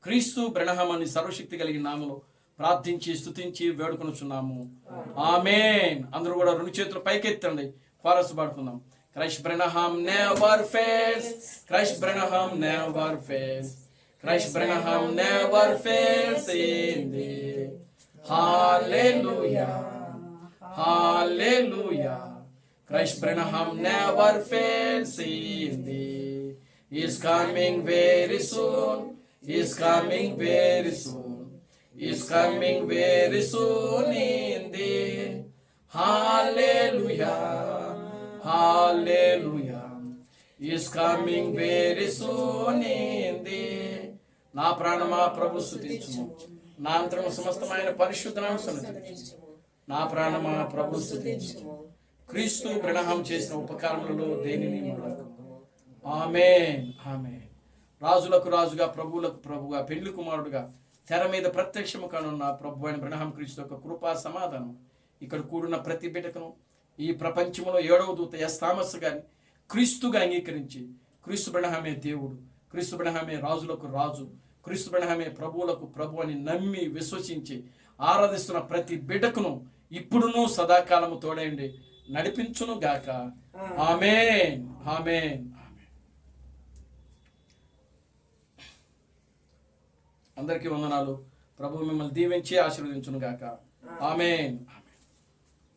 క్రీస్తు బ్రహ్మని సర్వశక్తి కలిగిన నామములో ప్రార్థించి స్తుతించి వేడుకొనుచున్నాము. ఆమేన్. అందరూ కూడా 2 చేతులు పైకెత్తండి, కోరస్ పాడుకుందాం. Christ Branham never fails, Christ Branham never fails, Christ Branham never fails in thee. Hallelujah, hallelujah. Christ Branham never fails in thee. He is coming very soon, he is coming very soon, he is coming very soon in thee. Hallelujah, hallelujah. He is coming very soon in thee. నా ప్రాణమా ప్రభు స్తుతించుము, నా అంతరము సమస్తమైన పరిశుద్ధ నామమును స్తుతించుము. నా ప్రాణమా ప్రభు స్తుతించుము. క్రీస్తు బ్రహ్మం చేసిన ఉపకారములలో దేనిని మరొకము. ఆమేన్, ఆమేన్. రాజులకు రాజుగా, ప్రభువులకు ప్రభుగా, పెళ్లి కుమారుడుగా తెర మీద ప్రత్యక్షము కానున్న ప్రభు అయిన బ్రహ్మం క్రీస్తు యొక్క కృపా సమాధానం ఇక్కడ కూడిన ప్రతి బిడ్డకును, ఈ ప్రపంచంలో 7వ దూత థామస్ గారిని క్రీస్తుగా అంగీకరించి, క్రీస్తు బ్రహ్మమే దేవుడు, క్రీస్తు బ్రహ్మమే రాజులకు రాజు, క్రీస్తు బ్రహ్మమే ప్రభువులకు ప్రభు అని నమ్మి విశ్వసించి ఆరాధిస్తున్న ప్రతి బిడ్డకును ఇప్పుడును సదాకాలము తోడైండి నడిపించును గాక. ఆమేన్, ఆమేన్, ఆమేన్. అందరికీ వందనాలు. ప్రభు మిమ్మల్ని దీవించి ఆశీర్వదించును గాక. ఆమేన్.